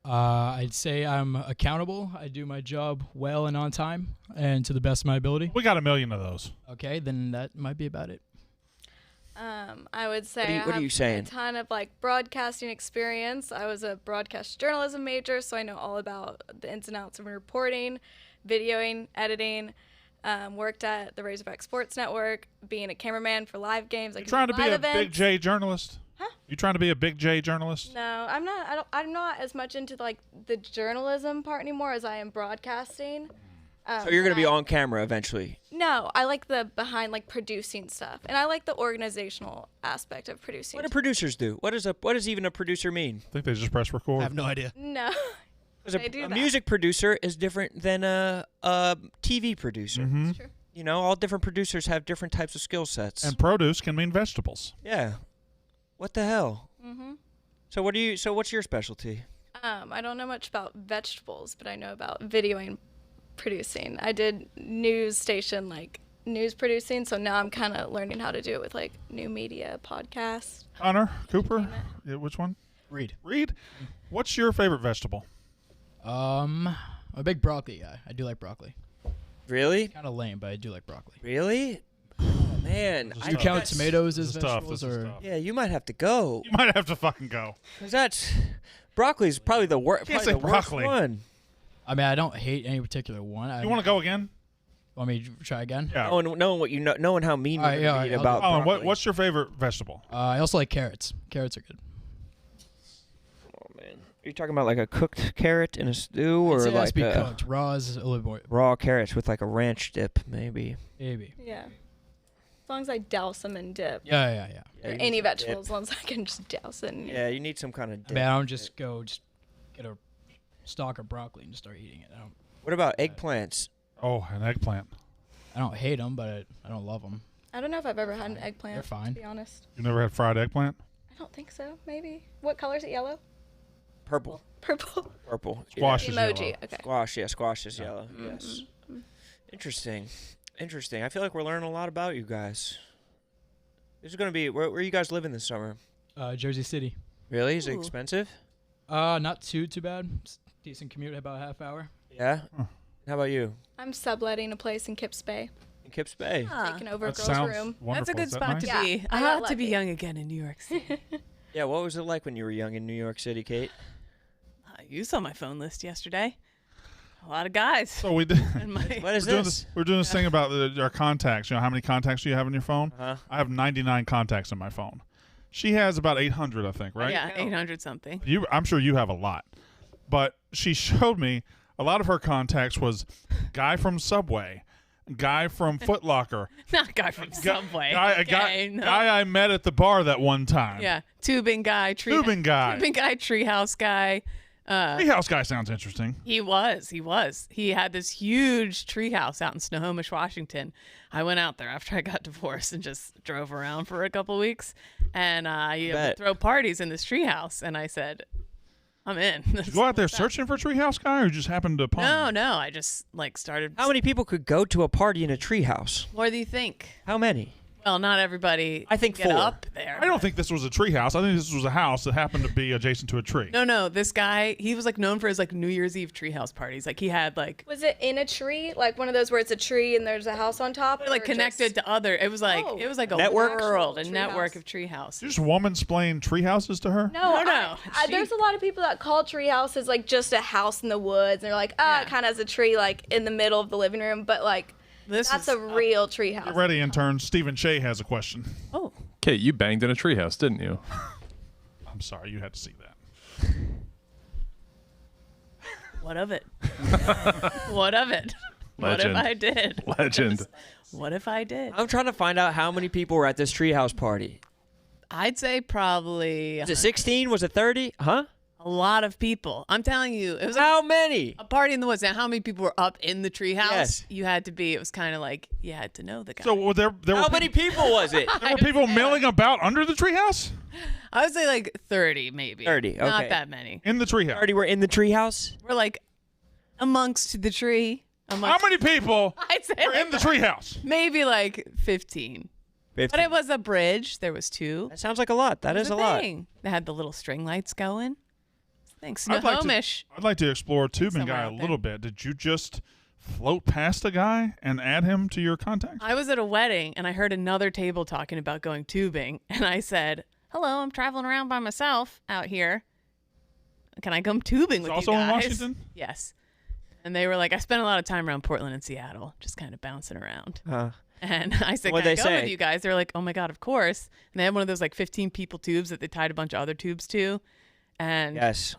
I'd say I'm accountable. I do my job well and on time and to the best of my ability. We got 1 million of those. Okay, then that might be about it. I would say What are you saying? a ton of like broadcasting experience. I was a broadcast journalism major, so I know all about the ins and outs of reporting, videoing, editing. Worked at the Razorback Sports Network, being a cameraman for live games. You trying to be a Big J journalist? Huh? You trying to be a Big J journalist? No, I'm not. I'm not as much into like the journalism part anymore as I am broadcasting. So you're gonna be on camera eventually. No, I like the behind, like producing stuff, and I like the organizational aspect of producing. What do producers do? What does even a producer mean? I think they just press record. I have no idea. No. Because They do a that. music producer is different than a TV producer. Mm-hmm. That's true. You know, all different producers have different types of skill sets. And produce can mean vegetables. Yeah. What the hell? Mhm. So what's your specialty? I don't know much about vegetables, but I know about videoing, producing. I did news station, like news producing, so now I'm kind of learning how to do it with like new media, podcasts. Connor, Cooper, yeah, which one? Reed. Reed. What's your favorite vegetable? I'm a big broccoli guy. I do like broccoli. Really? Kind of lame, but I do like broccoli. Really? Oh man. This is Do you tough. count tomatoes This as is tough. vegetables This is or? tough. Yeah, you might have to go. You might have to fucking go. Cause that's broccoli's probably the worst. Can't Probably say the worst broccoli. one. I mean, I don't hate any particular one. You want to go again? Want me to try again? Yeah. Knowing what you know, knowing how mean All right, you're yeah, gonna be I'll about go. Alan, broccoli. what's your favorite vegetable? I also like carrots. Carrots are good. Oh man, are you talking about like a cooked carrot in a stew, I'd or say it has to like be cooked. Raw is a little bit more. raw carrots with like a ranch dip, maybe? Maybe. Yeah. As long as I douse them in dip. Yeah. Yeah, Or you any need some vegetable, dip. as long as I can just douse it. Yeah, you need some kind of I dip. mean, I don't just go get a stalk of broccoli and just start eating it. What about eggplants? Oh, an eggplant. I don't hate them, but I don't love them. I don't know if I've ever had an eggplant. They're fine. To be honest. You never had fried eggplant? I don't think so. Maybe. What color is it? Yellow? Purple. Purple. Purple. Squash is Emoji. yellow. Okay. Squash, yeah, squash is yellow. Yes. Interesting. I feel like we're learning a lot about you guys. This is gonna be where are you guys living this summer? Jersey City. Really? Is it Ooh. expensive? Not too bad. It's a decent commute, about a half hour. Yeah. Huh. How about you? I'm subletting a place in Kips Bay. In Kips Bay. Taking over a That girl's sounds room. wonderful. That's a good Is that spot nice? to Yeah, be. I I got want to be lucky. young again in New York City. Yeah. What was it like when you were young in New York City, Kate? You saw my phone list yesterday. A lot of guys. So we did. in my What is We're doing this? we're doing this thing about our contacts. You know how many contacts do you have in your phone? Uh-huh. I have 99 contacts in my phone. She has about 800, I think, right? Yeah, 800 something. I'm sure you have a lot. But she showed me a lot of her contacts was guy from Subway, guy from Foot Locker, Not guy from Subway. guy no. I met at the bar that one time. Yeah, tubing guy, Tubing guy. treehouse guy, Treehouse guy sounds interesting. He was. He had this huge treehouse out in Snohomish, Washington. I went out there after I got divorced and just drove around for a couple weeks. And he would throw parties in this treehouse. And I said, I'm in. Did you go out there searching for a treehouse guy, or just happened to pond? No. I just started. How many people could go to a party in a treehouse? More do you think? How many? Well, not everybody. I think get 4. up there. I don't think this was a treehouse. I think this was a house that happened to be adjacent to a tree. No. This guy, he was known for his New Year's Eve treehouse parties. He had Was it in a tree, like one of those where it's a tree and there's a house on top? Connected to other. It was a network? a network of tree houses. Did you just woman-splain tree houses to her? No. There's a lot of people that call tree houses just a house in the woods. And they're like, it kind of has a tree in the middle of the living room, but that's a real tree house. Get ready, intern. Stephen Shea has a question. Oh. Kate, you banged in a treehouse, didn't you? I'm sorry, you had to see that. What of it? What of it? What if I did? Legend. What if I did? I'm trying to find out how many people were at this treehouse party. I'd say probably. Was it 16? Was it 30? Huh? A lot of people. I'm telling you, it was how many? A party in the woods. Now, how many people were up in the treehouse? Yes. You had to be. It was kind of you had to know the guy. So there how many people was it? There were people milling about under the treehouse? I would say 30, maybe. 30. Okay. Not that many. In the treehouse. 30 were in the treehouse. We're amongst the tree. How many people I'd say were in the treehouse? Maybe 15. But it was a bridge. There was 2. That sounds like a lot. That is a lot. They had the little string lights going. Thanks, I'd Snohomish. like to explore tubing Somewhere guy a out little bit. Did you just float past a guy and add him to your contacts? I was at a wedding and I heard another table talking about going tubing, and I said, "Hello, I'm traveling around by myself out here. Can I come tubing with you guys?" Also in Washington? Yes. And they were like, "I spent a lot of time around Portland and Seattle, just kind of bouncing around." And I said, What'd "Can I they go say? with you guys?" They're like, "Oh my god, of course!" And they had one of those 15 people tubes that they tied a bunch of other tubes to, and yes.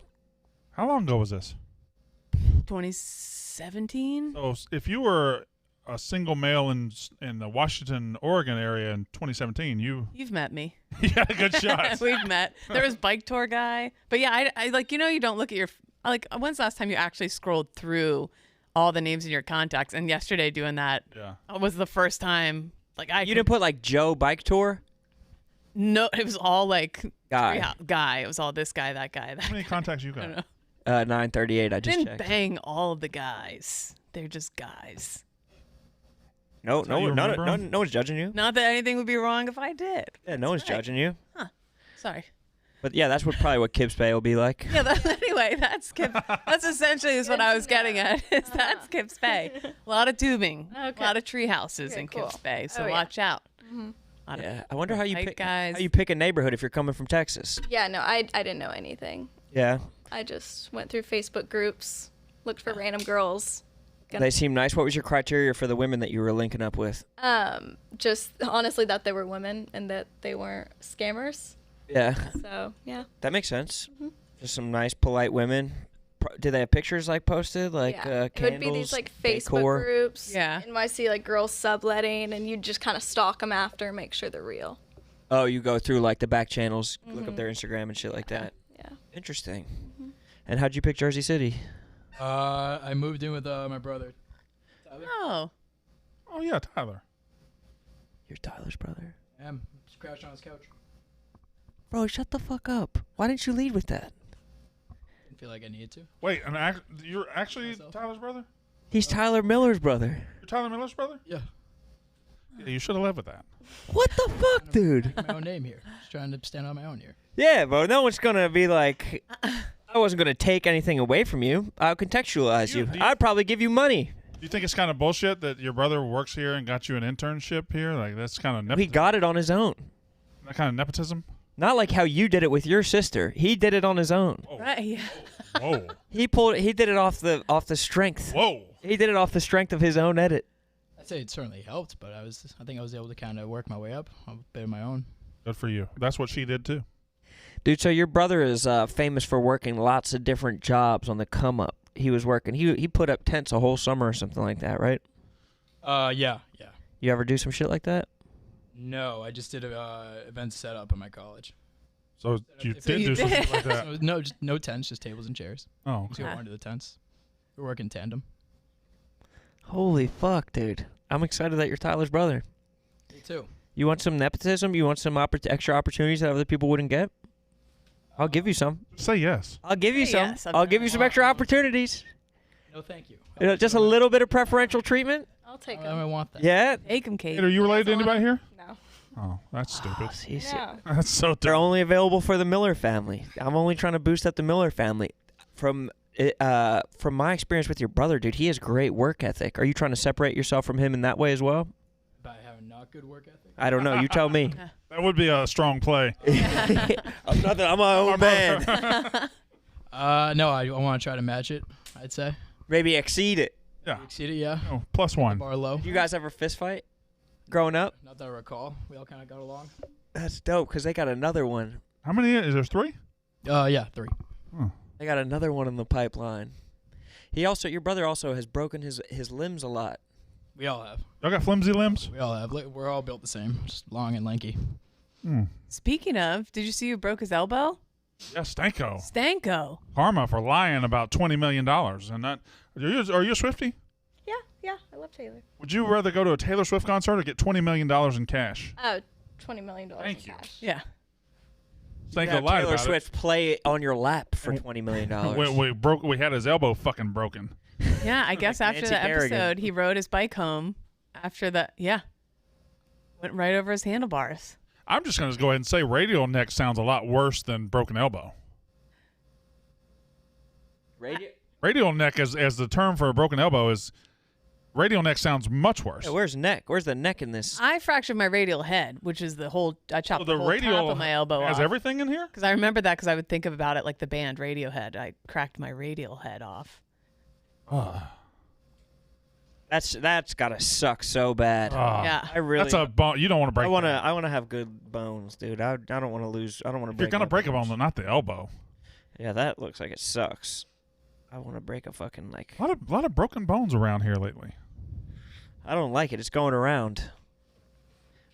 How long ago was this? 2017. So if you were a single male in the Washington, Oregon area in 2017, you've met me. You had a good shot. We've met. There was bike tour guy, but yeah, I you don't look at your when's the last time you actually scrolled through all the names in your contacts? And yesterday doing that was the first time. You didn't put Joe Bike Tour? No, it was all guy. It was all this guy, that guy. How many contacts you got? 938. I just didn't checked. bang all of the guys. They're just guys. No one's judging you. Not that anything would be wrong if I did. Yeah, no one's judging you. Huh. Sorry. But yeah, that's probably what Kibbs Bay will be like. Yeah. Anyway, that's That's essentially what I was getting at. That's Kibbs Bay. A lot of tubing. Okay. A lot of tree houses in Kibbs Bay. So watch out. Mm-hmm. Yeah, I wonder how you pick guys. How you pick a neighborhood if you're coming from Texas. Yeah, no, I didn't know anything. Yeah. I just went through Facebook groups, looked for random girls. They seem nice. What was your criteria for the women that you were linking up with? Just honestly that they were women and that they weren't scammers. Yeah. So, yeah. That makes sense. Mm-hmm. Just some nice, polite women. Do they have pictures posted? Yeah. It would be these Facebook groups. Yeah. NYC girls subletting, and you just kind of stalk them after and make sure they're real. Oh, you go through the back channels, look up their Instagram and shit like that. Yeah. Interesting. Mm-hmm. And how'd you pick Jersey City? I moved in with my brother, Tyler. Oh. Oh yeah, Tyler. You're Tyler's brother. I'm just crouched on his couch. Bro, shut the fuck up. Why didn't you lead with that? Didn't feel like I needed to. Wait, you're actually Tyler's brother? He's Tyler Miller's brother. You're Tyler Miller's brother? Yeah. Yeah, you should have led with that. What the fuck, dude? My own name here. Just trying to stand on my own here. Yeah, bro. No one's gonna be like, I wasn't gonna take anything away from you. I'll contextualize you. I'd probably give you money. Do you think it's kind of bullshit that your brother works here and got you an internship here? That's kind of nepotism. He got it on his own. That kind of nepotism? Not like how you did it with your sister. He did it on his own. Whoa. Right. Yeah. Whoa. He did it off the strength. Whoa. He did it off the strength of his own edit. I'd say it certainly helped, but I think I was able to kind of work my way up a bit of my own. Good for you. That's what she did too. Dude, so your brother is famous for working lots of different jobs on the come up. He was working. He put up tents a whole summer or something like that, right? Yeah. You ever do some shit like that? No, I just did a event setup at my college. So you did do something like that? So no, just no tents, just tables and chairs. Oh, Just go under the tents. We work in tandem. Holy fuck, dude! I'm excited that you're Tyler's brother. Me too. You want some nepotism? You want some extra opportunities that other people wouldn't get? I'll give you some. Say yes. I'll give you some. yes, I'll give you some extra opportunities. No, thank you. Just a little bit of preferential treatment. I'll take I them. don't want that. Yeah. Take them, Kate. Are you related to anybody here? No. Oh, that's stupid. No. That's so They're dumb. only available for the Miller family. I'm only trying to boost up the Miller family. From my experience with your brother, dude, he has great work ethic. Are you trying to separate yourself from him in that way as well? By having not good work ethic. I don't know. You tell me. That would be a strong play. I'm nothing. I'm my own man. No, I want to try to match it. I'd say. Maybe exceed it. Yeah. Exceed it, yeah. Oh, +1. Bar low. Did you guys ever fist fight growing up? Not that I recall. We all kind of got along. That's dope because they got another one. How many is there? 3? Yeah, 3. They got another one in the pipeline. Your brother also has broken his limbs a lot. We all have. Y'all got flimsy limbs? We all have. We're all built the same, just long and lanky. Speaking of, did you see who broke his elbow? Yeah, Stanko. Stanko. Karma for lying about $20 million. And that, are you a Swiftie? Yeah, I love Taylor. Would you rather go to a Taylor Swift concert or get $20 million in cash? Oh, $20 million Thank in you. cash. Yeah. Stanko lied Taylor about Swift play on your lap for $20 million. We had his elbow fucking broken. Yeah, I guess after Nancy the Kerrigan. episode, he rode his bike home. After the, went right over his handlebars. I'm just going to go ahead and say radial neck sounds a lot worse than broken elbow. Radial neck as the term for a broken elbow is radial neck sounds much worse. Yeah, where's neck? Where's the neck in this? I fractured my radial head, which is the whole. I chopped the the whole radial top of my elbow has off. everything in here? Because I remember that because I would think about it like the band Radiohead. I cracked my radial head off. That's gotta suck so bad. Yeah. I really. That's a bone. You don't want to break. I wanna have good bones, dude. I don't want to lose. I don't want to. If you're gonna break a bone, not the elbow. Yeah, that looks like it sucks. I want to break a fucking like. A lot of broken bones around here lately. I don't like it. It's going around.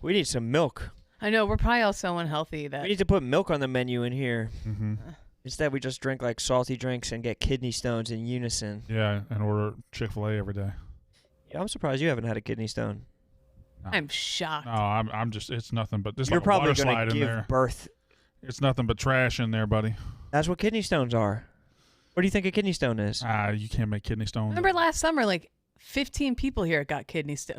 We need some milk. I know we're probably all so unhealthy that We need to put milk on the menu in here. Mm-hmm. Instead, we just drink like salty drinks and get kidney stones in unison. Yeah, and order Chick-fil-A every day. Yeah, I'm surprised you haven't had a kidney stone. No. I'm shocked. No, I'm just. It's nothing but this. You're like probably a water gonna slide in give there. birth. It's nothing but trash in there, buddy. That's what kidney stones are. What do you think a kidney stone is? You can't make kidney stones. Remember last summer, like 15 people here got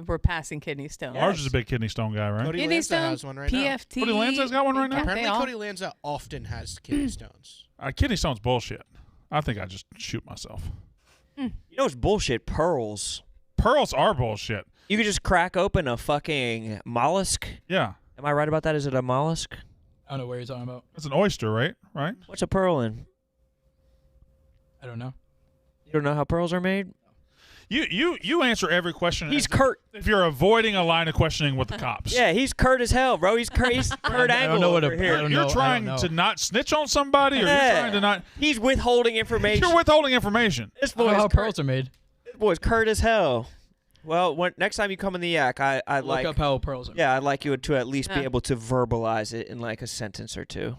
were passing kidney stones. Lars is a big kidney stone guy, right? Cody Kidney Lanza stone, has one right PFT. Cody Lanza's got one right now? Yeah, Apparently, they all- Cody Lanza often has kidney stones. Kidney stones bullshit. I think I just shoot myself. You know it's bullshit. Pearls. Pearls are bullshit. You could just crack open a fucking mollusk. Yeah. Am I right about that? Is it a mollusk? I don't know what you're talking about. It's an oyster, right? Right? What's a pearl in? I don't know. You don't know how pearls are made? You answer every question. He's Kurt. If you're avoiding a line of questioning with the cops. Yeah, he's Kurt as hell, bro. He's Kurt Angle I don't know what over here. You're trying to not snitch on somebody, or you're trying to not. He's withholding information. You're withholding information. This I don't know boy's how Kurt. pearls are made. This boy's Kurt as hell. Well, next time you come in the yak, I'd Look like. up how pearls are made. Yeah, I'd like you to at least be Yeah. able to verbalize it in like a sentence or two.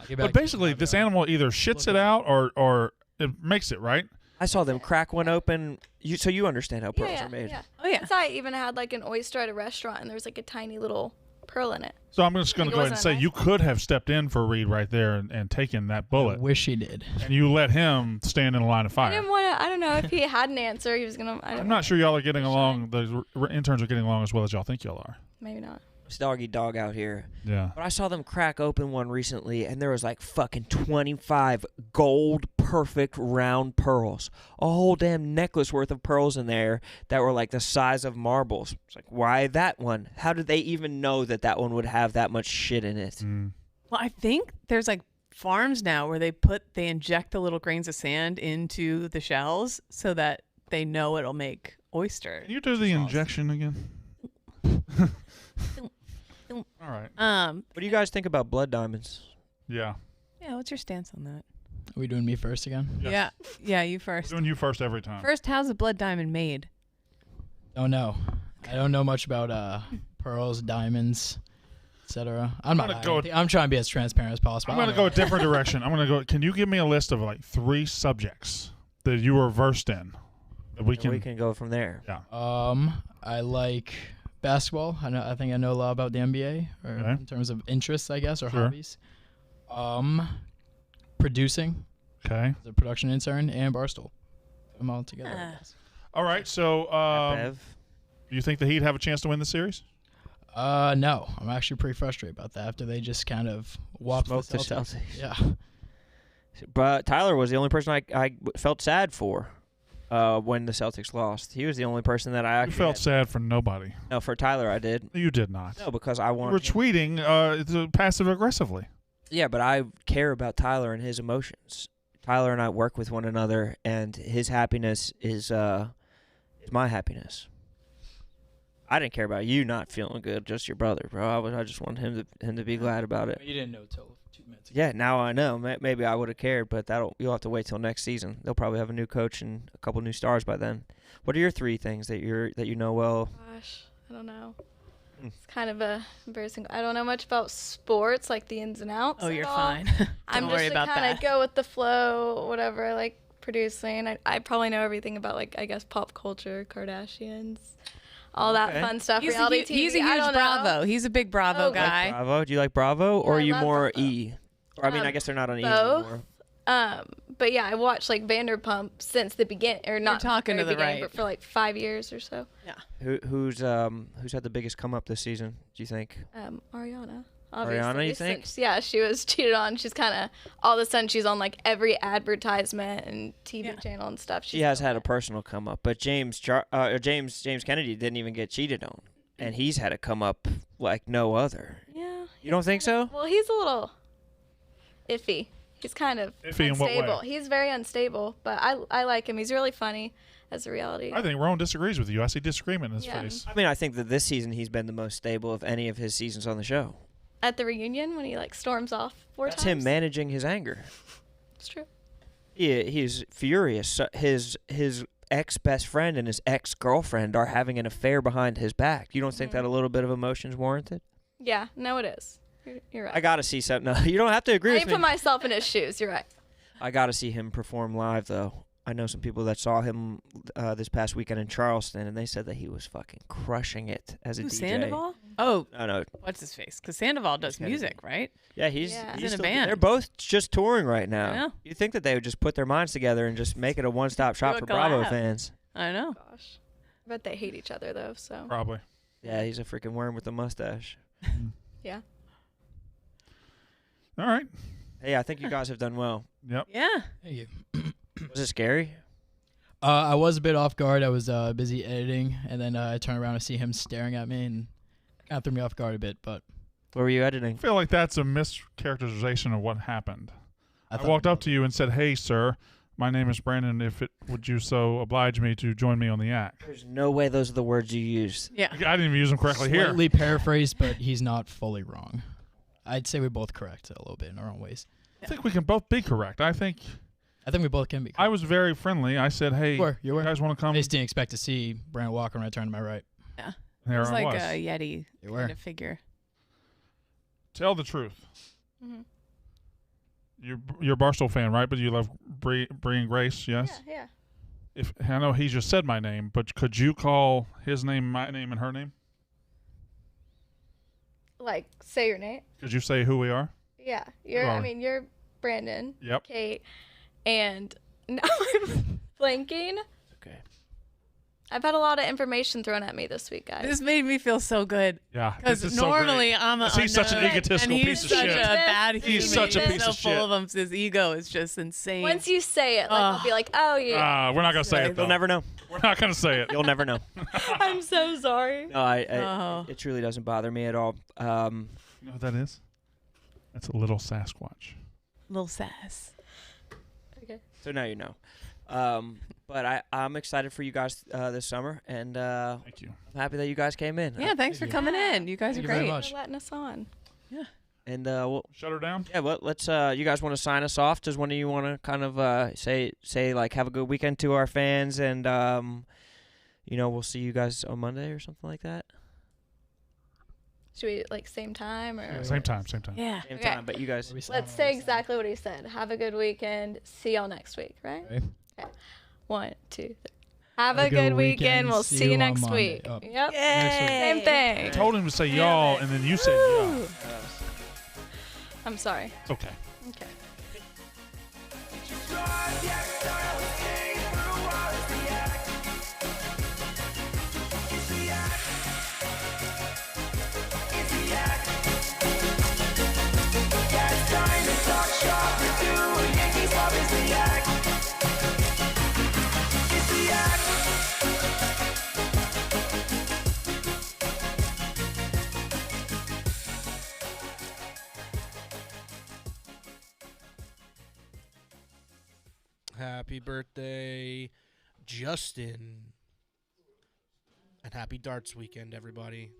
I'll get But back to you. basically, this animal either shits it out or it makes it, right? I saw them crack one open. So you understand how pearls are made. Yeah. Oh yeah. Once I even had like an oyster at a restaurant, and there was like a tiny little pearl in it. So I'm just going Think to it go ahead and wasn't say nice? you could have stepped in for Reed right there and taken that I bullet, wish he did. and you let him stand in a line of I fire. didn't want to. I don't know if he had an answer. He was gonna. I'm not sure y'all are getting along. The interns are getting along as well as y'all think y'all are. Maybe not. It's doggy dog out here. Yeah. But I saw them crack open one recently, and there was like fucking 25 gold perfect round pearls. A whole damn necklace worth of pearls in there that were like the size of marbles. It's like, why that one? How did they even know that one would have that much shit in it? Well, I think there's like farms now where they inject the little grains of sand into the shells so that they know it'll make oyster. Can you do the injection again? All right. What do you guys think about blood diamonds? Yeah. Yeah, what's your stance on that? Are we doing me first again? Yes. Yeah, you first. Doing you first every time. First, how's a blood diamond made? Don't know. I don't know much about pearls, diamonds. etc. I'm gonna go. I'm trying to be as transparent as possible. I'm going to go a different direction. I'm going to go. Can you give me a list of like 3 subjects that you are versed in? That we can go from there. Yeah. I like basketball. I think I know a lot about the NBA, or Okay. in terms of interests, I guess, or Sure. hobbies. Producing. Okay. The production intern and Barstool. Put them all together. I guess. All right. So, do you think the Heat have a chance to win the series? No. I'm actually pretty frustrated about that after they just kind of walked Smoked the the Celtics. Celtics. Yeah. But Tyler was the only person I felt sad for when the Celtics lost. He was the only person that I You actually felt sad for nobody. No, for Tyler I did. You did not. No, because I You want were tweeting passive aggressively. Yeah, but I care about Tyler and his emotions. Tyler and I work with one another, and his happiness is my happiness. I didn't care about you not feeling good, just your brother, bro. I just wanted him to be glad about it. You didn't know till 2 minutes ago. Yeah, now I know. Maybe I would have cared, but you'll have to wait till next season. They'll probably have a new coach and a couple new stars by then. What are your 3 things that you know well? Gosh, I don't know. It's kind of embarrassing. I don't know much about sports, like the ins and outs. Oh, at you're all. fine. I'm Don't just worry about kind that. of go with the flow, whatever. I like producing. I probably know everything about, like, I guess, pop culture, Kardashians, all that fun stuff. He's reality a, TV. he's a I huge don't know. Bravo. He's a big Bravo Oh, guy. Bravo? Do you like Bravo, or Yeah, are you I love more Bravo. E? Or I mean, I guess they're not on E both. anymore. But yeah, I watched like Vanderpump since the beginning, or not talking very to the beginning, right. but for like 5 years or so. Yeah. Who's had the biggest come up this season? Do you think? Ariana. Obviously. Ariana, you think? Yeah, she was cheated on. She's kind of all of a sudden she's on like every advertisement and TV channel and stuff. She has had a personal come up, but James Kennedy didn't even get cheated on, and he's had a come up like no other. Yeah. You don't think so? Well, he's a little iffy. He's kind of Iffy in what way? unstable. He's very unstable, but I like him. He's really funny as a reality. I think Rowan disagrees with you. I see disagreement in his Yeah. face. I mean, I think that this season he's been the most stable of any of his seasons on the show. At the reunion when he like storms off 4 That's times. him managing his anger. It's true. He's furious. His ex best friend and his ex girlfriend are having an affair behind his back. You don't think that a little bit of emotion's warranted? Yeah, no, it is. You're right. I gotta see something. No, you don't have to agree I with didn't me. put myself in his shoes. You're right. I gotta see him perform live though. I know some people that saw him this past weekend in Charleston, and they said that he was fucking crushing it as a Who, DJ. Sandoval? Oh, No. what's his face? Because Sandoval does music, right? Yeah, he's Yeah. He's he's in a still- band. They're both just touring right now. I know. You'd think that they would just put their minds together and just make it a one-stop shop Do a for Bravo collab. fans. I know. Gosh. I bet they hate each other though. So Probably. Yeah, he's a freaking worm with a mustache. yeah. All right. Hey, I think you guys have done well. Yep. Yeah. Thank you. Was it scary? I was a bit off guard. I was busy editing, and then I turned around to see him staring at me, and kind of threw me off guard a bit. But What were you editing? I feel like that's a mischaracterization of what happened. I thought- walked up to you and said, "Hey, sir, my name is Brandon. Would you so oblige me to join me on the act?" There's no way those are the words you used. Yeah. I didn't even use them correctly here. Slightly paraphrased, but he's not fully wrong. I'd say we're both correct a little bit in our own ways. I think we can both be correct. I think we both can be correct. I was very friendly. I said, "Hey, you guys want to come?" I just didn't expect to see Brandon Walker when I turned to my right. Yeah. There it was I like was. a Yeti You were. kind of figure. Tell the truth. Mhm. You're a Barstool fan, right? But you love Bree and Grace, yes? Yeah. If I know he just said my name, but could you call his name, my name, and her name? Like, say your name. Could you say who we are? Yeah. Who You're. are I we? mean, you're Brandon. Yep. Kate, and now I'm blanking. Okay. I've had a lot of information thrown at me this week, guys. This made me feel so good. Yeah. Because this is so normally great. I'm a He's such an unknown, egotistical and piece he's of such shit. a bad He's human. such a He's piece so of full shit. of him. His ego is just insane. Once you say it, like, I'll be like, oh yeah. We're not gonna say it though. You'll never know. We're not gonna say it. You'll never know. I'm so sorry. No, it truly doesn't bother me at all. You know what that is? That's a little Sasquatch. Little sass. Okay. So now you know. But I'm excited for you guys this summer, and thank you. I'm happy that you guys came in. Yeah, thanks for coming in. You guys Thank are you very great. much. For letting us on. Yeah. And we'll shut her down. Yeah, well, let's. You guys want to sign us off? Does one of you want to kind of say like have a good weekend to our fans, and we'll see you guys on Monday or something like that. Should we like same time or? Same time. Yeah. Same Okay. time, but you guys. Let's say exactly what he said. Have a good weekend. See y'all next week, right? Okay. 1, 2, 3. Have a good weekend. We'll see you next week. Oh. Yep. Next Same thing. I told him to say y'all, and then you said y'all. I'm sorry. It's okay. Okay. Happy birthday, Justin. And happy darts weekend, everybody.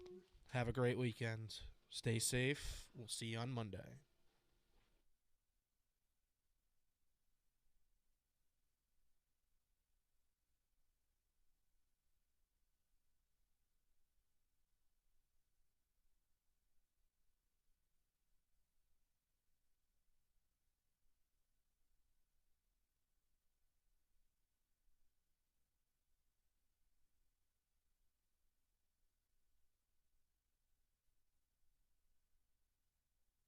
Have a great weekend. Stay safe. We'll see you on Monday.